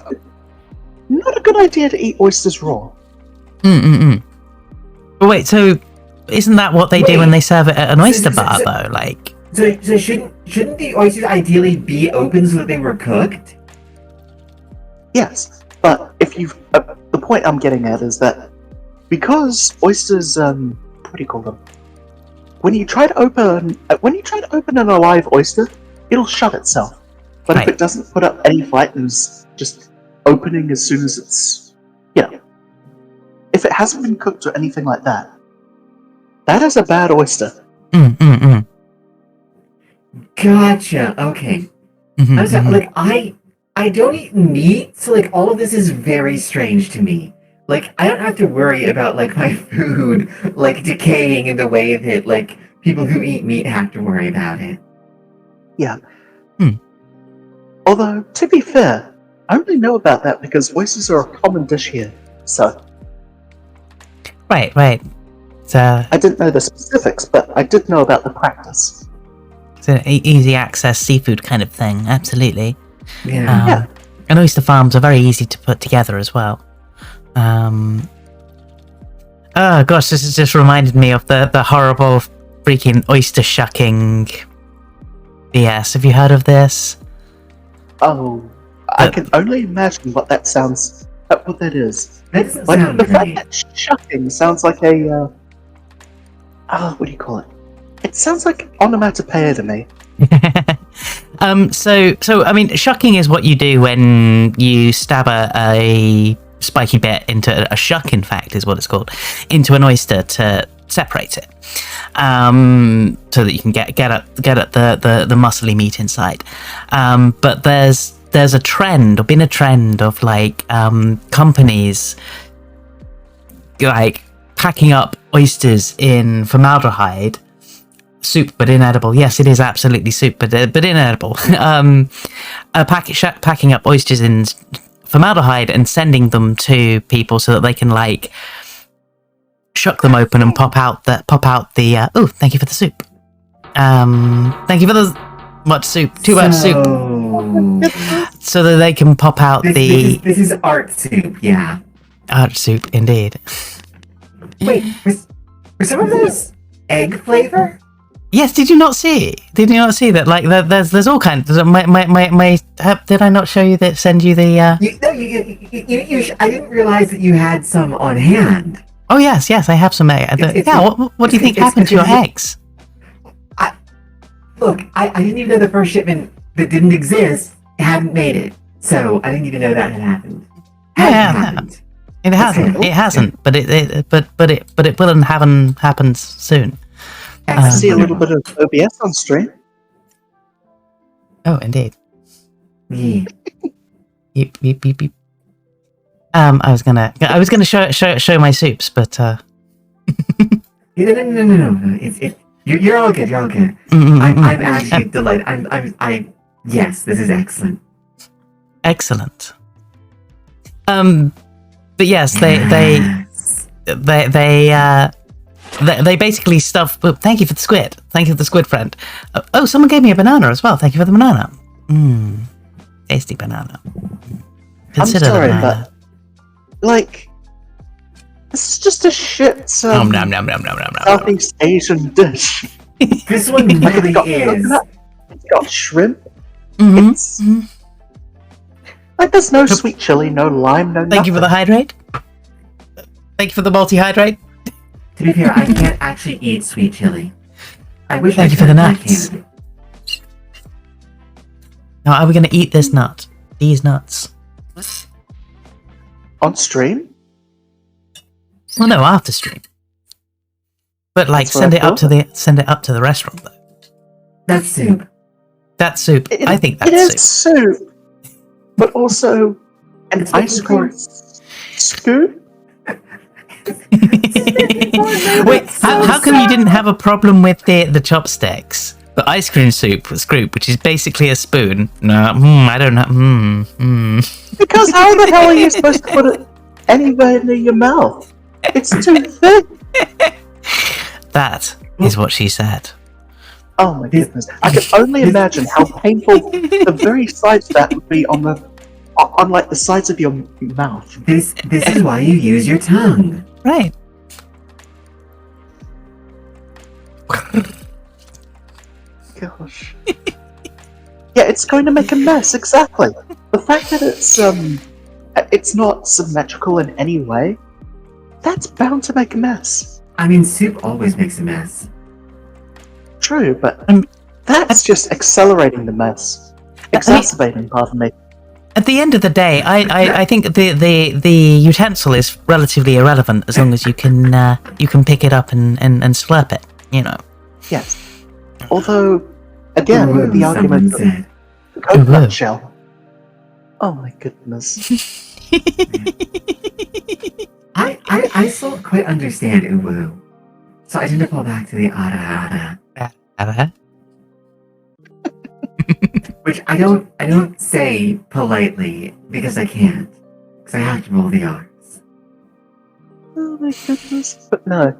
not a good idea to eat oysters raw. But wait, so isn't that what they do when they serve it at an oyster bar, though? Like, so shouldn't the oysters ideally be open so that they were cooked? Yes, but if you, the point I'm getting at is that because oysters, what do you call them? When you try to open an alive oyster, it'll shut itself. But if it doesn't put up any fight and is just opening as soon as it's, if it hasn't been cooked or anything like that, that is a bad oyster. Gotcha. Okay. Like I don't eat meat, so like all of this is very strange to me. Like I don't have to worry about like my food like decaying in the way that like people who eat meat have to worry about it. Yeah. Although to be fair, I only know about that because oysters are a common dish here. So. Right. I didn't know the specifics, but I did know about the practice. It's an easy access seafood kind of thing, absolutely. Yeah. And oyster farms are very easy to put together as well. Oh gosh, this has just reminded me of the horrible freaking oyster shucking BS. Have you heard of this? Oh, I can only imagine what that sounds. What that is. That doesn't Like sound the fact great. that shucking sounds like a. What do you call it? It sounds like onomatopoeia to me. So I mean, shucking is what you do when you stab a spiky bit into a shuck. In fact, is what it's called, into an oyster to separate it, so that you can get at the muscly meat inside. But there's a trend, or been a trend of like companies like packing up oysters in formaldehyde soup, but inedible. Yes, it is absolutely soup, but inedible. Packing up oysters in formaldehyde and sending them to people so that they can like shuck them open and pop out the. Oh, thank you for the soup. Thank you for the much soup. Too much soup. So that they can pop out This is art soup, yeah. art soup, indeed. Wait, were some of those egg flavor? Yes, did you not see? Did you not see that? Like, there's all kinds. Did I not show you that? Send you the? I didn't realize that you had some on hand. Oh yes, I have some egg. What do you think happened to your eggs? Look, I didn't even know the first shipment that didn't exist hadn't made it, so I didn't even know that had happened. Happened. It hasn't. Okay. It hasn't. But it will happen soon. I see a little bit of OBS on stream. Oh, indeed. Yeah. Beep, beep, beep, beep. I was gonna show my soups, but No. You're all good. You're all good. I'm actually delighted. Yes, this is excellent. Excellent. But yes, they basically stuff. Oh, thank you for the squid. Thank you for the squid friend. Oh, someone gave me a banana as well. Thank you for the banana. Tasty banana. Consider I'm sorry, the banana. but like, this is just a shit Southeast Asian dish. This one really is. It's got shrimp. Mhm, It's mhm. like there's no sweet chili, no lime, no. Thank you for the hydrate. Thank you for the multi-hydrate. To be fair, I can't actually eat sweet chili. I wish Thank I you for the could, but I nuts. can't. Now, are we going to eat this nut? These nuts? On stream. Well, no, after stream. But like, That's what send I it up to the restaurant though. That's soup. That's soup. I think it that's is soup. soup, but also an It's what ice you call cream scoop. Wait, how come you didn't have a problem with the chopsticks? The ice cream scoop, which is basically a spoon. No, I don't know. Because how the hell are you supposed to put it anywhere near your mouth? It's too thick. That is what she said. Oh my goodness! I can only imagine how painful the very sides of that would be on like the sides of your mouth. This is why you use your tongue. Right. Gosh. Yeah, it's going to make a mess. Exactly. The fact that it's not symmetrical in any way, that's bound to make a mess. I mean, soup always makes a mess. True, but that's just accelerating the mess. Exacerbating, pardon me. At the end of the day, I think the utensil is relatively irrelevant as long as you can pick it up and slurp it. You know. Yes. Although, again, with the argument Someone said. of the coconut shell. Oh my goodness. I still don't quite understand uwu. So I tend to fall back to the ara ara. Which I don't say politely because I can't. Because I have to roll the R's. Oh my goodness. But no.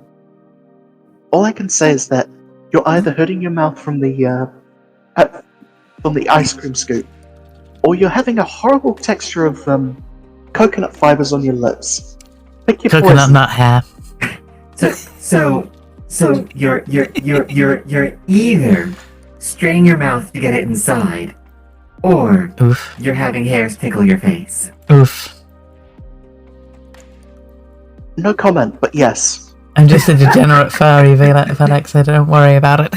all I can say is that you're either hurting your mouth from the ice cream scoop, or you're having a horrible texture of coconut fibers on your lips. Pick your Coconut poison. nut hair. So you're either straining your mouth to get it inside, or Oof. you're having hairs tickle your face. Oof. No comment, but yes. I'm just a degenerate furry, Velix, so don't worry about it.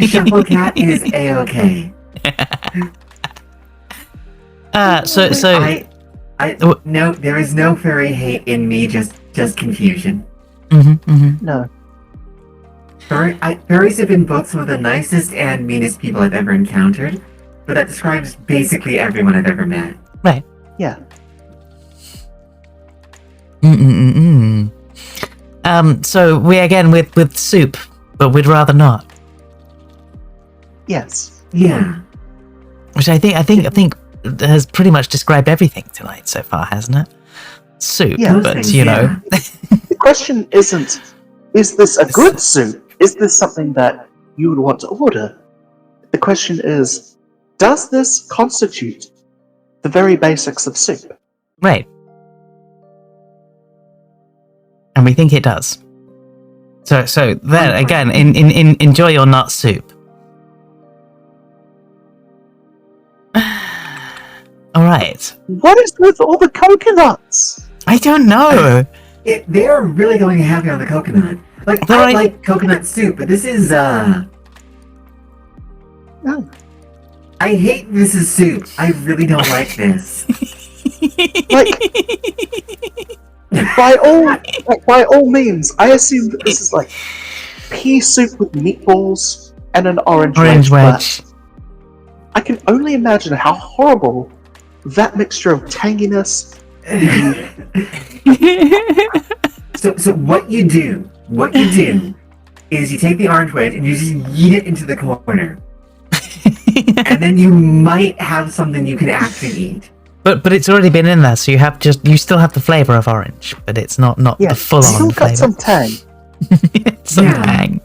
Shuffle cat is a-okay. No, there is no furry hate in me, just confusion. No. Furries have been both some of the nicest and meanest people I've ever encountered, but that describes basically everyone I've ever met. Right. Yeah. So we again with soup, but we'd rather not. Yes. Yeah. Which I think has pretty much described everything tonight so far, hasn't it? Soup, Yeah, but things, you know. The question isn't, is this a good soup? Is this something that you would want to order? The question is, does this constitute the very basics of soup? Right. And we think it does. So then again, enjoy your nut soup. All right. What is with all the coconuts? I don't know. They are really going heavy on the coconut. Like, I like coconut soup, but this is, No. I hate this is soup. I really don't like this. By all means, I assume that this is like pea soup with meatballs and an orange Orange wedge. wedge. But I can only imagine how horrible that mixture of tanginess. So what you do is you take the orange wedge and you just yeet it into the corner. And then you might have something you can actually eat. But it's already been in there, so you still have the flavour of orange, but it's not Yeah, the full still on got flavour. some tang. Some Yeah. tang.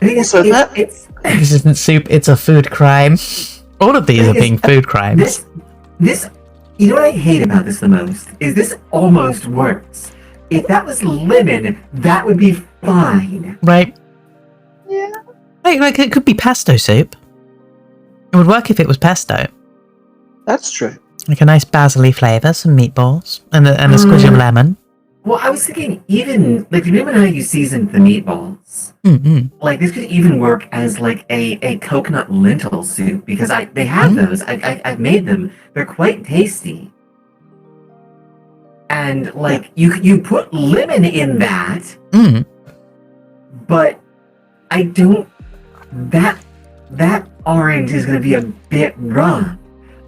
I think So that- it's This isn't soup, it's a food crime. All of these are being food crimes. this you know what I hate about this the most is this almost works. If that was lemon, that would be fine. Right? Yeah. Like it could be pesto soup. It would work if it was pesto. That's true. Like a nice basil-y flavour, some meatballs, and a squidge of lemon. Well, I was thinking even like remember how you seasoned the meatballs? Mm-hmm. Like this could even work as like a coconut lentil soup because they have those. I've made them. They're quite tasty. And like you put lemon in that, Mm. but I don't. That orange is gonna be a bit rough.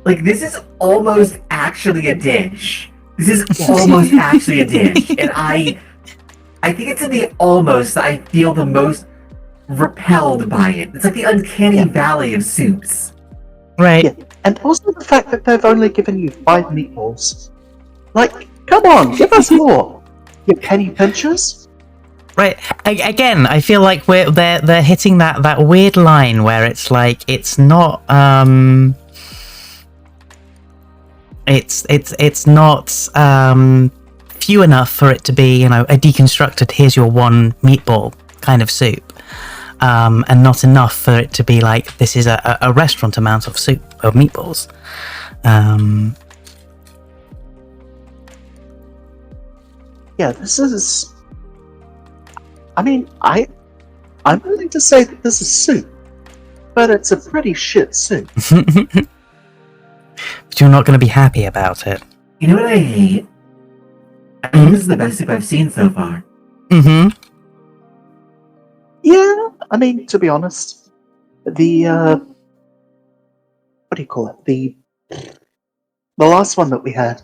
Like this is almost actually a dish. This is almost actually a dish, and I think it's in the almost that I feel the most repelled by it. It's like the uncanny valley of soups. Right. Yeah. And also the fact that they've only given you 5 meatballs. Like, come on, give us more. You penny pinchers? Right. Again, I feel like they're hitting that weird line where it's like it's not it's not few enough for it to be, a deconstructed here's your one meatball kind of soup. And not enough for it to be like this is a restaurant amount of soup of meatballs. Yeah, this is... I mean, I'm willing to say that this is soup. But it's a pretty shit soup. But you're not going to be happy about it. You know what I hate? I think this is the best soup I've seen so far. Mm-hmm. Yeah, I mean, to be honest, the, what do you call it? The last one that we had,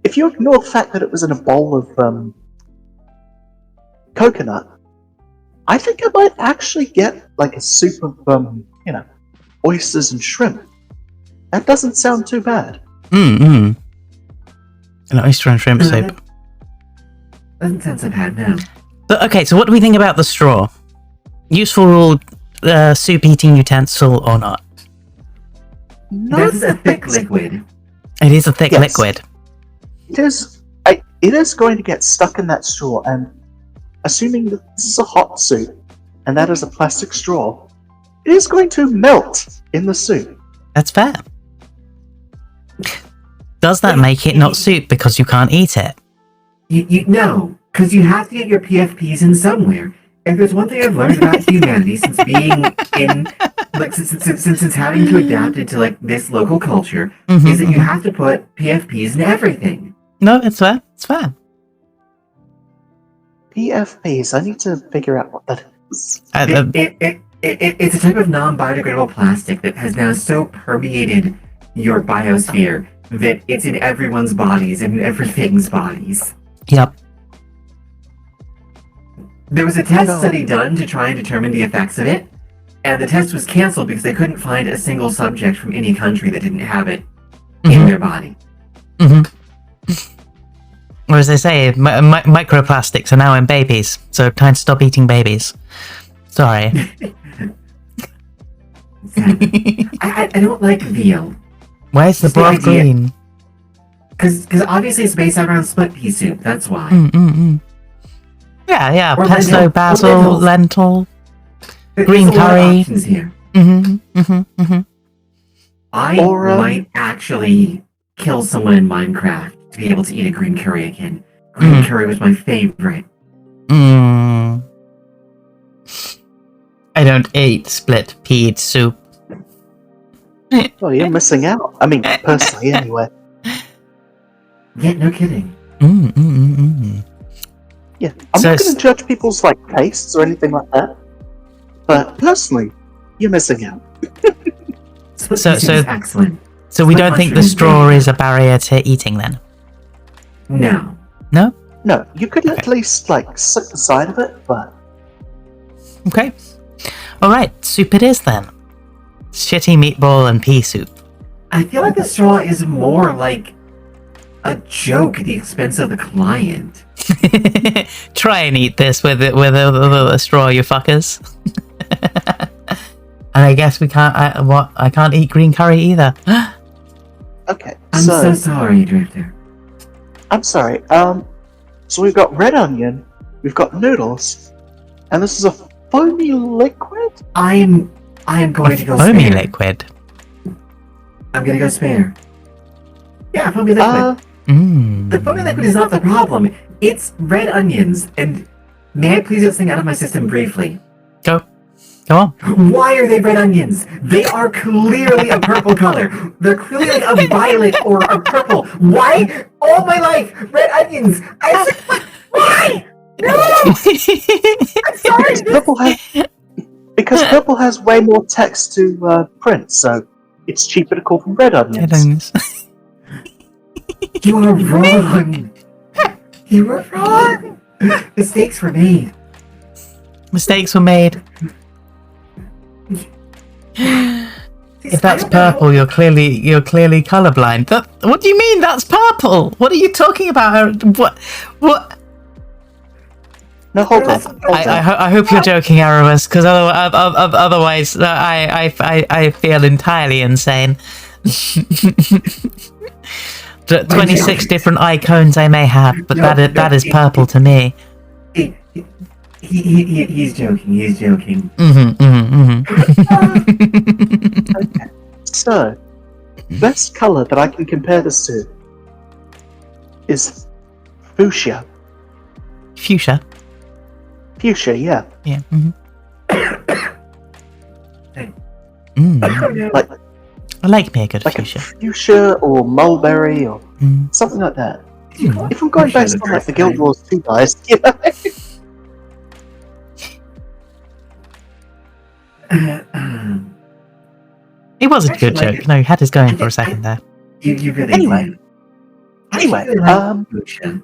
if you ignore the fact that it was in a bowl of, coconut, I think I might actually get, like, a soup of, oysters and shrimp. That doesn't sound too bad. Mm-hmm. An oyster and shrimp soup. Doesn't sound so bad now. But okay, so what do we think about the straw? Useful soup eating utensil or not? This is a thick liquid. It is a thick Yes. liquid. It is going to get stuck in that straw, and assuming that this is a hot soup, and that is a plastic straw, it is going to melt in the soup. That's fair. Does that make it not soup because you can't eat it? No, because you have to get your PFPs in somewhere. If there's one thing I've learned about humanity since being in, like, since having to adapt into like this local culture, is that you have to put PFPs in everything. No, it's fair. It's fair. PFPs, I need to figure out what that is. It's a type of non-biodegradable plastic that has now so permeated your biosphere that it's in everyone's bodies and in everything's bodies. Yep. There was a test study done to try and determine the effects of it, and the test was canceled because they couldn't find a single subject from any country that didn't have it in their body. Or as they say, microplastics are now in babies, so time to stop eating babies. Sorry. I don't like veal. Where's the Just the broth idea- green? Because obviously it's based around split pea soup, that's why. Yeah, Or pesto, lentil. Or basil, lentils. lentil. There's Green a lot of curry. options here. I Or, might actually kill someone in Minecraft to be able to eat a green curry again. Green curry was my favorite. I don't eat split peed soup. Oh, you're missing out. I mean, personally, anyway. Yeah, no kidding. Yeah, I'm So not going to judge people's like tastes or anything like that. But personally, you're missing out. Split So- pea soup so- is excellent. So we Split don't think the mushroom straw very is a barrier to eating then? No. No? No, you could at least like suck the side of it, but Okay. Alright, soup it is then. Shitty meatball and pea soup. I feel like the straw is more like a joke at the expense of the client. Try and eat this with a straw, you fuckers. And I guess we can't. I can't eat green curry either. okay. I'm so sorry, Drifter. I'm sorry. So we've got red onion, we've got noodles, and this is a foamy liquid. I am going to go Foamy spare. liquid. I'm gonna go spare. Yeah, foamy liquid. The foamy liquid is not the problem. It's red onions, and may I please get this thing out of my system briefly? Go on. Why are they red onions? They are clearly a purple color. They're clearly like a violet or a purple. Why? All my life, red onions. Why? No! I'm sorry. Because purple has way more text to print, so it's cheaper to call them red onions. Onions. You are wrong. You were wrong. Mistakes were made. Mistakes were made. If that's purple, you're clearly colorblind. What do you mean that's purple? What are you talking about? What? No, hold on. I hope you're joking, Aramis, because otherwise I feel entirely insane. 26 different icons I may have, but that is purple to me. He's joking. He's joking. Okay. So, best color that I can compare this to is fuchsia. Fuchsia. Fuchsia, yeah. Yeah. Like I like me a good like fuchsia. a fuchsia or mulberry or something like that. If I'm going based on like the Guild Wars 2 guys, you know. It was a good Actually, like joke. No, he had us going for a second there. You really Anyway. did. Anyway, I really like fuchsia.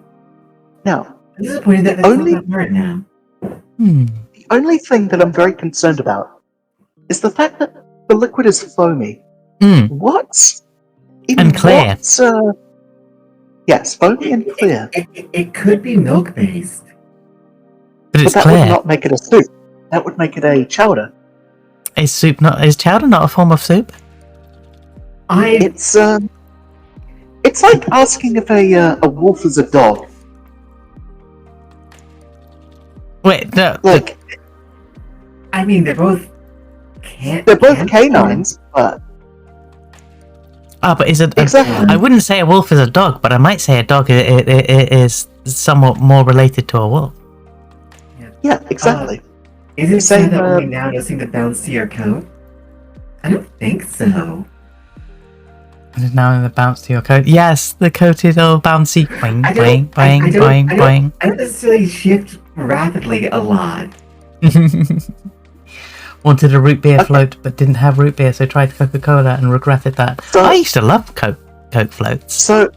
now I'm disappointed that that's Only- not that word now. the only thing that I'm very concerned about is the fact that the liquid is foamy. What? In And clear. what, yes, foamy and clear. It could be milk based. But But it's that would clear. not make it a soup. that would make it a chowder. Is chowder not a form of soup? It's like asking if a wolf is a dog. Wait, no. Like I mean, they're both canines, but but is it... exactly. I wouldn't say a wolf is a dog, but I might say a dog is somewhat more related to a wolf. Yeah, exactly. Is it Same, said that only now noticing the bounce to your coat? I don't think so. Is it now in the bounce to your coat? Yes, the coat is all bouncy. Boing, boing, boing, boing, boing. I don't necessarily shift rapidly a lot. Wanted a root beer float, but didn't have root beer, so tried Coca-Cola and regretted that. So- I used to love Coke floats. So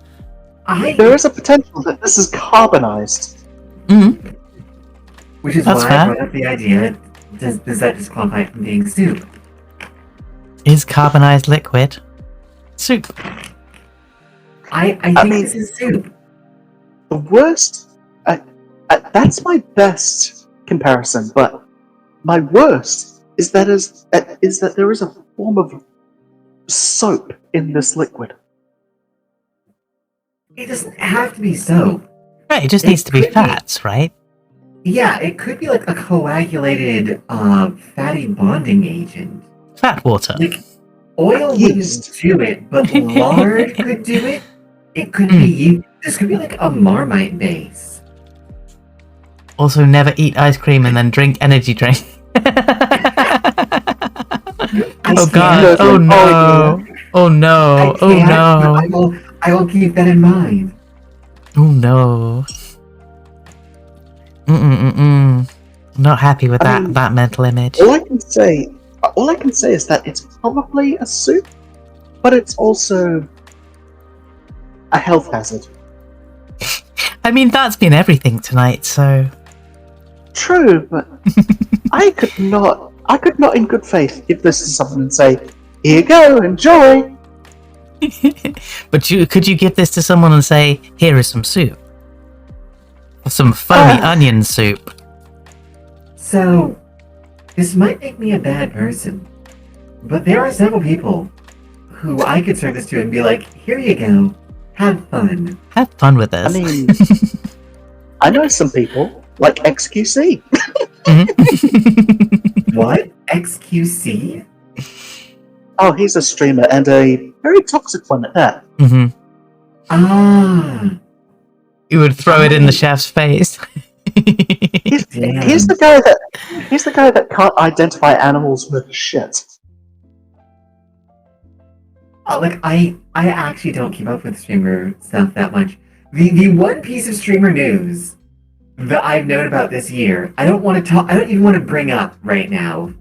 there is a potential that this is carbonized. Mm. Which is That's why fair. I brought up the idea, does that disqualify it from being soup? Is carbonized liquid soup? I think mean- this is soup. The worst. That's my best comparison, but my worst is that there is a form of soap in this liquid. It doesn't have to be soap. Right, it just It needs to be could be- fats, right? Yeah, it could be like a coagulated, fatty bonding agent. Fat water. Like, oil Yeast. wouldn't do it, but lard could do it. It could be, this could be like a Marmite base. Also, never eat ice cream and then drink energy drink. Oh god! Oh no! Oh no! Oh no! I will keep that in mind. Oh no! Not happy with I mean- that mental image. All I can say is that it's probably a soup, but it's also a health hazard. I mean, that's been everything tonight. So True, but I could not in good faith give this to someone and say, "Here you go, enjoy." but could you give this to someone and say, "Here is some soup, some foamy onion soup"? So, this might make me a bad person, but there are several people who I could serve this to and be like, "Here you go, have fun." Have fun with I this. mean, I know some people like XQC. What? XQC? Oh, he's a streamer and a very toxic one at that. Ah, You would throw it in the chef's face. damn. He's the guy that can't identify animals with shit. Like, I actually don't keep up with streamer stuff that much. The one piece of streamer news that I've known about this year, I don't even want to bring up right now,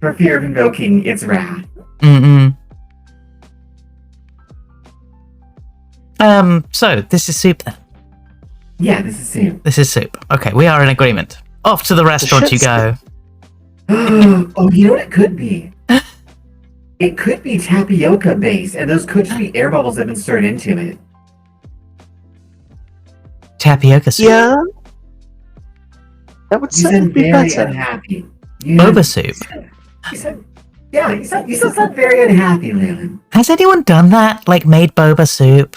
for fear of invoking its wrath. So this is soup then. Yeah, this is soup. This is soup. Okay, we are in agreement. Off to the restaurant you go. Oh, you know what it could be? It could be tapioca based, and those could just be air bubbles that have been stirred into it. Tapioca soup. Yeah, that would You said certainly be very better. unhappy. Boba soup. You still sound very unhappy, Leland. Has anyone done that? Like made boba soup?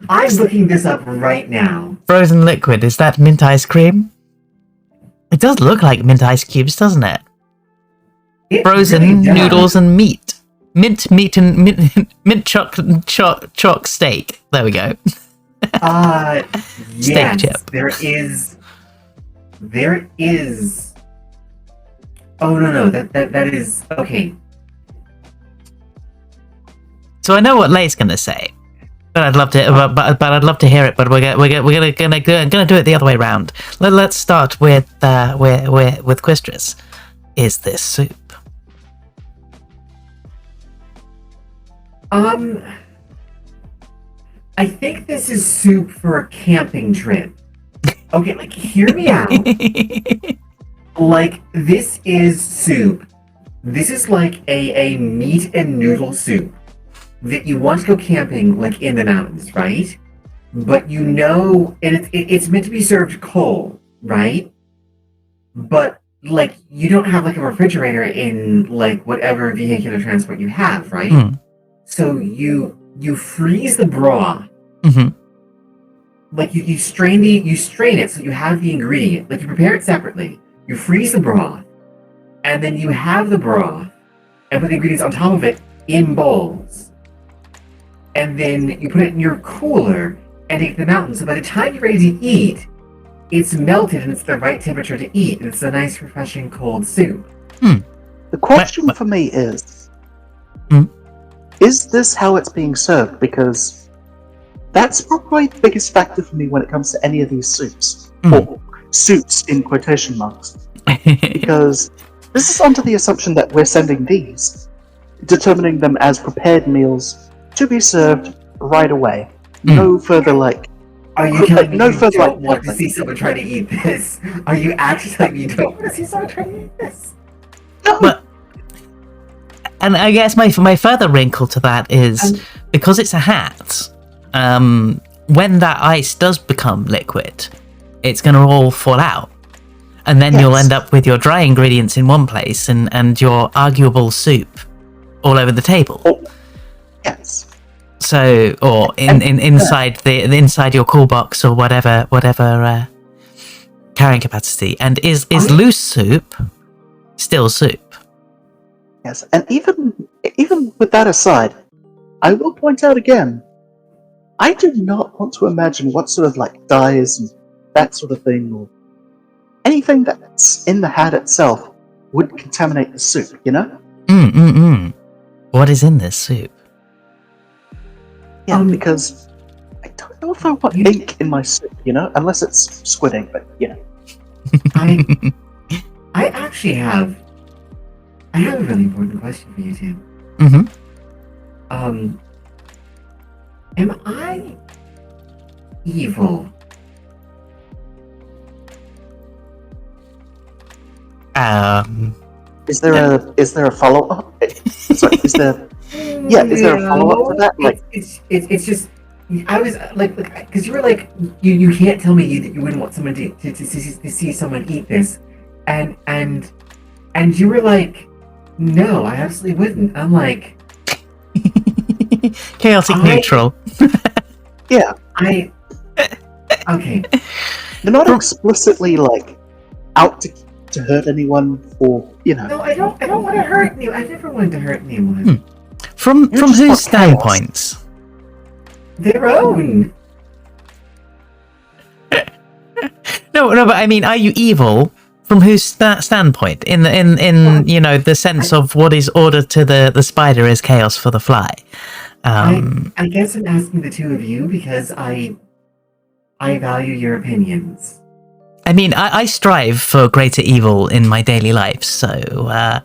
I'm looking this up right now. Frozen liquid, is that mint ice cream? It does look like mint ice cubes, doesn't it? It Frozen really does. noodles and meat. Meat and mint choc steak. There we go. Steak Yes, chip. There is. Oh no, that is okay. So I know what Leigh's gonna say, but I'd love to, but I'd love to hear it. But we're gonna do it the other way around. Let's start with Quistriss. Is this soup? I think this is soup for a camping trip. Okay, like hear me out. Like this is soup. This is like a meat and noodle soup that you want to go camping like in the mountains, right? But you know, and it's meant to be served cold, right? But like, you don't have, like, a refrigerator in, like, whatever vehicular transport you have, right? Mm. So you freeze the broth. Mm-hmm. Like, you strain it so you have the ingredient. Like, you prepare it separately. You freeze the broth, and then you have the broth, and put the ingredients on top of it in bowls. And then you put it in your cooler, and take them out. And so by the time you're ready to eat, it's melted and it's the right temperature to eat, and it's a nice, refreshing cold soup. The question for me is, is this how it's being served? Because that's probably the biggest factor for me when it comes to any of these soups. Or soups in quotation marks. Because this is under the assumption that we're sending these, determining them as prepared meals to be served right away. No further, like... Are you telling me no you further, don't want to see someone try to eat this? Are you actually telling me you don't want to see someone try to eat this? No! But, and I guess my further wrinkle to that is, because it's a hat, when that ice does become liquid, it's going to all fall out. And then you'll end up with your dry ingredients in one place and your arguable soup all over the table. Oh, yes. So, or inside the inside your cool box or whatever carrying capacity. And is loose soup still soup? Yes, and even with that aside, I will point out again, I do not want to imagine what sort of like dyes and that sort of thing, or anything that's in the hat itself would contaminate the soup, you know? What is in this soup? Yeah, because I don't know if I want ink in my soup, you know? Unless it's squid ink, but yeah. I actually have a really important question for you, Tim. Am I evil? Is there a follow up? Sorry, is there a follow up to that? Like, it's just, I was like, because you were like, you can't tell me that you wouldn't want someone to see someone eat this, and you were like, no, I absolutely wouldn't. I'm like, chaotic neutral. Yeah. Okay. You're not explicitly like out to hurt anyone, or you know. No, I don't want to hurt anyone. I never wanted to hurt anyone. From whose standpoints? Their own. No, but I mean, are you evil from whose standpoint? In you know, the sense of what is order to the spider is chaos for the fly. I guess I'm asking the two of you because I value your opinions. I mean, I strive for greater evil in my daily life, so I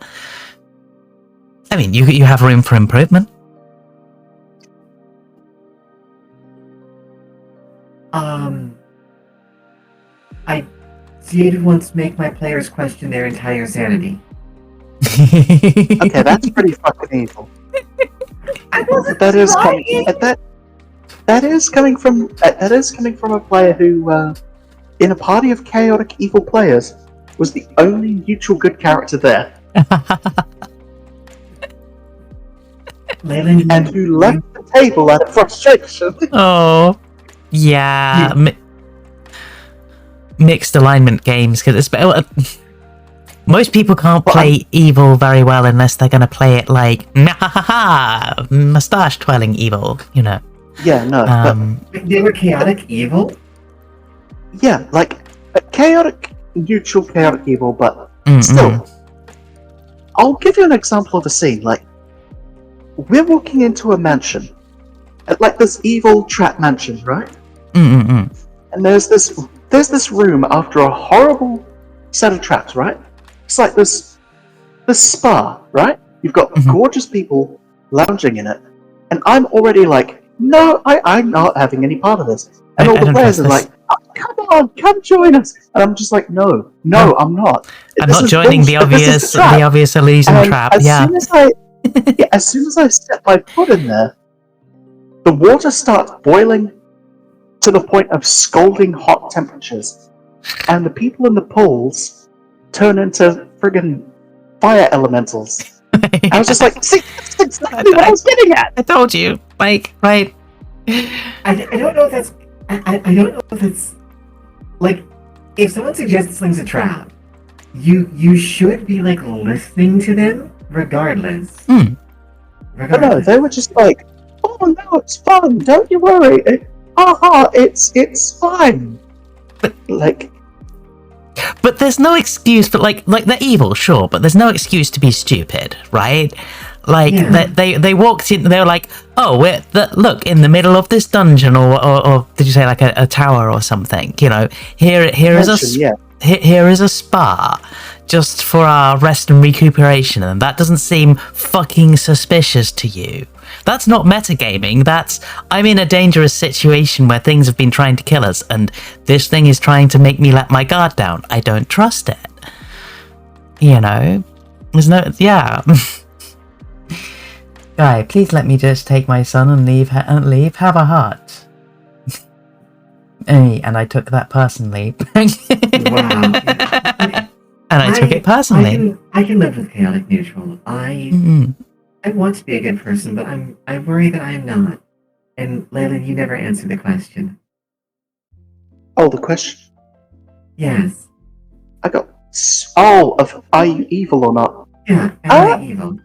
mean, you have room for improvement. I did once make my players question their entire sanity. Okay, that's pretty fucking evil. That is coming from a player who, in a party of chaotic evil players, was the only neutral good character there, and who left the table out of frustration. Oh, yeah. Mixed alignment games, because most people can't play evil very well unless they're going to play it like mustache twirling evil, you know. Yeah, no. But they were chaotic evil? Yeah, like a neutral chaotic evil, but still. I'll give you an example of a scene. Like, we're walking into a mansion, like this evil trap mansion, right? And there's this room after a horrible set of traps, right? It's like this spa, right? You've got gorgeous people lounging in it, and I'm already like, no, I'm not having any part of this. And all the players are like, oh, come on, come join us. And I'm just like, no, I'm not. I'm not joining the obvious illusion trap. Yeah. As soon as I step my foot in there, the water starts boiling to the point of scalding hot temperatures, and the people in the pools turn into friggin' fire elementals. I was just like, see, that's exactly what I was getting at. I told you, like, right? I don't know if that's... I don't know if it's... Like, if someone suggests something's a trap, you should be, like, listening to them regardless. Hmm. But no, they were just like, oh no, it's fun, don't you worry. It's fine. But like... But there's no excuse for like they're evil, sure, but there's no excuse to be stupid, right? Like they walked in, they were like, oh, look in the middle of this dungeon, or did you say like a tower or something? You know, here is a spa just for our rest and recuperation, and that doesn't seem fucking suspicious to you. That's not metagaming, that's, I'm in a dangerous situation where things have been trying to kill us, and this thing is trying to make me let my guard down. I don't trust it. You know? There's no, yeah. Guy, please let me just take my son and leave, have a heart. And I took that personally. Wow. And I took it personally. I can live with chaotic neutral. I want to be a good person, but I worry that I am not. And Leyland, you never answered the question. Oh, the question? Yes. I got... are you evil or not? Yeah, am I evil?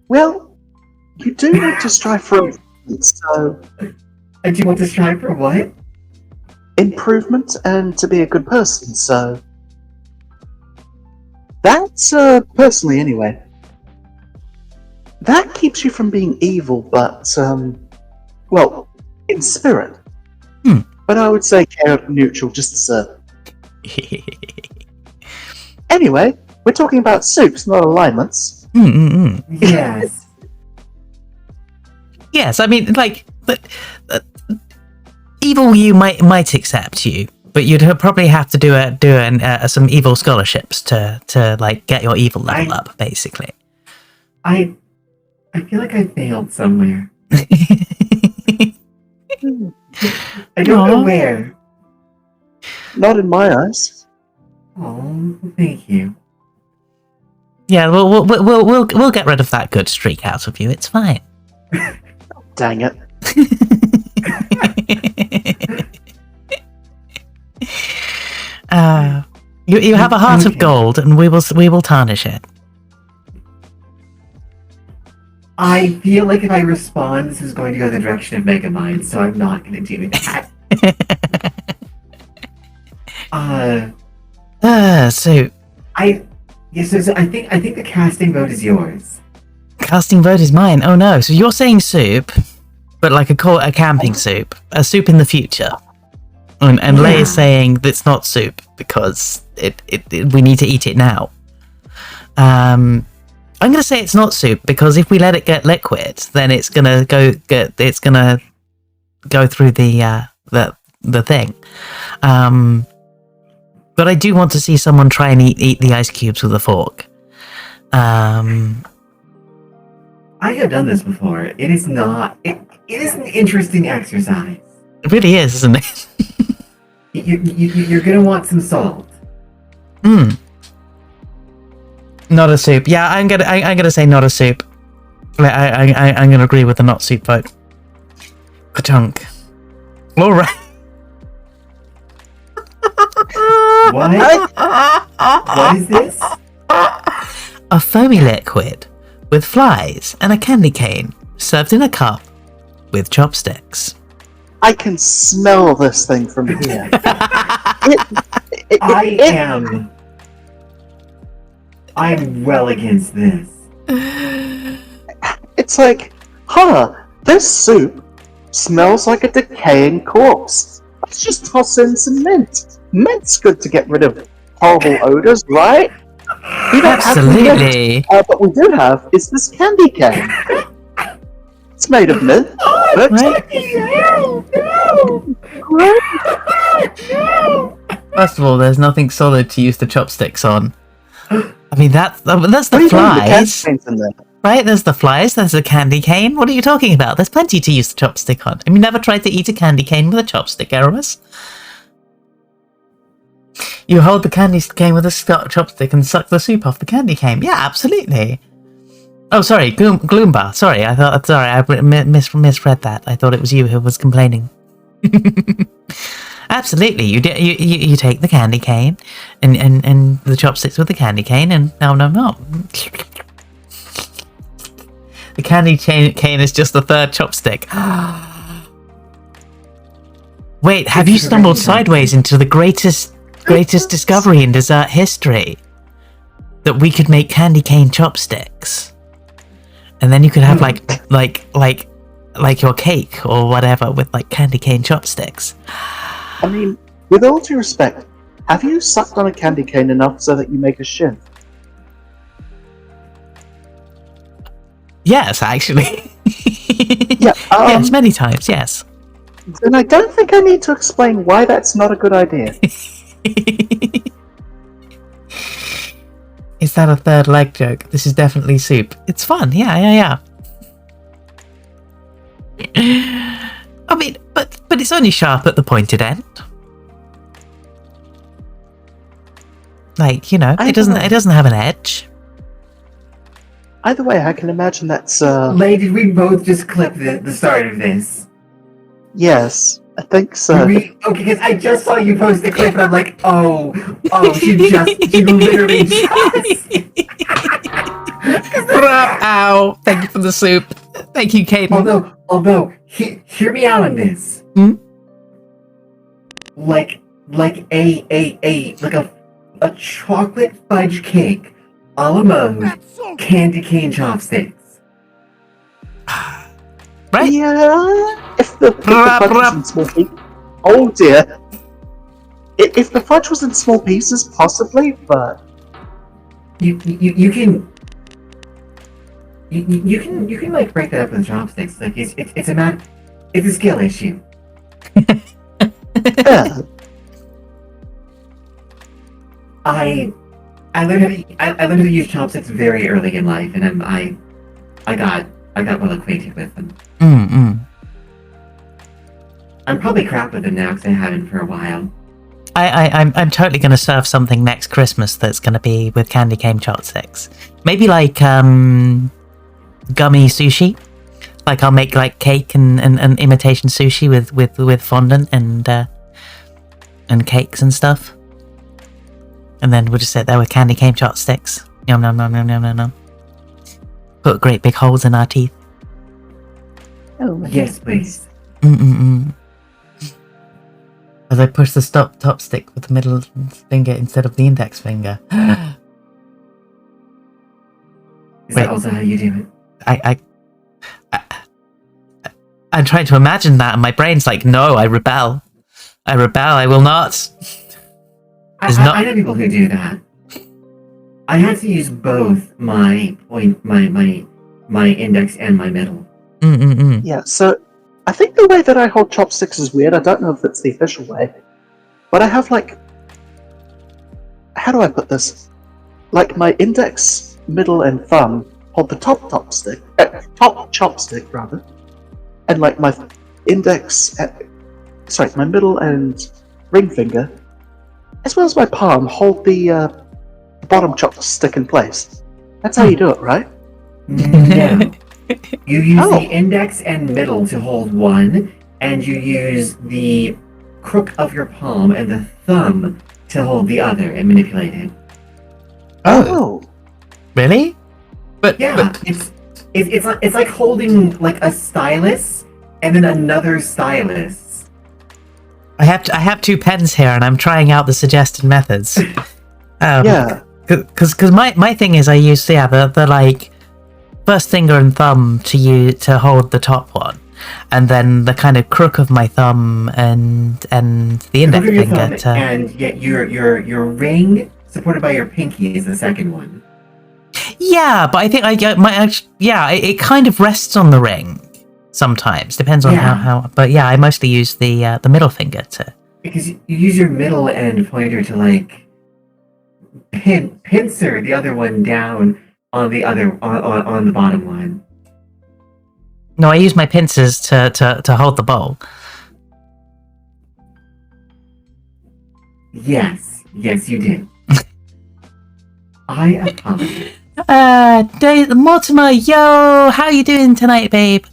Well, you do want to strive for improvement, so... Do you want to strive for what? Improvement and to be a good person, so... That's, personally anyway. That keeps you from being evil, but, well, in spirit. But I would say chaotic neutral just as a... Anyway, we're talking about soups, not alignments. Yes. Yes, I mean, like, evil you might accept you, but you'd probably have to do some evil scholarships to like get your evil level up, basically. I feel like I failed somewhere. I don't know where. Not in my eyes. Oh, thank you. Yeah, we'll get rid of that good streak out of you. It's fine. Dang it. You have a heart of gold, and we will tarnish it. I feel like if I respond, this is going to go the direction of Megamind, so I'm not going to do that. So I think the casting vote is yours. Casting vote is mine. Oh no! So you're saying soup, but like a camping soup, a soup in the future, and Lei is saying that's not soup because we need to eat it now. I'm gonna say it's not soup because if we let it get liquid, then it's gonna go through the thing. But I do want to see someone try and eat the ice cubes with a fork. I have done this before. It is not. It is an interesting exercise. It really is, isn't it? You're gonna want some salt. Not a soup. Yeah, I'm gonna say not a soup. I'm gonna agree with the not soup vote. Ka-chunk. All right. What? What is this? A foamy liquid with flies and a candy cane served in a cup with chopsticks. I can smell this thing from here. I'm well against this. It's like, this soup smells like a decaying corpse. Let's just toss in some mint. Mint's good to get rid of horrible odors, right? We don't Absolutely. Have mint, what we do have is this candy cane. It's made of mint. First of all, there's nothing solid to use the chopsticks on. I mean, that's the flies, right? There's the flies, there's the candy cane. What are you talking about? There's plenty to use the chopstick on. Have you never tried to eat a candy cane with a chopstick, Erebus? You hold the candy cane with a chopstick and suck the soup off the candy cane. Yeah, absolutely. Oh, sorry, Gloombar. Sorry, I misread that. I thought it was you who was complaining. Absolutely, you take the candy cane and the chopsticks with the candy cane and no. The candy cane is just the third chopstick. Wait, have you stumbled sideways into the greatest discovery in dessert history? That we could make candy cane chopsticks, and then you could have like your cake or whatever with like candy cane chopsticks. I mean, with all due respect, have you sucked on a candy cane enough so that you make a shin? Yes, actually. Yeah. Yes, many times. Yes. Then I don't think I need to explain why that's not a good idea. Is that a third leg joke? This is definitely soup. It's fun. Yeah. I mean, but it's only sharp at the pointed end. Like, it doesn't have an edge. Either way, I can imagine that's Lay, did we both just clip the start of this? Yes, I think so. Okay, because I just saw you post the clip and I'm like, oh, she literally just... Ow! Thank you for the soup. Thank you, Caden. Although, hear me out on this. Hmm? Like a chocolate fudge cake, a la mode, candy cane chopsticks. Right? Yeah. If the fudge was in small pieces, oh dear. If the fudge was in small pieces, possibly, but You can like break that up with chopsticks. Like it's a skill issue. yeah. I learned how to use chopsticks very early in life, and I got well acquainted with them. I'm probably crap with them now because I haven't for a while. I'm totally going to serve something next Christmas that's going to be with candy cane chopsticks. Maybe like gummy sushi. Like I'll make like cake and imitation sushi with fondant and cakes and stuff. And then we'll just sit there with candy cane chopsticks. Yum nom nom nom nom nom nom. Put great big holes in our teeth. Oh, Yes, please. As I push the top stick with the middle finger instead of the index finger. Is that also how you do it? I'm trying to imagine that, and my brain's like, no, I rebel. I will not. I know people who do that. I had to use both my index and my middle. Yeah, so I think the way that I hold chopsticks is weird. I don't know if it's the official way. But I have like... How do I put this? Like my index, middle, and thumb hold the top chopstick, rather. And like my index... my middle and ring finger, as well as my palm, hold the bottom chopstick in place. That's how you do it, right? No. You use the index and middle to hold one, and you use the crook of your palm and the thumb to hold the other and manipulate it. Oh. Really? But yeah, it's like holding like a stylus and then another stylus. I have two pens here, and I'm trying out the suggested methods. Yeah. Because my thing is I use the like first finger and thumb to hold the top one, and then the kind of crook of my thumb and the index finger to... and yet your ring supported by your pinky is the second one. Yeah, but I think it kind of rests on the ring sometimes. Depends on how. But yeah, I mostly use the middle finger to... Because you use your middle and pointer to like pincer the other one down on the other on the bottom one. No, I use my pincers to hold the bowl. Yes. Yes, you did. I apologize. Mortimer, yo, how you doing tonight, babe?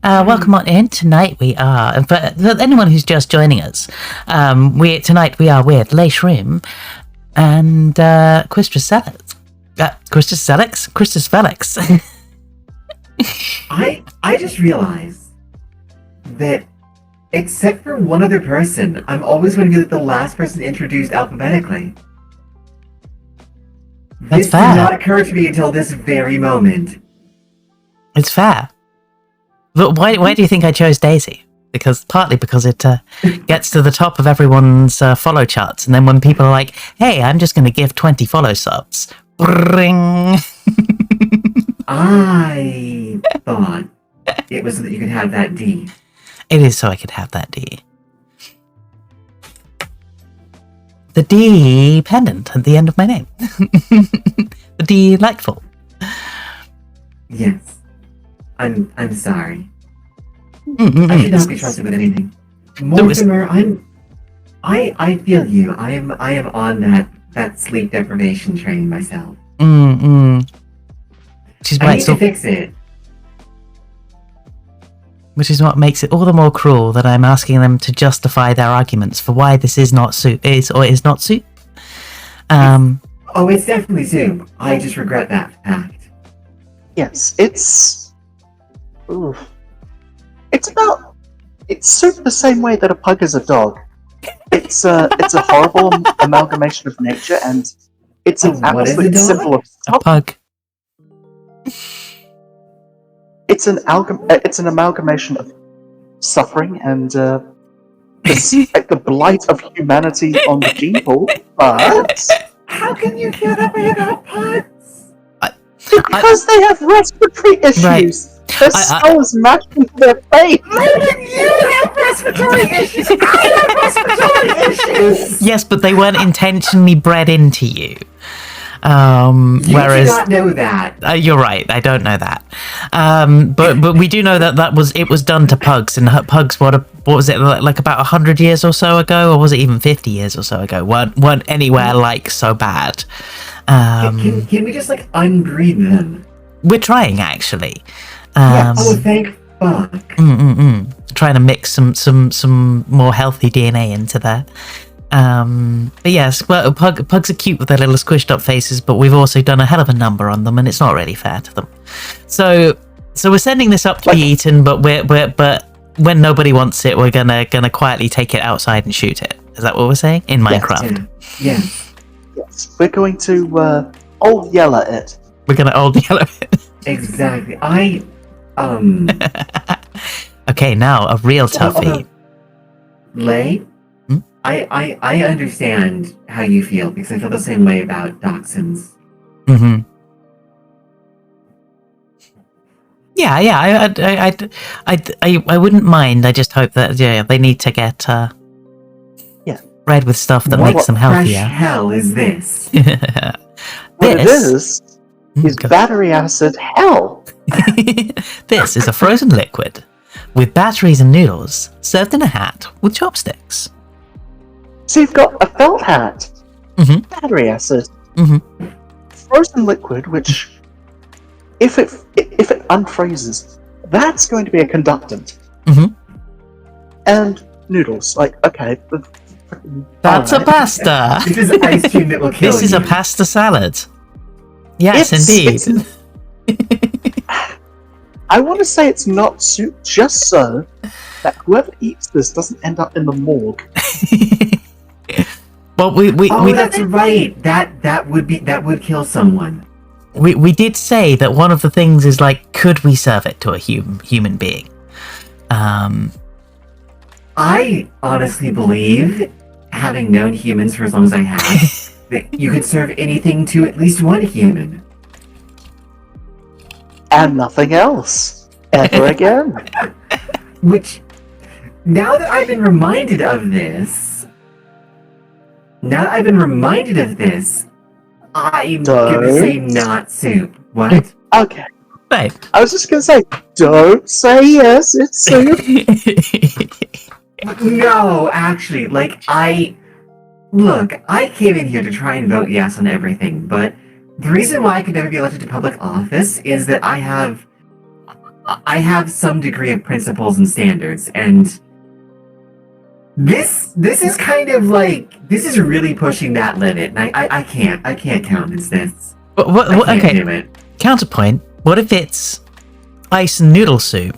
Welcome on in. Tonight we are, and for anyone who's just joining us, tonight we are with Leish Room and Quistriss Velix. Quistriss Velix. I just realized that except for one other person, I'm always going to be the last person introduced alphabetically. That's this fair. did not occur to me until this very moment. It's fair. But why do you think I chose Daisy? Partly because it gets to the top of everyone's follow charts, and then when people are like, "Hey, I'm just going to give 20 follow subs," ring. I thought it was so that you could have that D. It is so I could have that D. The D pendant at the end of my name. The delightful. Yes. I'm sorry. I should not be trusted with anything. Mortimer, I feel you. I am on that sleep deprivation train myself. Which is I why need to fix it. Which is what makes it all the more cruel that I'm asking them to justify their arguments for why this is not soup, is not soup. It's definitely soup. I just regret that fact. Yes, it's soup the same way that a pug is a dog. It's a horrible amalgamation of nature, and it's an what is a absolute dog? symbol of A pug. It's an amalgamation of suffering and the blight of humanity on the gene pool. But How can you feel that way about pugs? because they have respiratory issues, Right. their skulls match with their face. You have respiratory issues! I have respiratory issues! Yes, but they weren't intentionally bred into you. You Whereas do not know that. you're right, I don't know that. But we do know that it was done to pugs, and pugs what was it, like about 100 years or so ago, or was it even 50 years or so ago? weren't anywhere like so bad. Can we just unbreed them? We're trying actually. Thank fuck. Trying to mix some more healthy DNA into there. But yes, well, pugs are cute with their little squished up faces, but we've also done a hell of a number on them, and it's not really fair to them. So we're sending this up to be eaten, but but when nobody wants it, we're gonna quietly take it outside and shoot it. Is that what we're saying in Minecraft? Yes. Yes, we're going to old yellow it. We're gonna old yellow it. Exactly. Okay, now a real toughie. Lay? I understand how you feel, because I feel the same way about dachshunds. Yeah. I wouldn't mind. I just hope that they need to get bred with stuff that makes them healthier. What fresh hell is this? What it is battery acid hell. This is a frozen liquid with batteries and noodles served in a hat with chopsticks. So you've got a felt hat, battery acid, frozen liquid, which, if it unfreezes, that's going to be a conductant. And noodles, okay. That's a pasta. This is ice cream that will kill This is a you. pasta salad. Yes, indeed. I want to say it's not soup, just so that whoever eats this doesn't end up in the morgue. Well, we that's right. That would kill someone. We did say that one of the things is could we serve it to a human being? I honestly believe, having known humans for as long as I have, that you could serve anything to at least one human. And nothing else. Ever again. Which, now that I've been reminded of this, I'm gonna say not soup. What? Okay. Right. I was just gonna say, don't say yes, it's soup. No, actually, Look, I came in here to try and vote yes on everything, but the reason why I could never be elected to public office is that I have some degree of principles and standards, and this is kind of like, this is really pushing that limit, and I can't countenance this. I can't do it. Counterpoint, what if it's ice and noodle soup,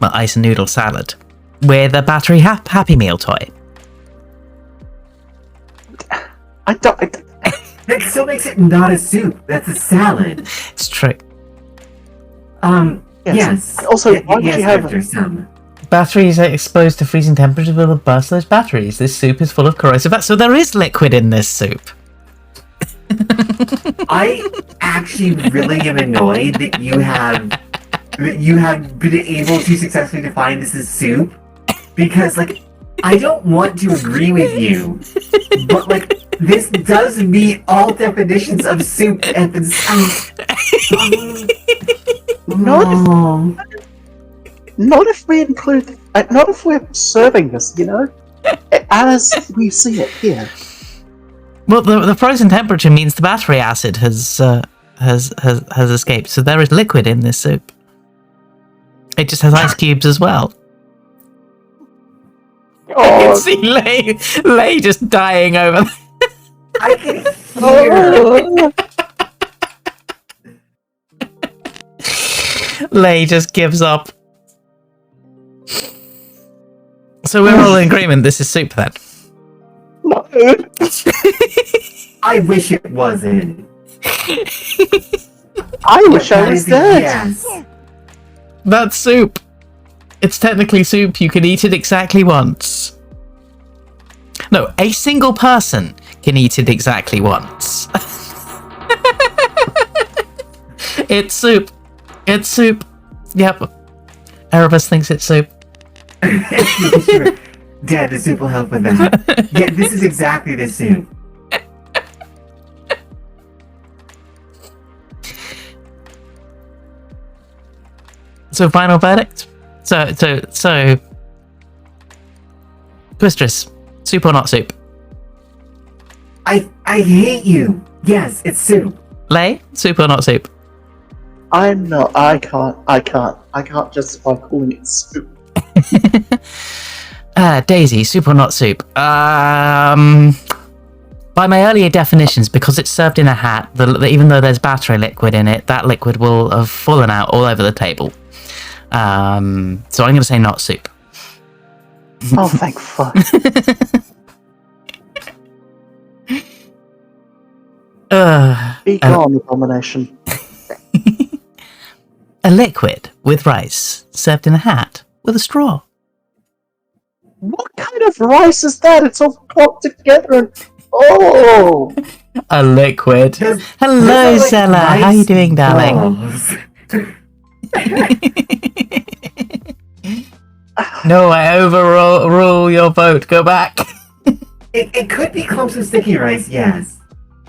well, ice and noodle salad, with a battery Happy Meal toy? That still makes it not a soup, that's a salad. It's true. Yes. Also, Y- why would yes, you have Victor, some. Batteries are exposed to freezing temperatures will burst those batteries. This soup is full of corrosive so there is liquid in this soup. I actually really am annoyed that you have been able to successfully define this as soup, because like I don't want to agree with you, but like this does meet all definitions of soup and not if we include, not if we're serving this, as we see it here. Well, the frozen temperature means the battery acid has escaped, so there is liquid in this soup. It just has ice cubes as well. I can see Lay just dying over there. I can hear. Lay just gives up. So we're all in agreement this is soup then? No. I wish it wasn't. I wish I was dead. Yes. That's soup. It's technically soup. You can eat it exactly once. No, a single person can eat it exactly once. It's soup. It's soup. Yep. Erebus thinks it's soup. Sure. Dad, the soup will help with that. Yeah, this is exactly the soup. So final verdict? So Quistriss, soup or not soup? I hate you. Yes, it's soup. Lay, soup or not soup? I'm not. I can't justify calling it soup. Daisy, soup or not soup? By my earlier definitions, because it's served in a hat, even though there's battery liquid in it, that liquid will have fallen out all over the table. So I'm going to say not soup. Oh, thank fuck. Be gone, abomination. A liquid with rice served in a hat with a straw. What kind of rice is that? It's all clogged together and... Oh! A liquid. Hello, Zella. How are you doing, darling? No, I overrule your vote. Go back. It could be clumps of sticky rice, yes.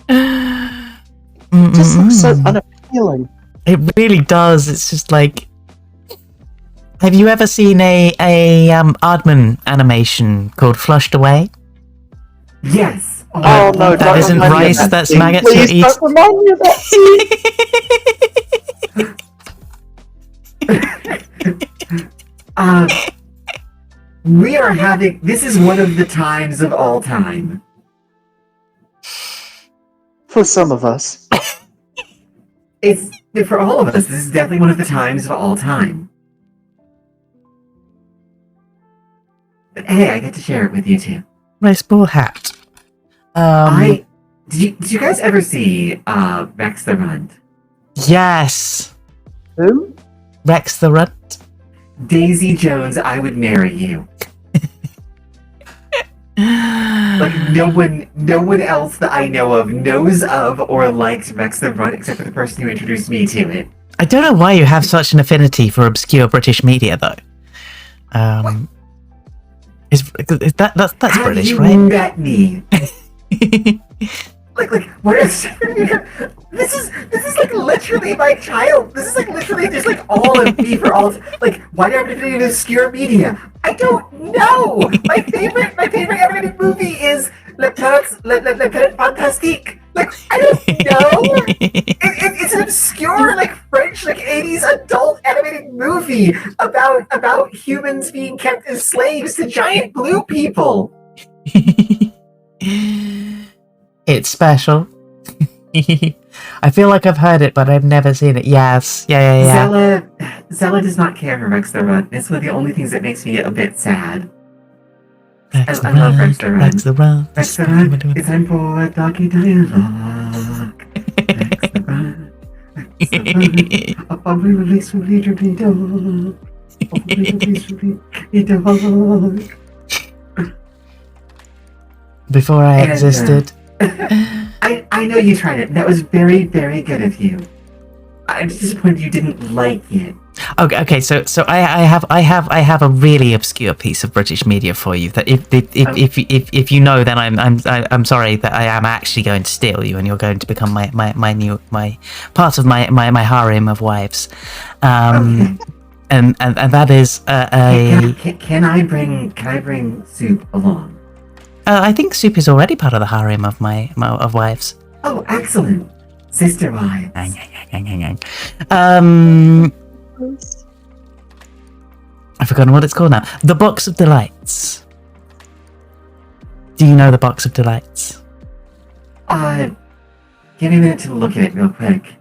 It just looks so unappealing. It really does. It's just like... Have you ever seen a Aardman animation called Flushed Away? Yes. Oh no, that isn't rice, that's scene. maggots you Please eat. don't remind me of that scene. We are having... This is one of the times of all time. For some of us. It's... For all of us, this is definitely one of the times of all time. But hey, I get to share it with you too. Rice ball hat. Did you guys ever see Rex the Runt? Yes. Who? Rex the Runt. Daisy Jones, I would marry you. Like no one else that I know of knows of or likes Rex the Runt except for the person who introduced me to it. I don't know why you have such an affinity for obscure British media, though. That's Have British, you right? met me? like where's this is like literally my child. This is like literally just like all of me for all. Like, why do I have to do obscure media? I don't know. My favorite animated movie is Le Petit Fantastique. Like, I don't know. It's an obscure, like, French, like, 80s adult animated movie about humans being kept as slaves to giant blue people. It's special. I feel like I've heard it, but I've never seen it. Yes. Yeah. Zella does not care for Rex the Run. It's one of the only things that makes me a bit sad. I love Rex the Run. Rex the Run. Rex the Run. It's time for a doggy dialogue. Rex the Run. Rex the Run. A bubbly release from leader be dog. A bubbly release from leader dog. Before I existed. I know you tried it. That was very, very good of you. I'm just disappointed you didn't like it. Okay. So I have a really obscure piece of British media for you. That if you know, then I'm sorry that I am actually going to steal you, and you're going to become my part of my harem of wives. Okay. And that is a. Can I bring soup along? I think Soup is already part of the harem of my wives. Oh, excellent. Sister wives. I've forgotten what it's called now. The Box of Delights. Do you know the Box of Delights? Give me a minute to look at it real quick.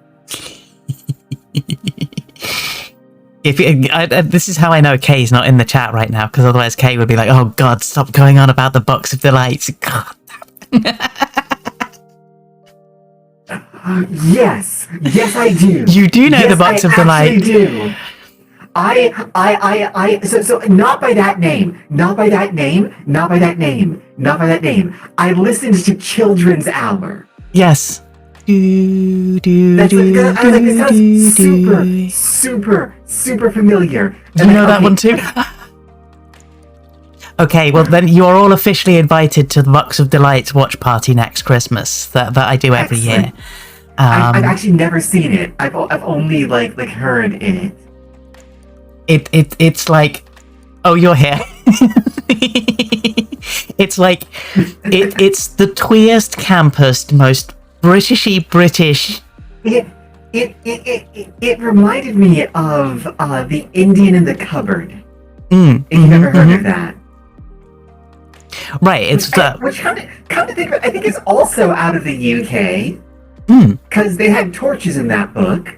This is how I know Kay's not in the chat right now, because otherwise Kay would be like, "Oh God, stop going on about the Box of Delights." God. Yes, I do. You do know the Box of Delights. I do. So not by that name. I listened to Children's Hour. Yes. That sounds super familiar. You know that one too? Okay, well then you are all officially invited to the Box of Delights watch party next Christmas that I do every year. I've actually never seen it. I've only like heard it. It's like, oh, you're here. It's like it's the tweest, campest, most Britishy British. It reminded me of the Indian in the Cupboard. If you've ever heard of that. Right, it's which come to think of it, I think it's also out of the UK. Because they had torches in that book.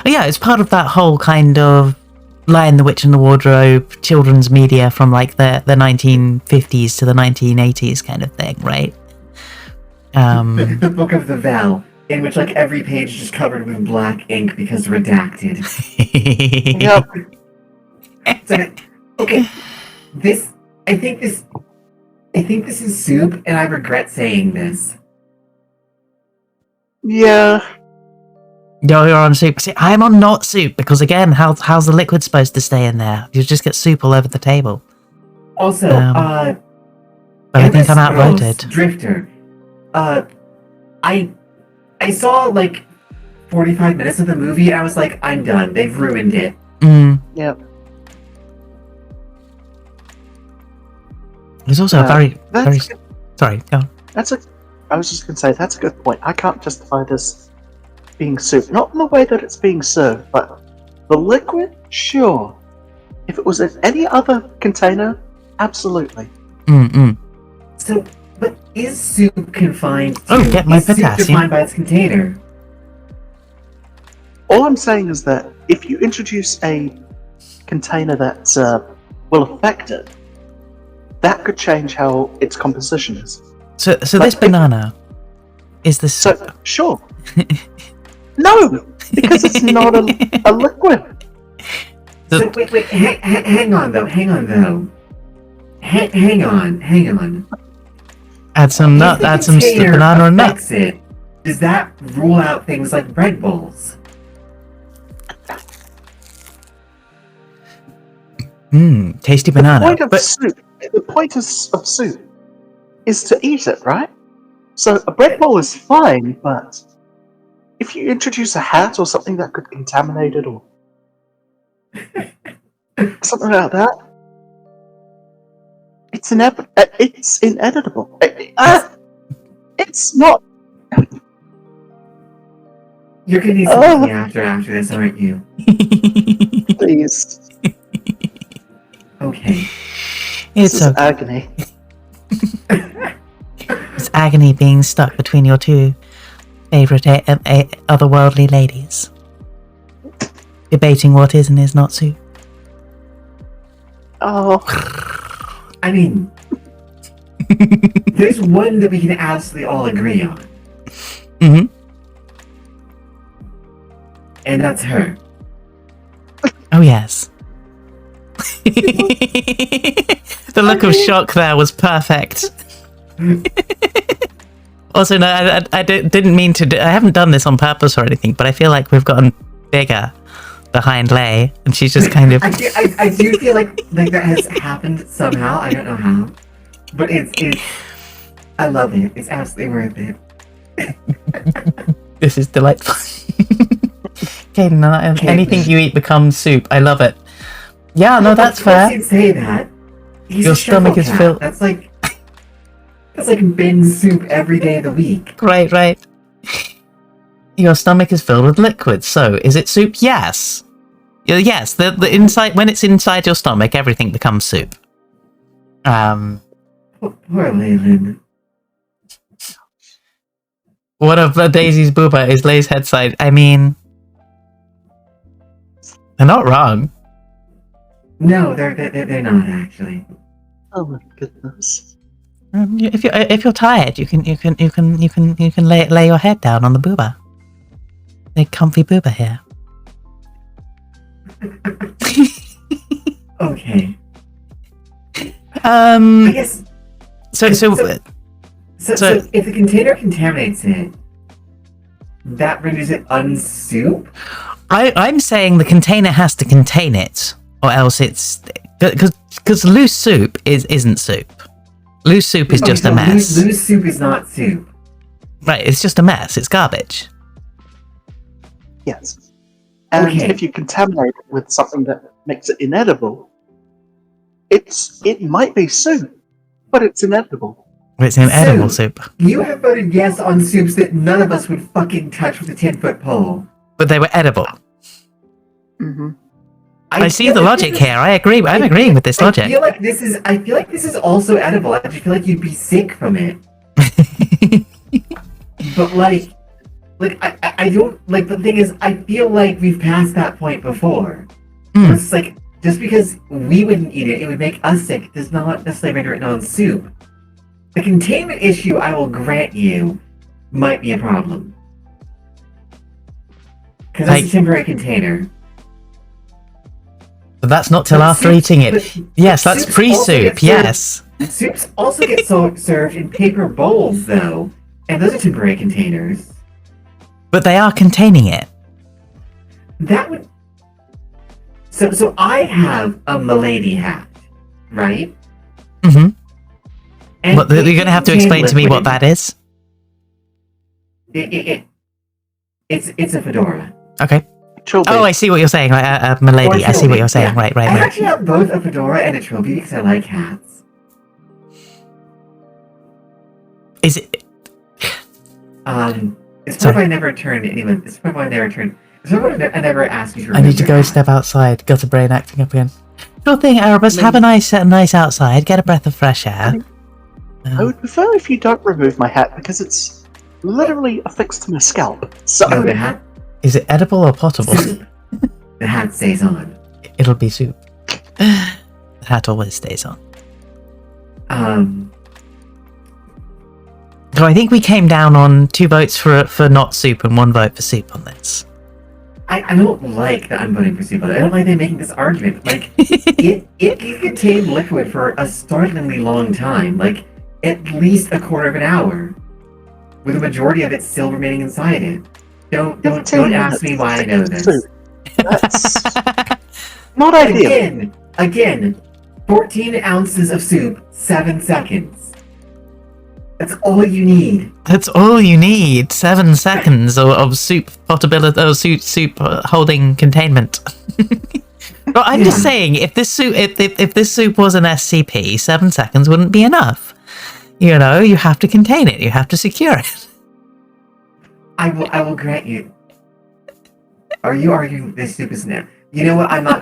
Yeah, it's part of that whole kind of Lion, the Witch and the Wardrobe children's media from like the 1950s to the 1980s kind of thing, right? The Book of the Vel, in which like every page is just covered with black ink because redacted. Yep. So, okay, I think this is soup, and I regret saying this. Yeah. No, you're on soup. See, I'm on not soup because again, how's the liquid supposed to stay in there? You just get soup all over the table. Also, but I think I'm outvoted. Drifter. I saw like 45 minutes of the movie, and I was like, I'm done. They've ruined it. Yep. There's also a very sorry. Go on. I was just going to say that's a good point. I can't justify this being soup, not in the way that it's being served, but the liquid, sure. If it was in any other container, absolutely. So, but is soup confined to? Oh, get my is soup potassium. defined by its container? All I'm saying is that if you introduce a container that will affect it, that could change how its composition is. So this banana is the soup. So, sure. No, because it's not a liquid. So wait, hang on though. Hang on. Add some nut, add some banana and nut. Does that rule out things like bread bowls? Tasty banana. The point of soup is to eat it, right? So a bread bowl is fine, but if you introduce a hat or something that could contaminate it or something like that, It's inedible. It's not. You're gonna need something after this, aren't you? Please. Okay. It's This is agony. It's agony being stuck between your two favorite otherworldly ladies, debating what is and is not soup. Oh. I mean, there's one that we can absolutely all agree on. Mm-hmm. And that's her. Oh yes. The look of shock there was perfect. Also, no, I didn't mean to. I haven't done this on purpose or anything, but I feel like we've gotten bigger behind Lay, and she's just kind of. I do feel like that has happened somehow. I don't know how, but it's. I love it. It's absolutely worth it. This is delightful. Caden, anything you eat becomes soup. I love it. Yeah, no, that's fair. You'd say that. He's Your a stomach is cat. filled. That's like bin soup every day of the week. Right. Your stomach is filled with liquid. So, is it soup? Yes. Yes. The inside, when it's inside your stomach, everything becomes soup. Poor Leyland. One of Daisy's booba is Lay's head side. I mean, they're not wrong. No, they're not actually. Oh my goodness. If you're tired, you can lay your head down on the booba. Big comfy booba here. Okay. I guess. So if the container contaminates it, that renders it unsoup? I'm saying the container has to contain it, or else it's because loose soup isn't soup. Loose soup is just a mess. Loose soup is not soup. Right, it's just a mess. It's garbage. Yes. And Okay. if you contaminate it with something that makes it inedible, it might be soup, but it's inedible. It's an edible soup. You have voted yes on soups that none of us would fucking touch with a 10-foot pole. But they were edible. Mm-hmm. I see the logic here. I agree. I'm agreeing with this logic. I feel like this is also edible. I just feel like you'd be sick from it. But I don't like. The thing is, I feel like we've passed that point before. It's like just because we wouldn't eat it, it would make us sick. Does not necessarily render it non-soup. The containment issue, I will grant you, might be a problem because it's a temporary container. But that's not till after eating it. Yes, that's pre-soup. Yes. Soups also get served in paper bowls, though, and those are temporary containers. But they are containing it. That would. So I have a milady hat, right? Mm-hmm. And But you're going to have to explain to me what that is. It's a fedora. Okay. Trilby. Oh, I see what you're saying. Right, milady. I see what you're saying. Yeah. Right. I actually have both a fedora and a trilby because I like hats. Is it? It's probably I never turned anyone. It's probably I never turned. It's probably I never asked you to. I need to remember go that. step outside. Got a brain acting up again. Sure thing, Erebus. Have a nice outside. Get a breath of fresh air. I would prefer if you don't remove my hat because it's literally affixed to my scalp. So No, the hat. Is it edible or potable? Soup. The hat stays on. It'll be soup. The hat always stays on. So I think we came down on 2 votes for not soup and 1 vote for soup on this. I don't like that I'm voting for soup. I don't like them making this argument. Like, it can contain liquid for a startlingly long time. Like, at least a quarter of an hour. With a majority of it still remaining inside it. Don't ask me why I know this. That's not ideal. Again, 14 ounces of soup, 7 seconds. That's all you need. That's all you need. 7 seconds of soup potability, soup holding containment. Well, I'm just saying, if this soup, if this soup was an SCP, 7 seconds wouldn't be enough. You know, you have to contain it. You have to secure it. I will grant you. Are you arguing this soup is now? You know what? I'm not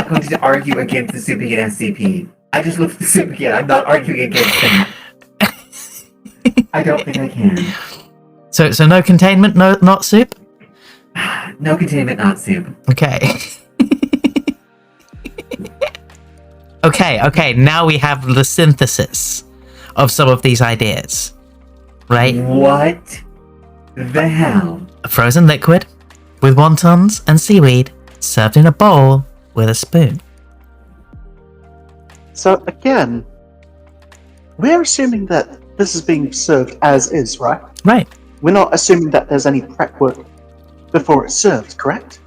going to argue against the soup being an SCP. I just looked at the soup again. I'm not arguing against that. I don't think I can. So no containment, not soup. No containment, not soup. Okay. Okay. Now we have the synthesis of some of these ideas, right? What the hell? A frozen liquid with wontons and seaweed served in a bowl with a spoon. So again, we're assuming that this is being served as is, right? Right. We're not assuming that there's any prep work before it's served, correct?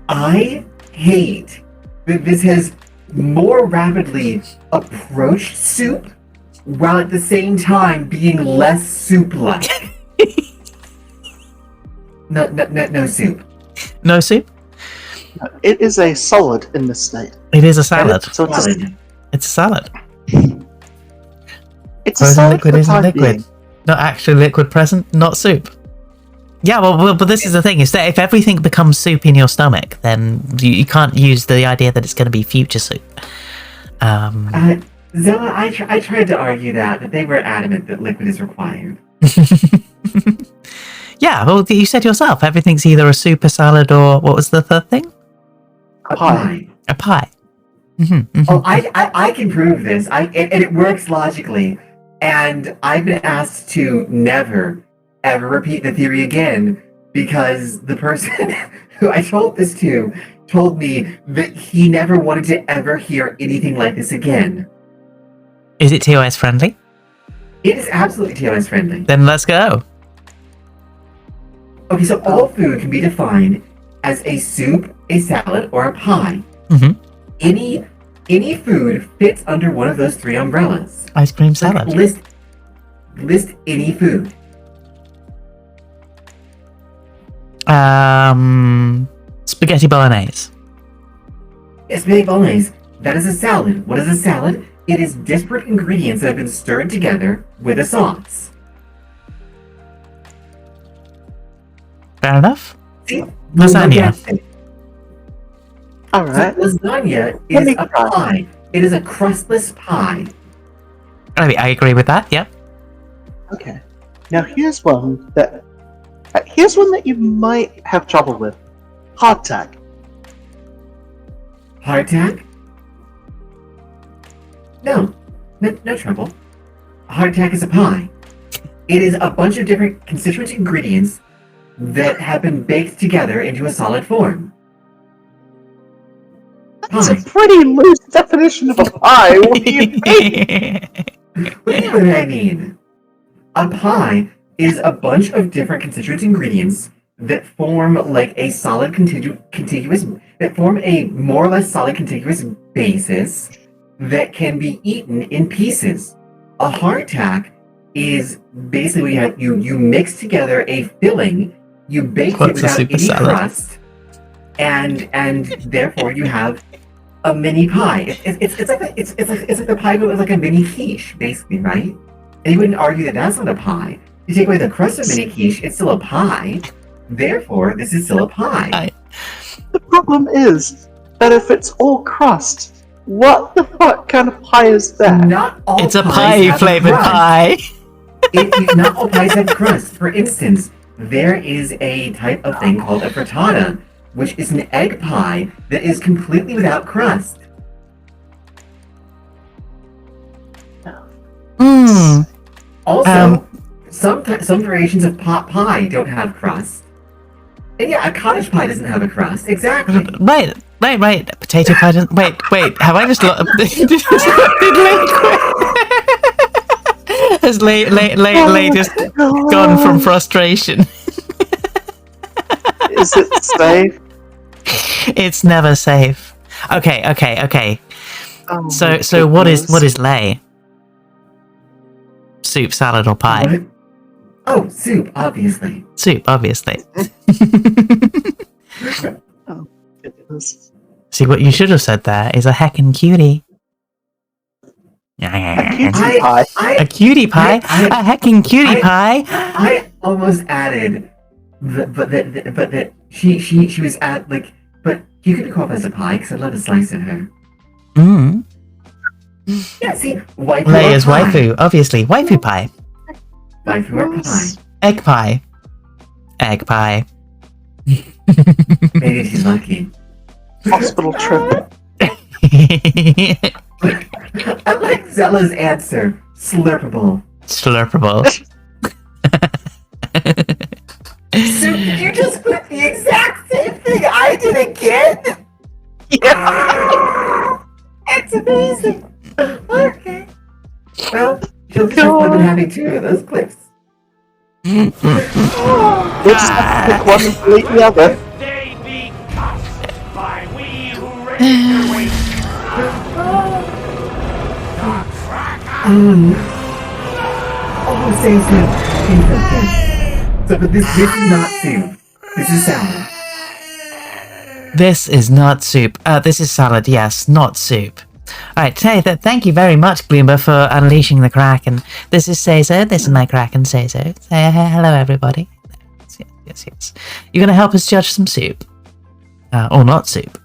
I hate that this has more rapidly approached soup while at the same time being less soup-like. No soup. No soup? It is a solid in this state. It is a salad. So it's a, It's a salad. it's a Frozen salad liquid for the isn't time liquid. being. Not actually liquid present, not soup. Yeah, well, but this is the thing, is that if everything becomes soup in your stomach, then you can't use the idea that it's going to be future soup. Zilla, I tried to argue that, but they were adamant that liquid is required. Yeah, well, you said yourself, everything's either a soup, a salad, or what was the third thing? A pie. A pie. Mm-hmm. Oh, I can prove this. And it works logically. And I've been asked to never, ever repeat the theory again because the person who I told this to told me that he never wanted to ever hear anything like this again. Is it TOS friendly? It is absolutely TOS friendly. Then let's go. Okay, so all food can be defined as a soup, a salad, or a pie. Mm-hmm. Any food fits under one of those three umbrellas. Ice cream salad. List any food. Spaghetti bolognese. Yes, spaghetti bolognese. That is a salad. What is a salad? It is disparate ingredients that have been stirred together with a sauce. Fair enough. See? Lasagna. Alright. So lasagna is a pie. It is a crustless pie. I agree with that, yep. Okay. Now here's one that you might have trouble with. Hardtack. Hardtack? No trouble. Hardtack is a pie. It is a bunch of different constituent ingredients that have been baked together into a solid form. That's a pretty loose definition of a pie. What do you mean? What do I mean? A pie is a bunch of different constituent ingredients that form like a solid contiguous that form a more or less solid contiguous basis that can be eaten in pieces. A hardtack is basically you mix together a filling, you bake it without any crust, and therefore you have a mini pie. It's like the pie with like a mini quiche, basically, right? And you wouldn't argue that that's not a pie. You take away the crust of mini quiche, it's still a pie. Therefore, this is still a pie. The problem is that if it's all crust, what the fuck kind of pie is that? Not all It's a pies pie have flavored crust. pie. Not all pies have crust. For instance, there is a type of thing called a frittata, which is an egg pie that is completely without crust. Mmm. Also, some variations of pot pie don't have crust. And yeah, a cottage pie doesn't have a crust. Exactly. Right. Potato pie doesn't. Wait. Have I just Has Lay just gone from frustration? Is it safe? It's never safe. Okay. Oh, So what is Lay? Soup, salad, or pie? What? Oh, soup, obviously. Soup, obviously. Oh, goodness. See, what you should have said there is a heckin' cutie. A cutie pie. A cutie pie? A heckin' cutie pie? I almost added, but she was at like, but you could call this a pie because I love a slice of her. Mm. Yeah, see, waifu Lei or is pie. waifu, obviously. Waifu pie. Waifu or pie. Egg pie. Egg pie. Maybe she's lucky. Hospital trip. I like Zella's answer. Slurpable. Slurpable. So did you just put the exact same thing I did again? Yeah. It's amazing. Okay. Well, she'll just have fun having 2 of those clips. We'll just have to pick one and delete the other. They be cussed by we who raise their weight. Oh, say so. So, but this is not soup. This is salad. This is not soup. This is salad, yes, not soup. Alright, thank you very much, Gloomba, for unleashing the Kraken. This is Caesar. This is my Kraken, Caesar. Say hello, everybody. Yes. You're gonna help us judge some soup. Or not soup.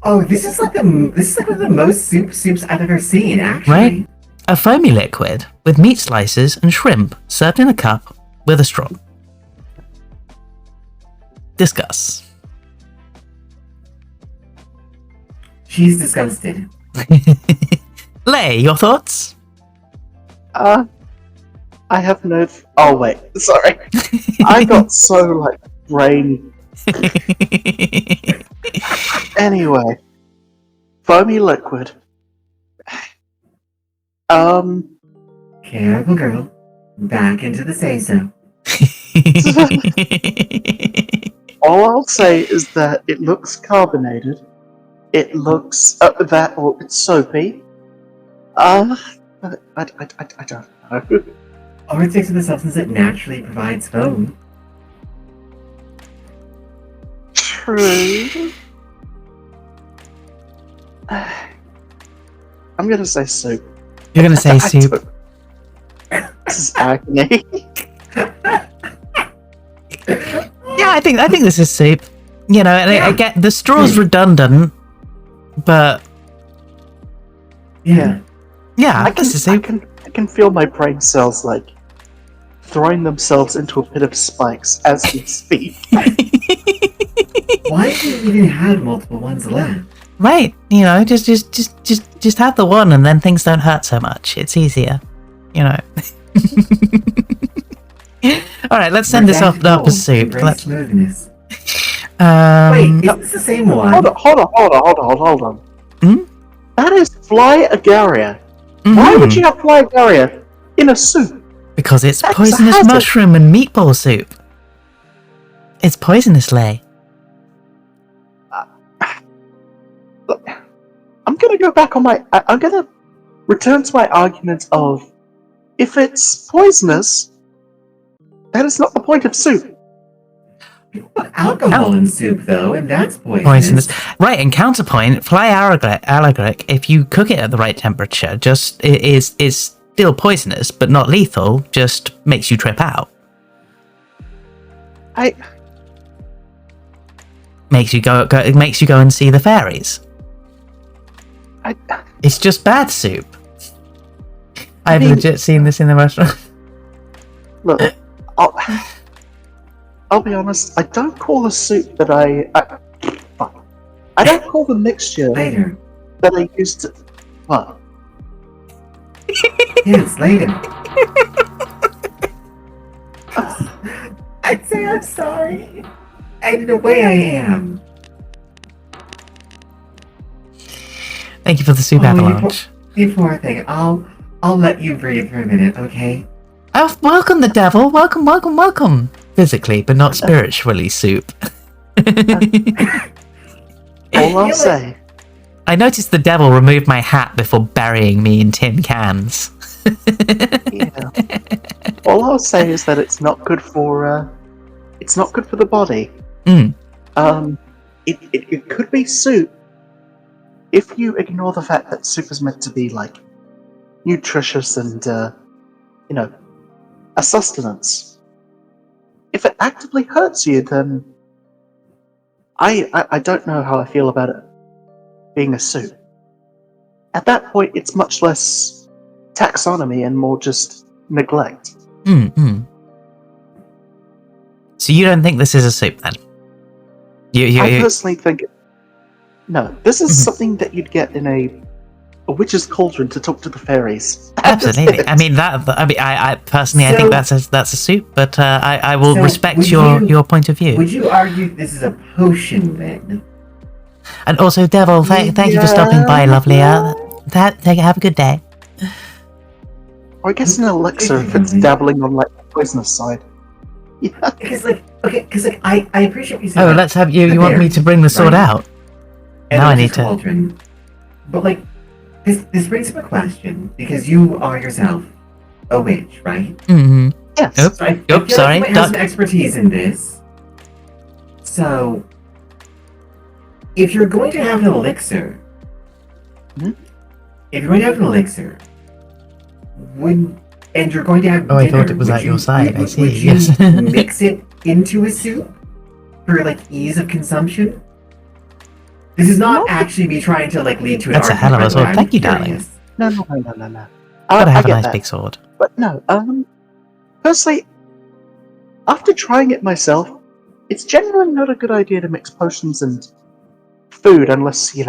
Oh, this is like one of the most soups I've ever seen, actually. Right? A foamy liquid with meat slices and shrimp served in a cup with a straw. Discuss. She's disgusted. Lei, your thoughts? I have no. Oh wait, sorry. I got so like brain. Anyway, foamy liquid. Careful, girl. Back into the say-so. All I'll say is that it looks carbonated. It looks it's soapy. But I don't know. Or it takes the substance that naturally provides foam. True. I'm gonna say soup. You're gonna say soup. This is agony. Yeah, I think this is soup. You know, and I get the straw's redundant, but Yeah. yeah, this is soup. I can feel my brain cells like throwing themselves into a pit of spikes as we speak. Why do you even have multiple ones left? Right, you know, just have the one, and then things don't hurt so much. It's easier, you know. All right, let's send this up as soup. Let's. Smoothness. Um, Wait, is this the same one? Hold on. Hmm? That is fly agaria. Why would you have fly agaria in a soup? Because it's That's a poisonous hazard. mushroom and meatball soup. It's poisonous, Lei. Look, I'm gonna go back on my. I'm gonna return to my argument of if it's poisonous, that is not the point of soup. People put alcohol in soup, though, and that's Poisonous. Right, and counterpoint, fly alagric, if you cook it at the right temperature, just is still poisonous, but not lethal, just makes you trip out. Makes you go it makes you go and see the fairies. It's just bad soup. I've legit seen this in the restaurant. Look, I'll be honest. I don't call the soup that I don't call the mixture Later. that I used to. What? Yes, later. I'd say I'm sorry. And the way I am. Thank you for the soup avalanche. You poor thing. I'll let you breathe for a minute, okay? Oh, welcome the devil. Welcome. Physically, but not spiritually, soup. All I'll say. I noticed the devil removed my hat before burying me in tin cans. Yeah. All I'll say is that it's not good for. It's not good for the body. Mm. It could be soup, if you ignore the fact that soup is meant to be like nutritious and a sustenance, if it actively hurts you, then I don't know how I feel about it being a soup. At that point, it's much less taxonomy and more just neglect. Mm-hmm. So you don't think this is a soup, then? I personally think... No, this is something that you'd get in a witch's cauldron to talk to the fairies. Absolutely. I mean, I personally, I think that's a soup, but I will respect your point of view. Would you argue this is a potion, then? And also, Devil, thank you for stopping by, lovely. Have a good day. Or I guess an elixir if it's dabbling on like the poisonous side. Yeah. Because I appreciate you saying. Oh, let's have you. You want me to bring the sword out? And now I need to. Cauldron. But like, this brings up a question because you are yourself a witch, right? Mm-hmm. Yes. Oop, So I feel sorry. like you might have some expertise in this. So, if you're going to have an elixir, and you're going to have Oh, I dinner, thought it was would at your you- side. I would- see. Would you Yes. mix it into a soup for like ease of consumption? This is not actually me trying to like lead to an That's a argument, hell of a by the sword. way, Thank I'm you, darling. curious. No. Gotta I have a get nice that. big sword. But no, personally, after trying it myself, it's generally not a good idea to mix potions and food unless you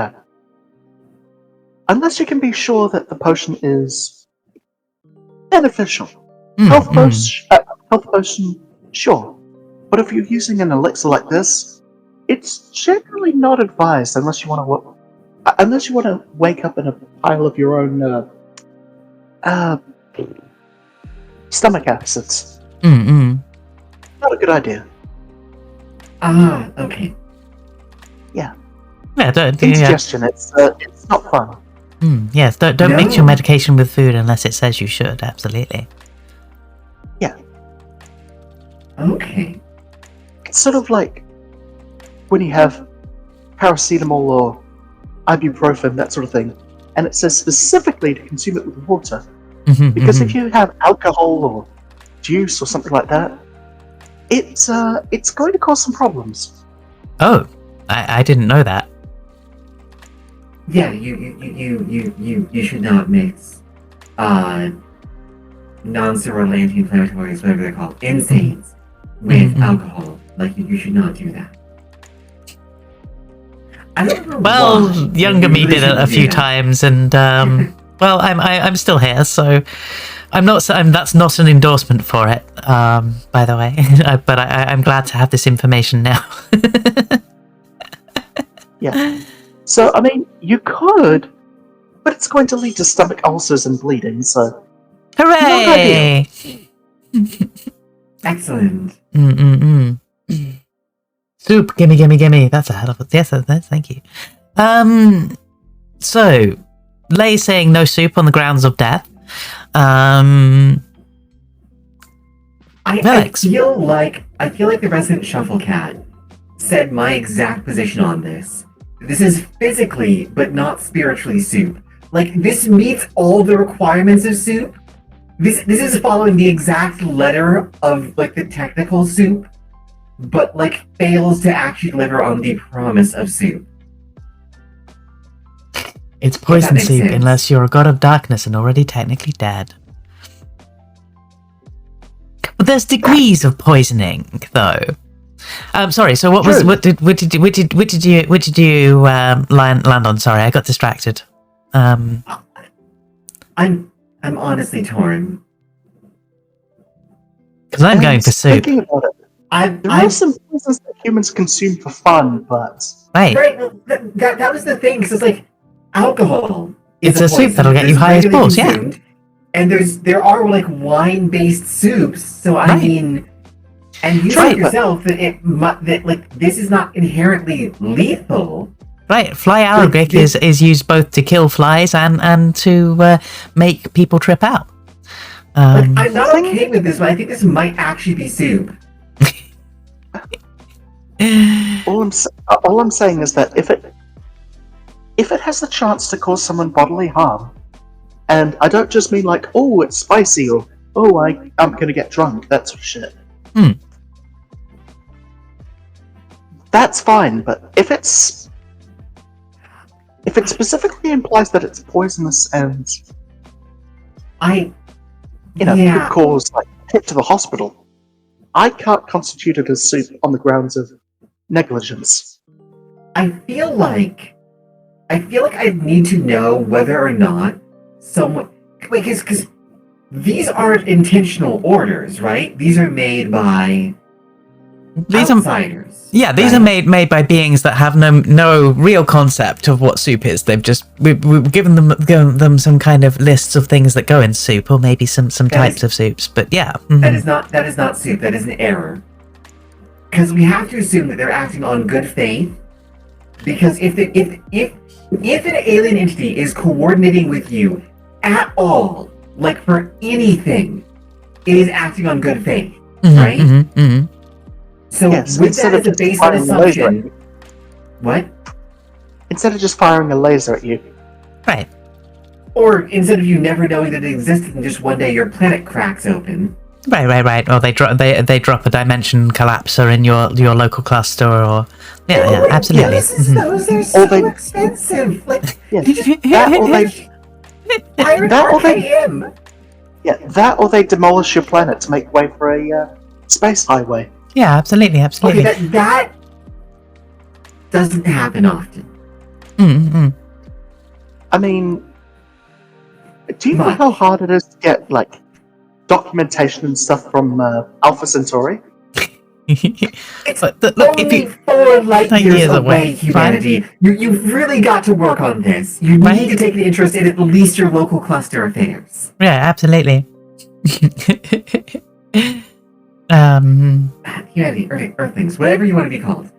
can be sure that the potion is beneficial. Health potion, sure. But if you're using an elixir like this, it's generally not advised unless you want to wake up in a pile of your own stomach acids. Mm-mm. Not a good idea. Ah, okay. Yeah, don't. Indigestion. It's not fun. Yes, don't mix your medication with food unless it says you should. Absolutely. Yeah. Okay. It's sort of like when you have paracetamol or ibuprofen, that sort of thing, and it says specifically to consume it with water. Because if you have alcohol or juice or something like that, it's going to cause some problems. Oh, I didn't know that. Yeah, you should not mix non-steroidal anti-inflammatories, whatever they're called, NSAIDs, with alcohol. Like you should not do that. I don't know Well, why. younger You me really did it a shouldn't do few that. times, and well, I'm still here, so I'm not. That's not an endorsement for it, by the way. But I'm glad to have this information now. Yeah. So I mean, you could, but it's going to lead to stomach ulcers and bleeding. So Hooray! Excellent. Soup, gimme. That's a hell of a yes. Thank you. So Lay saying no soup on the grounds of death. I Velix. feel like the resident shuffle cat said my exact position on this. This is physically, but not spiritually soup. Like, this meets all the requirements of soup. This is following the exact letter of, like, the technical soup, but, like, fails to actually deliver on the promise of soup. It's poison makes soup sense. unless you're a god of darkness and already technically dead. But there's degrees of poisoning, though. Sorry. So what did you land on? Sorry, I got distracted. I'm honestly torn. Because I'm going for soup. Thinking about it, there are some poisons that humans consume for fun, but Right. Right, that was the thing, because it's like alcohol. It's is a soup poison that'll get you that's high as regularly balls, yeah. consumed, And there are like wine-based soups, so I Right. mean, and you Right, said yourself that like this is not inherently lethal. Right, fly Arabic is used both to kill flies and to make people trip out. Like, I'm not okay with this, but I think this might actually be soup. all I'm saying is that if it has the chance to cause someone bodily harm, and I don't just mean like, oh, it's spicy, or oh, I'm gonna get drunk, that sort of shit. That's fine, but if it specifically implies that it's poisonous and could cause like a trip to the hospital, I can't constitute it as soup on the grounds of negligence. I feel like I need to know whether or not someone, because these aren't intentional orders, right? These are made by outsiders. These are made by beings that have no real concept of what soup is. They've just we've given them some kind of lists of things that go in soup, or maybe some types of soups. But yeah, that is not soup. That is an error. Because we have to assume that they're acting on good faith. Because if an alien entity is coordinating with you at all, like for anything, it is acting on good faith, right? So yes, with that as a baseline assumption, what? Instead of just firing a laser at you, right? Or instead of you never knowing that it existed, and just one day your planet cracks open. Right. Or they drop a dimension collapser in your local cluster, or absolutely. Those are so expensive. Like that or they demolish your planet to make way for a space highway. Yeah, absolutely. Okay, that doesn't happen often. I mean, do you know how hard it is to get like documentation and stuff from Alpha Centauri? It's only 4 light years away, humanity. You've really got to work on this. You need to take an interest in at least your local cluster affairs. Yeah, absolutely. Humanity, Earthlings, whatever you want to be called.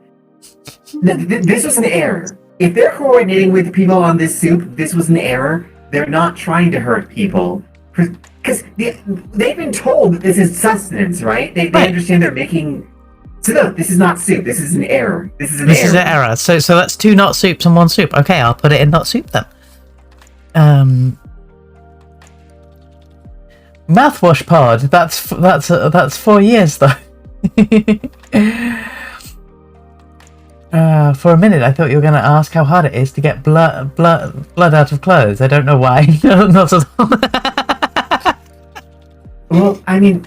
This was an error. If they're coordinating with people on this soup, this was an error. They're not trying to hurt people. Because they've been told that this is sustenance, right? They understand they're making... So no, this is not soup. This is an error. This is an error. So that's 2 not soups and 1 soup. Okay, I'll put it in not soup then. Mouthwash pod. That's 4 years though. For a minute, I thought you were going to ask how hard it is to get blood out of clothes. I don't know why. Not at all. Well, I mean...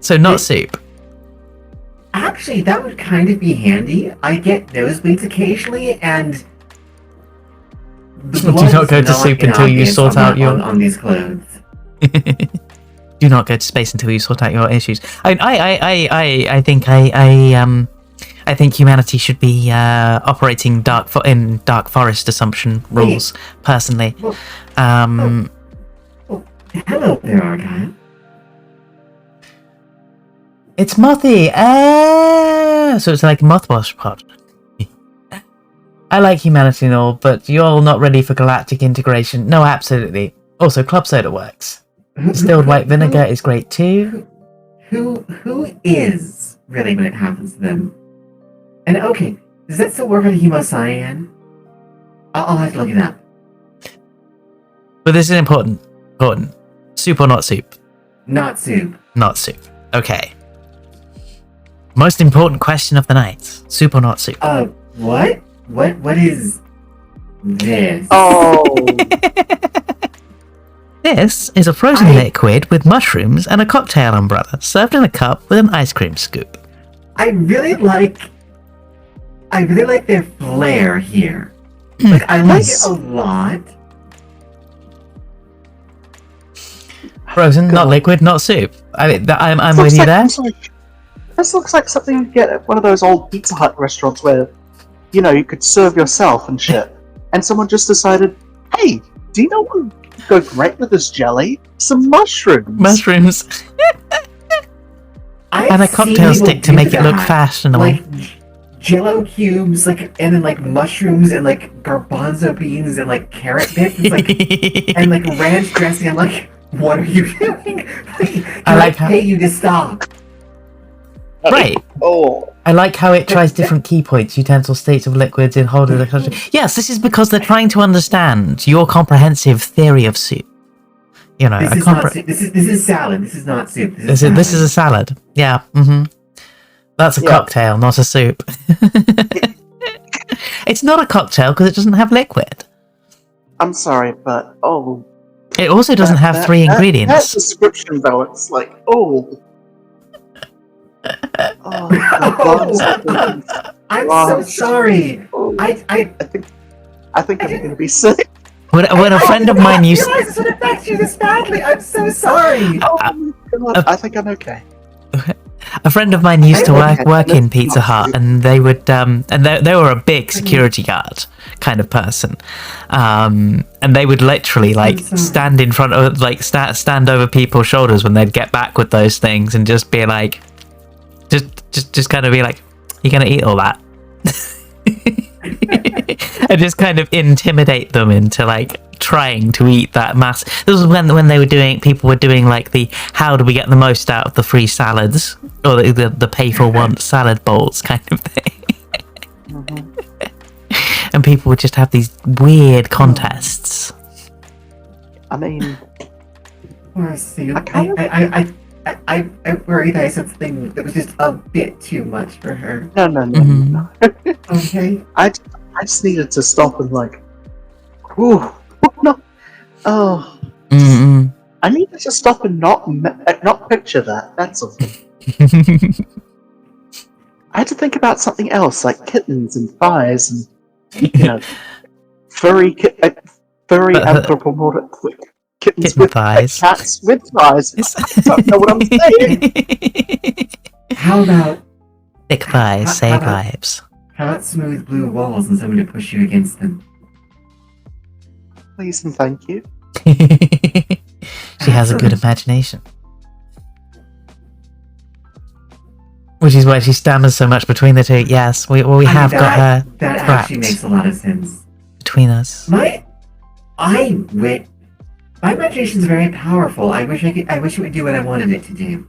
So not soup. Actually, that would kind of be handy. I get nosebleeds occasionally, and... Do not go to soup until you sort out your... On these clothes. Do not go to space until you sort out your issues. I think humanity should be operating in dark forest assumption rules. Personally, Hello there, Argyle. It's Mothy. So it's like Mothwash pod. I like humanity and all, but you're all not ready for galactic integration. No, absolutely. Also, club soda works. Distilled white vinegar is great too. Who is really when it happens to them? And okay, does that still work on hemocyan? I'll have to look it up. But this is important. Soup or not soup? Not soup. Not soup. Okay. Most important question of the night. Soup or not soup? What? What is this? Oh. This is a frozen liquid with mushrooms and a cocktail umbrella, served in a cup with an ice cream scoop. I really like their flair here. Like, I like it a lot. Frozen, not liquid, not soup. I'm with you there. This looks like something you get at one of those old Pizza Hut restaurants where, you know, you could serve yourself and shit. And someone just decided, hey, do you know what would go great with this jelly? Some mushrooms. Mushrooms. And a cocktail stick to make it look fashionable. Like Jello cubes, like, and then like mushrooms and like garbanzo beans and like carrot bits, and like ranch dressing. I'm like, what are you doing? I pay you to stop. Right. Oh. I like how it tries different key points, utensil states of liquids in hold of the country. Yes, this is because they're trying to understand your comprehensive theory of soup. You know, This is not soup. This is salad. This is not soup. This is a salad. Yeah. That's a cocktail, not a soup. It's not a cocktail because it doesn't have liquid. I'm sorry, but It also doesn't have three ingredients. That description, though, it's like, I'm so sorry. I think I'm going to be sick. When a friend of mine used I didn't realize this would affect you this badly. I'm so sorry. I think I'm okay. a friend of mine used to work in Pizza Hut, and they would and they were a big security guard kind of person, and they would literally like stand in front of stand over people's shoulders when they'd get back with those things and just be like, just kind of be like, you're gonna eat all that. And just kind of intimidate them into like trying to eat that mass. This was when they were doing, people were doing like the how do we get the most out of the free salads, or the pay for once salad bowls kind of thing. And people would just have these weird contests. I mean, I worried I said something that was just a bit too much for her. No. Okay. I just needed to stop and like, whew, no, I needed to stop and not picture that. That's all. I had to think about something else, like kittens and thighs and furry anthropomorphic kittens Kitten with thighs. Cats with thighs. I don't know what I'm saying. How about Thick thighs save lives. how about smooth blue walls and someone to push you against them? Please and thank you. She has a good imagination. Which is why she stammers so much between the two. Yes, we have got her That trapped actually makes a lot of sense. between us. My imagination's very powerful. I wish it would do what I wanted it to do.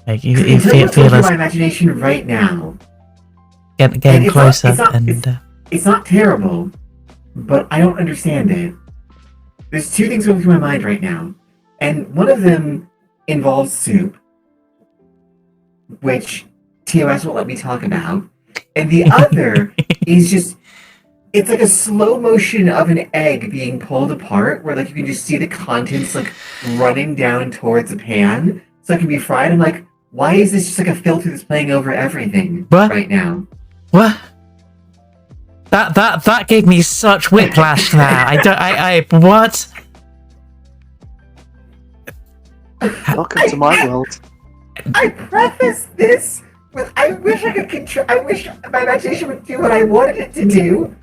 Like you Until feel what's going through us my imagination right now. getting it's closer, not- It's not terrible, but I don't understand it. There's two things going through my mind right now, and one of them involves soup, which TOS won't let me talk about, and the other is just, it's like a slow motion of an egg being pulled apart, where like you can just see the contents like running down towards a pan, so it can be fried. I'm like, why is this just like a filter that's playing over everything right now? What? That gave me such whiplash there. I what? Welcome to my world. I preface this with I wish I could I wish my imagination would do what I wanted it to do.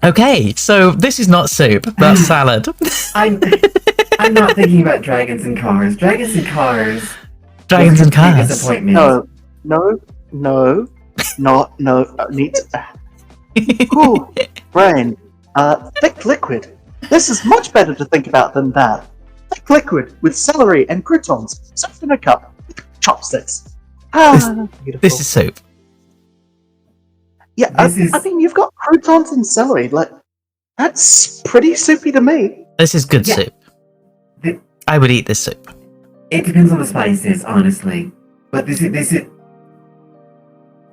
Okay, so this is not soup. That's salad. I'm not thinking about dragons and cars. Dragons and cars. Dragons was a and complete cars. Disappointment. No. Need to. Cool. Brain. Thick liquid. This is much better to think about than that. Thick liquid with celery and croutons, served in a cup with chopsticks. Beautiful. This is soup. Yeah, I mean, you've got croutons and celery. Like, that's pretty soupy to me. This is good Yeah. soup. I would eat this soup. It depends on the spices, honestly. But this is.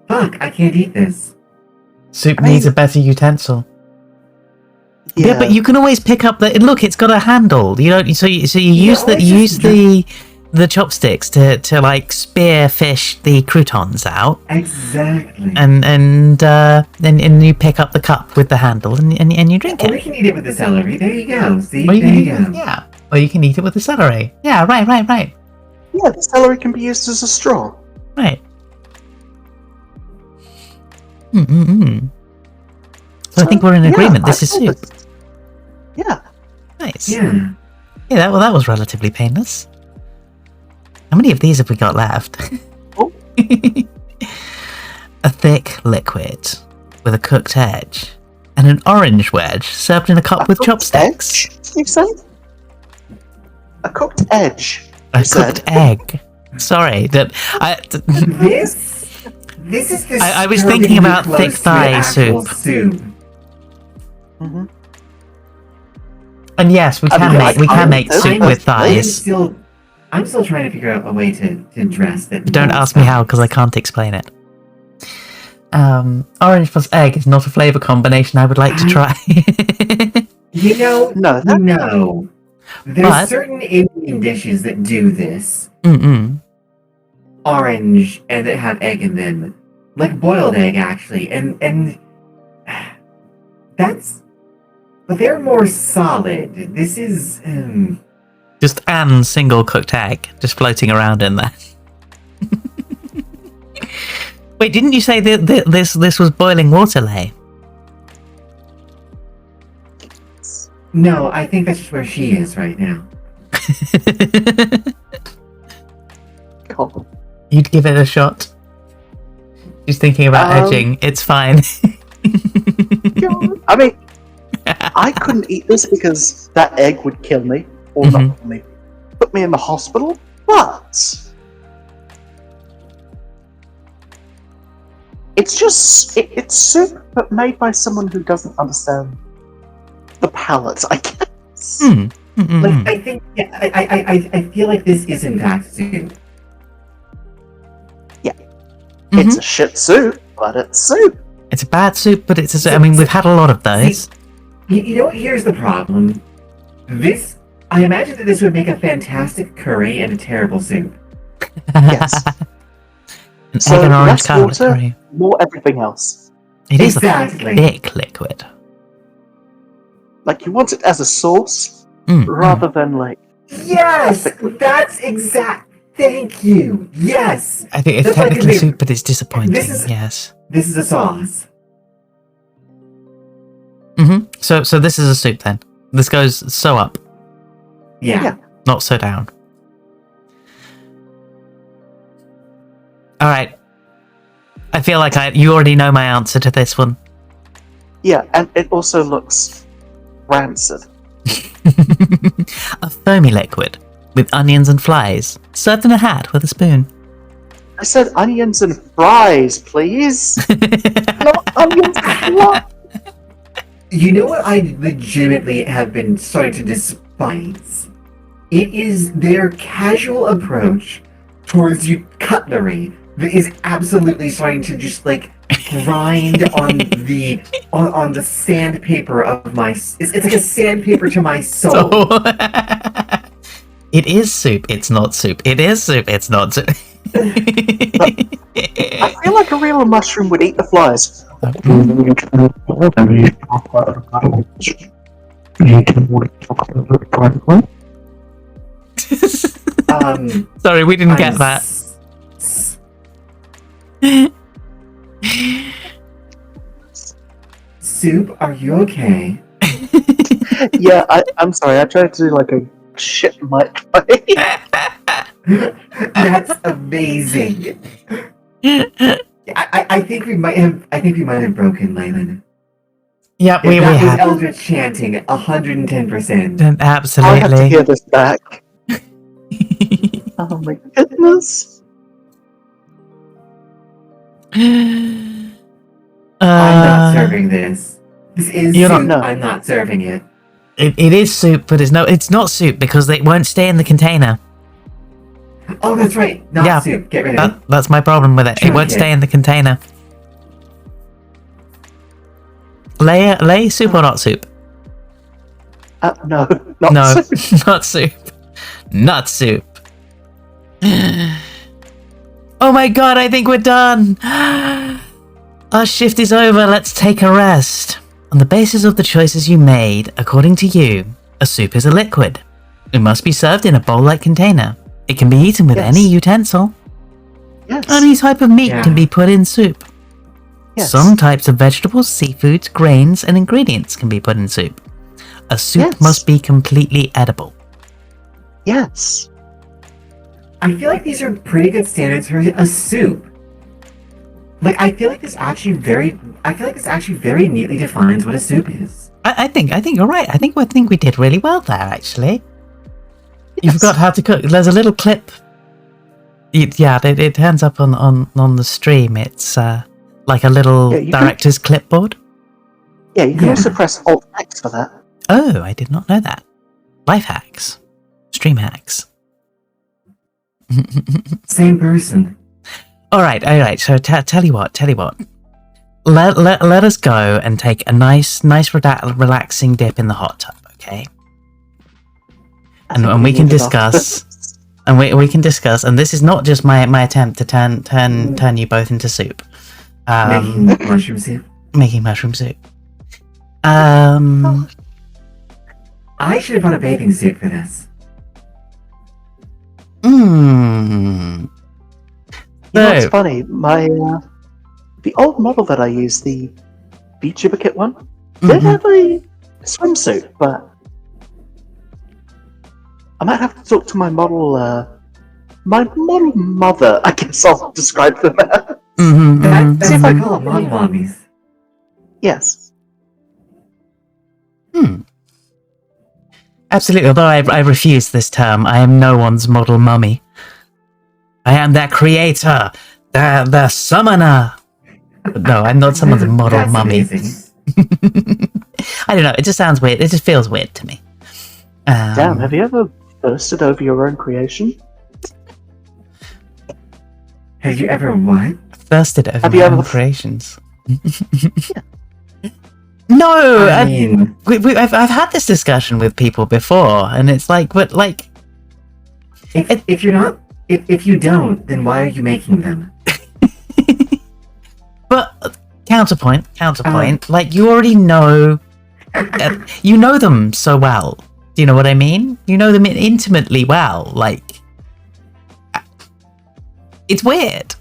Fuck! I can't eat this. Soup I mean- needs a better utensil. Yeah, but you can always pick up the look. It's got a handle. You don't. So you use the chopsticks to like spear fish the croutons out. Exactly. And you pick up the cup with the handle and you drink Or we it. can eat it with the celery. There you go. See, Or you there can you go. yeah. Or you can eat it with the celery. Yeah, right. Yeah, the celery can be used as a straw. Right. So I think we're in agreement. This is soup. Yeah. Nice. Yeah. Yeah, that was relatively painless. How many of these have we got left? Oh. A thick liquid with a cooked edge and an orange wedge served in a cup with chopsticks. Edge, you say? A cooked edge. A you said? cooked egg. Sorry, that This is the. I was thinking about thick thigh soup. Mm-hmm. And yes, we can make soup with thighs. I'm still trying to figure out a way to dress that. Don't ask me how, because I can't explain it. Orange plus egg is not a flavor combination I would like to try. No. There's certain Indian dishes that do this. Orange and that have egg in them, like boiled egg, actually, and that's. But they're more solid. This is just an single cooked egg just floating around in there. Wait, didn't you say that this was boiling water, Lay? No, I think that's just where she is right now. You'd give it a shot. She's thinking about edging. It's fine. I mean, I couldn't eat this because that egg would kill me, or not kill me, put me in the hospital. But it's just it's soup, but made by someone who doesn't understand the palate, I guess. Like, I think, I feel like this is in fact soup. Yeah, it's a shit soup, but it's soup. It's a bad soup, but it's a soup. I mean, we've had a lot of those. You know what? Here's the problem. I imagine that this would make a fantastic curry and a terrible soup. Yes. An So egg and orange less colour water, curry. more everything else. It is Exactly. a thick liquid. Like, you want it as a sauce, rather than like... Yes! That's exact. Thank you. Yes! I think it's That's like technically a- soup, but it's disappointing. This Yes. is a sauce. So this is a soup then. This goes so up, Yeah. not so down. All right. I feel like you already know my answer to this one. Yeah, and it also looks rancid. A foamy liquid with onions and flies, served in a hat with a spoon. I said onions and fries, please. Not onions and fries. You know what I legitimately have been starting to despise? It is their casual approach towards cutlery that is absolutely starting to just like grind on the sandpaper of my. It's like a sandpaper to my soul. It is soup. It's not soup. It is soup. It's not soup. I feel like a real mushroom would eat the flies. Sorry, we didn't get that. Soup, are you okay? Yeah, I'm sorry. I tried to do like a shit mic. That's amazing. I think we might have broken Leyland. Yep, we That was have. Eldritch chanting 110%. I have to Absolutely. hear this back. Oh my goodness. I'm not serving this. This is You're soup. not- no. I'm not serving it. It is soup, but it's not soup because it won't stay in the container. Oh, that's right. Not Yeah. soup. Get rid of it. That's my problem with it. It won't Okay. stay in the container. Lay soup or not soup? No, not No, soup. not soup. Not soup. Oh my god, I think we're done. Our shift is over. Let's take a rest. On the basis of the choices you made, according to you, a soup is a liquid. It must be served in a bowl-like container. It can be eaten with Yes. any utensil. Yes. Any type of meat Yeah. can be put in soup. Yes. Some types of vegetables, seafoods, grains, and ingredients can be put in soup. A soup Yes. must be completely edible. Yes. I feel like these are pretty good standards for a soup. Like, I feel like this actually very neatly defines what a soup is. I think you're right. I think we did really well there, actually. You Yes. forgot how to cook. There's a little clip it turns up on the stream. It's like a little Yeah, you director's clipboard. Yeah, you can Yeah. also press Alt X for that. Oh, I did not know that. Life hacks, stream hacks. Same person. All right. So tell you what. Let us go and take a nice relaxing dip in the hot tub, okay? And we can discuss. And we can discuss. And this is not just my attempt to turn you both into soup. Making mushroom soup. Making mushroom soup. I should have brought a bathing suit for this. You know what's So, funny? My the old model that I used, the Beach Kit one, did have a swimsuit, but I might have to talk to my model mother. I guess I'll describe them as. That's See if what I I can- call them, model mommies. Yes. absolutely. Although I refuse this term, I am no one's model mummy. I am their creator, the summoner. No, I'm not someone's model That's mummy. amazing. I don't know. It just sounds weird. It just feels weird to me. Damn, have you ever thirsted over your own creation? Have you ever what? Thirsted over Have my you own ever- creations. No, I mean, I've had this discussion with people before, and it's like, but like, if you're not, if you don't, then why are you making them? but counterpoint, like you already know, you know them so well. Do you know what I mean? You know them intimately well. Like, it's weird.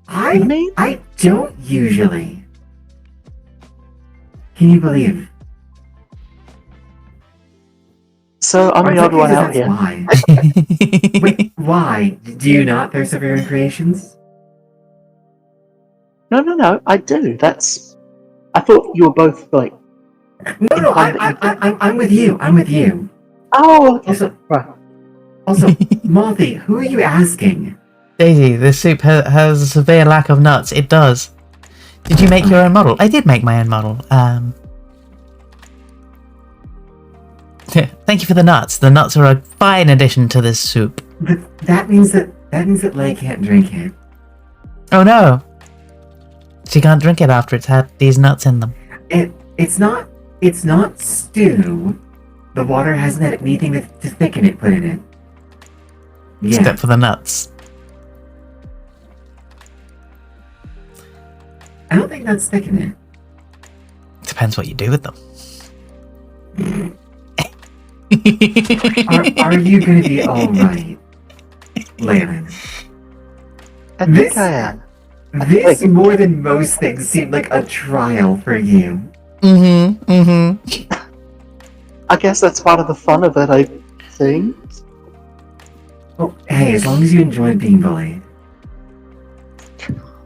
I don't usually. Can you believe? So I'm Or the it's odd one okay, out that's here. Why? Wait, why? Do you not thirst over your own creations? No, I do. I thought you were both like. No, I'm with you. I'm with you. Oh, okay. Also, Right. also, Malthy, who are you asking? Daisy, this soup has a severe lack of nuts. It does. Did you make your own model? I did make my own model. Thank you for the nuts. The nuts are a fine addition to this soup. But that means that Lay can't drink it. Oh no! She can't drink it after it's had these nuts in them. It's not stew. The water hasn't had anything to thicken it put in it. Yeah. Except for the nuts. I don't think that's thicken it. Depends what you do with them. Are you gonna be alright, Leyland? I think This- I am. This, more than most things, seemed like a trial for you. I guess that's part of the fun of it, I think. Oh, hey, as long as you enjoyed being bullied.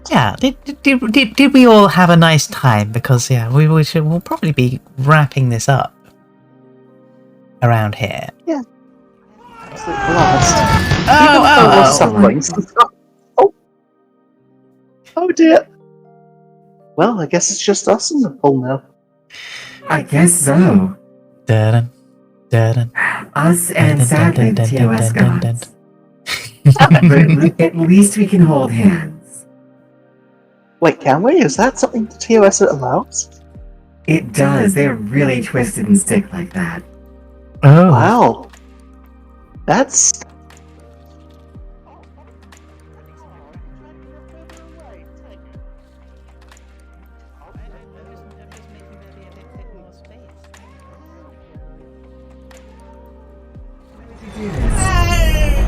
Yeah, did we all have a nice time? Because yeah, we'll probably be wrapping this up around here. Absolute blast. Oh, Even though we're oh, suffering. Oh dear. Well, I guess it's just us in the pool now. I guess so. Dun, dun, Us and sadly dun, dun, TOS dun, dun, dun, gods. But at least we can hold hands. Wait, can we? Is that something the TOS allows? It does. They're really twisted and stick like that. Oh, Wow. That's.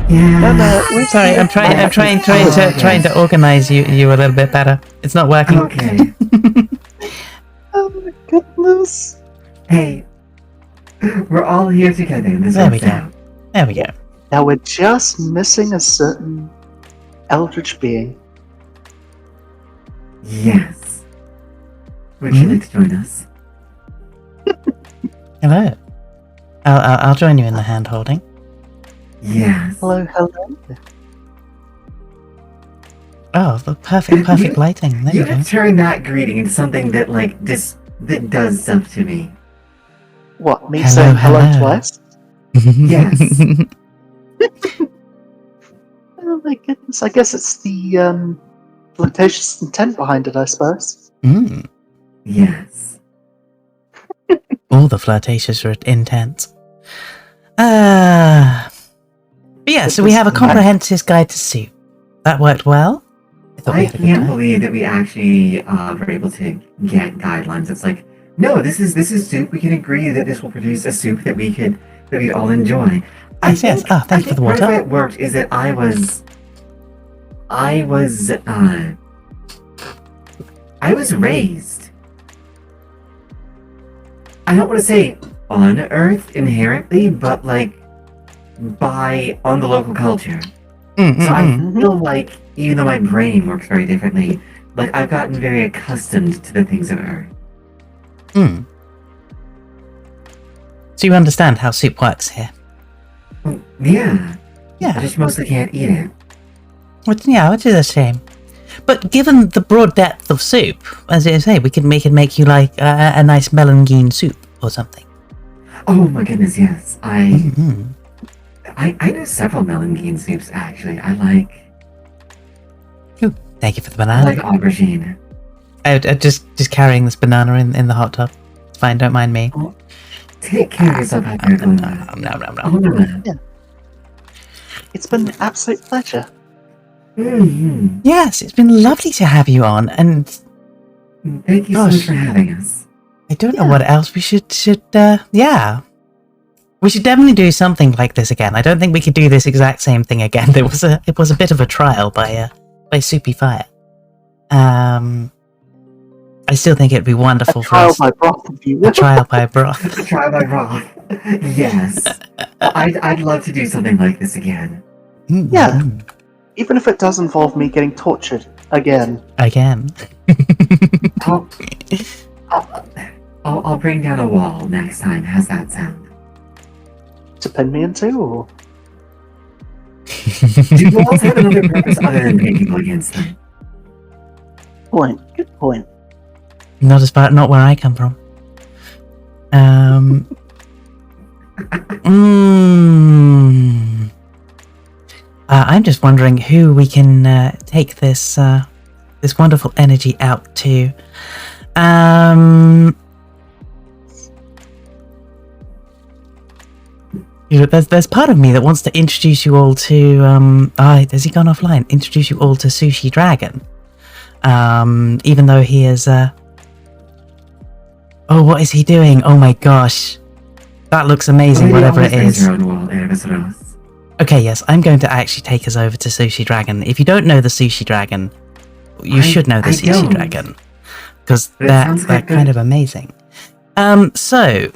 Yeah. No, sorry. I'm trying to organize you a little bit better. It's not working. Okay. Oh my goodness. Hey, we're all here together. This There we works go. out. There we go. Now we're just missing a certain eldritch being. Yes. Would you like to join us? Hello. I'll join you in the hand holding. Yes. Hello. Oh, the perfect lighting. There You you go. have turned that greeting into something that that does stuff to me. What, me Hello, saying hello hello. twice? Yes. Oh my goodness, I guess it's the flirtatious intent behind it, I suppose. Mm. Yes. All the flirtatious intent. But yeah, so we have a comprehensive guide to soup. That worked well. thought we I had a good can't time. believe that we actually were able to get guidelines. It's like, no, this is soup. We can agree that this will produce a soup that we all enjoy. Yes. Oh, thank you for the part of water. why it worked is that I was raised. I don't want to say on Earth inherently, but like on the local culture. So I feel like even though my brain works very differently, like I've gotten very accustomed to the things of Earth. So you understand how soup works here? Yeah. I Yeah. just mostly can't eat it. Which is a shame. But given the broad depth of soup, as you say, we could make you like a nice melangine soup or something. Oh my goodness, yes. I Mm-hmm. know several melangine soups actually. I like Thank you for the banana. aubergine. Just carrying this banana in the hot tub. It's fine, don't mind me. Take care of yourself out there, Glinda. Oh no. It's been an absolute pleasure. Mm-hmm. Yes, it's been lovely to have you on, and Thank you so much for having us. I don't know what else we should yeah. We should definitely do something like this again. I don't think we could do this exact same thing again. It was a bit of a trial by Soupy Fire. I still think it'd be wonderful A for trial us. by broth, if you A will. trial by broth. Try my broth. Yes. I'd love to do something like this again. Yeah. Even if it does involve me getting tortured again. Again. I'll bring down a wall next time. How's that sound? To pin me into, or? Do walls have another purpose other than pinning people against them? Good point. Not where I come from. I'm just wondering who we can take this wonderful energy out to. There's part of me that wants to introduce you all to has he gone offline? Introduce you all to Sushi Dragon. Even though he is oh, what is he doing? Oh my gosh. That looks amazing, whatever it is. Okay, yes, I'm going to actually take us over to Sushi Dragon. If you don't know the Sushi Dragon, you should know the Sushi Dragon. Because they're kind of amazing. So,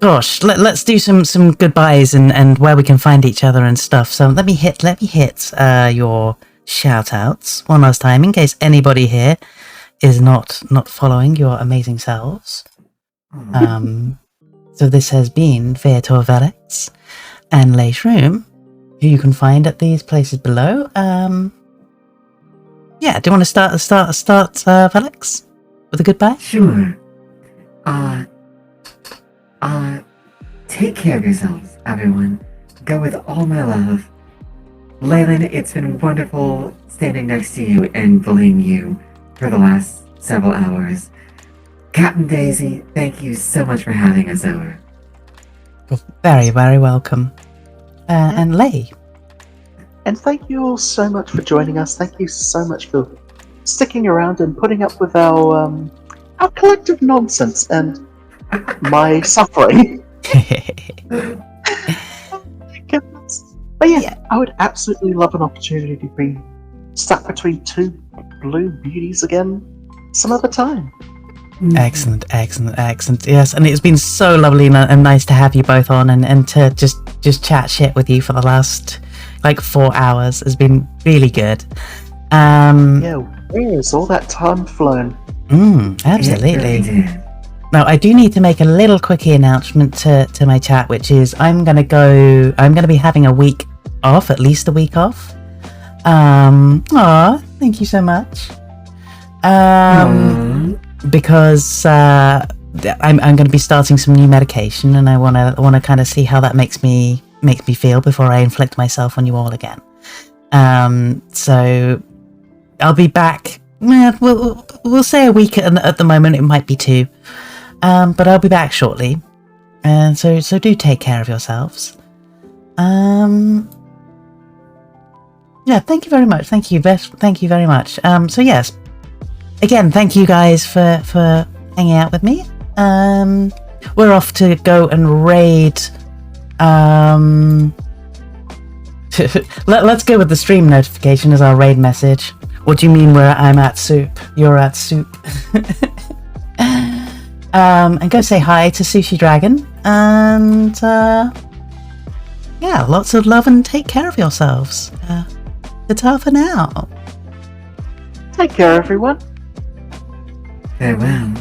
gosh, let's do some goodbyes and where we can find each other and stuff. So let me hit your shout outs one last time in case anybody here is not following your amazing selves. So this has been Viator Velix and Leishroom, who you can find at these places below. Yeah, do you want to start Velix with a goodbye? Sure. Take care of yourselves, everyone. Go with all my love. Leyland, it's been wonderful standing next to you and bullying you for the last several hours. Captain Daisy, thank you so much for having us over. You're very, very welcome. And Lei. And thank you all so much for joining us. Thank you so much for sticking around and putting up with our collective nonsense and my suffering. But yeah, I would absolutely love an opportunity to be stuck between two blue beauties again some other time. Excellent. Yes, and it's been so lovely and nice to have you both on and to just chat shit with you for the last like 4 hours has been really good. Yeah, where has all that time flown? Absolutely. Now I do need to make a little quickie announcement to my chat, which is I'm gonna be having a week off, at least a week off. Aw, thank you so much. Because I'm going to be starting some new medication, and I want to kind of see how that makes me feel before I inflict myself on you all again. So I'll be back. We'll say a week at the moment. It might be 2, but I'll be back shortly. And so do take care of yourselves. Yeah, thank you very much. Thank you very much. So yes, again, thank you guys for hanging out with me. We're off to go and raid. Let's go with the stream notification as our raid message. What do you mean where I'm at soup? You're at soup. And go say hi to Sushi Dragon. And yeah, lots of love and take care of yourselves. Ta-ta for now. Take care, everyone. Farewell.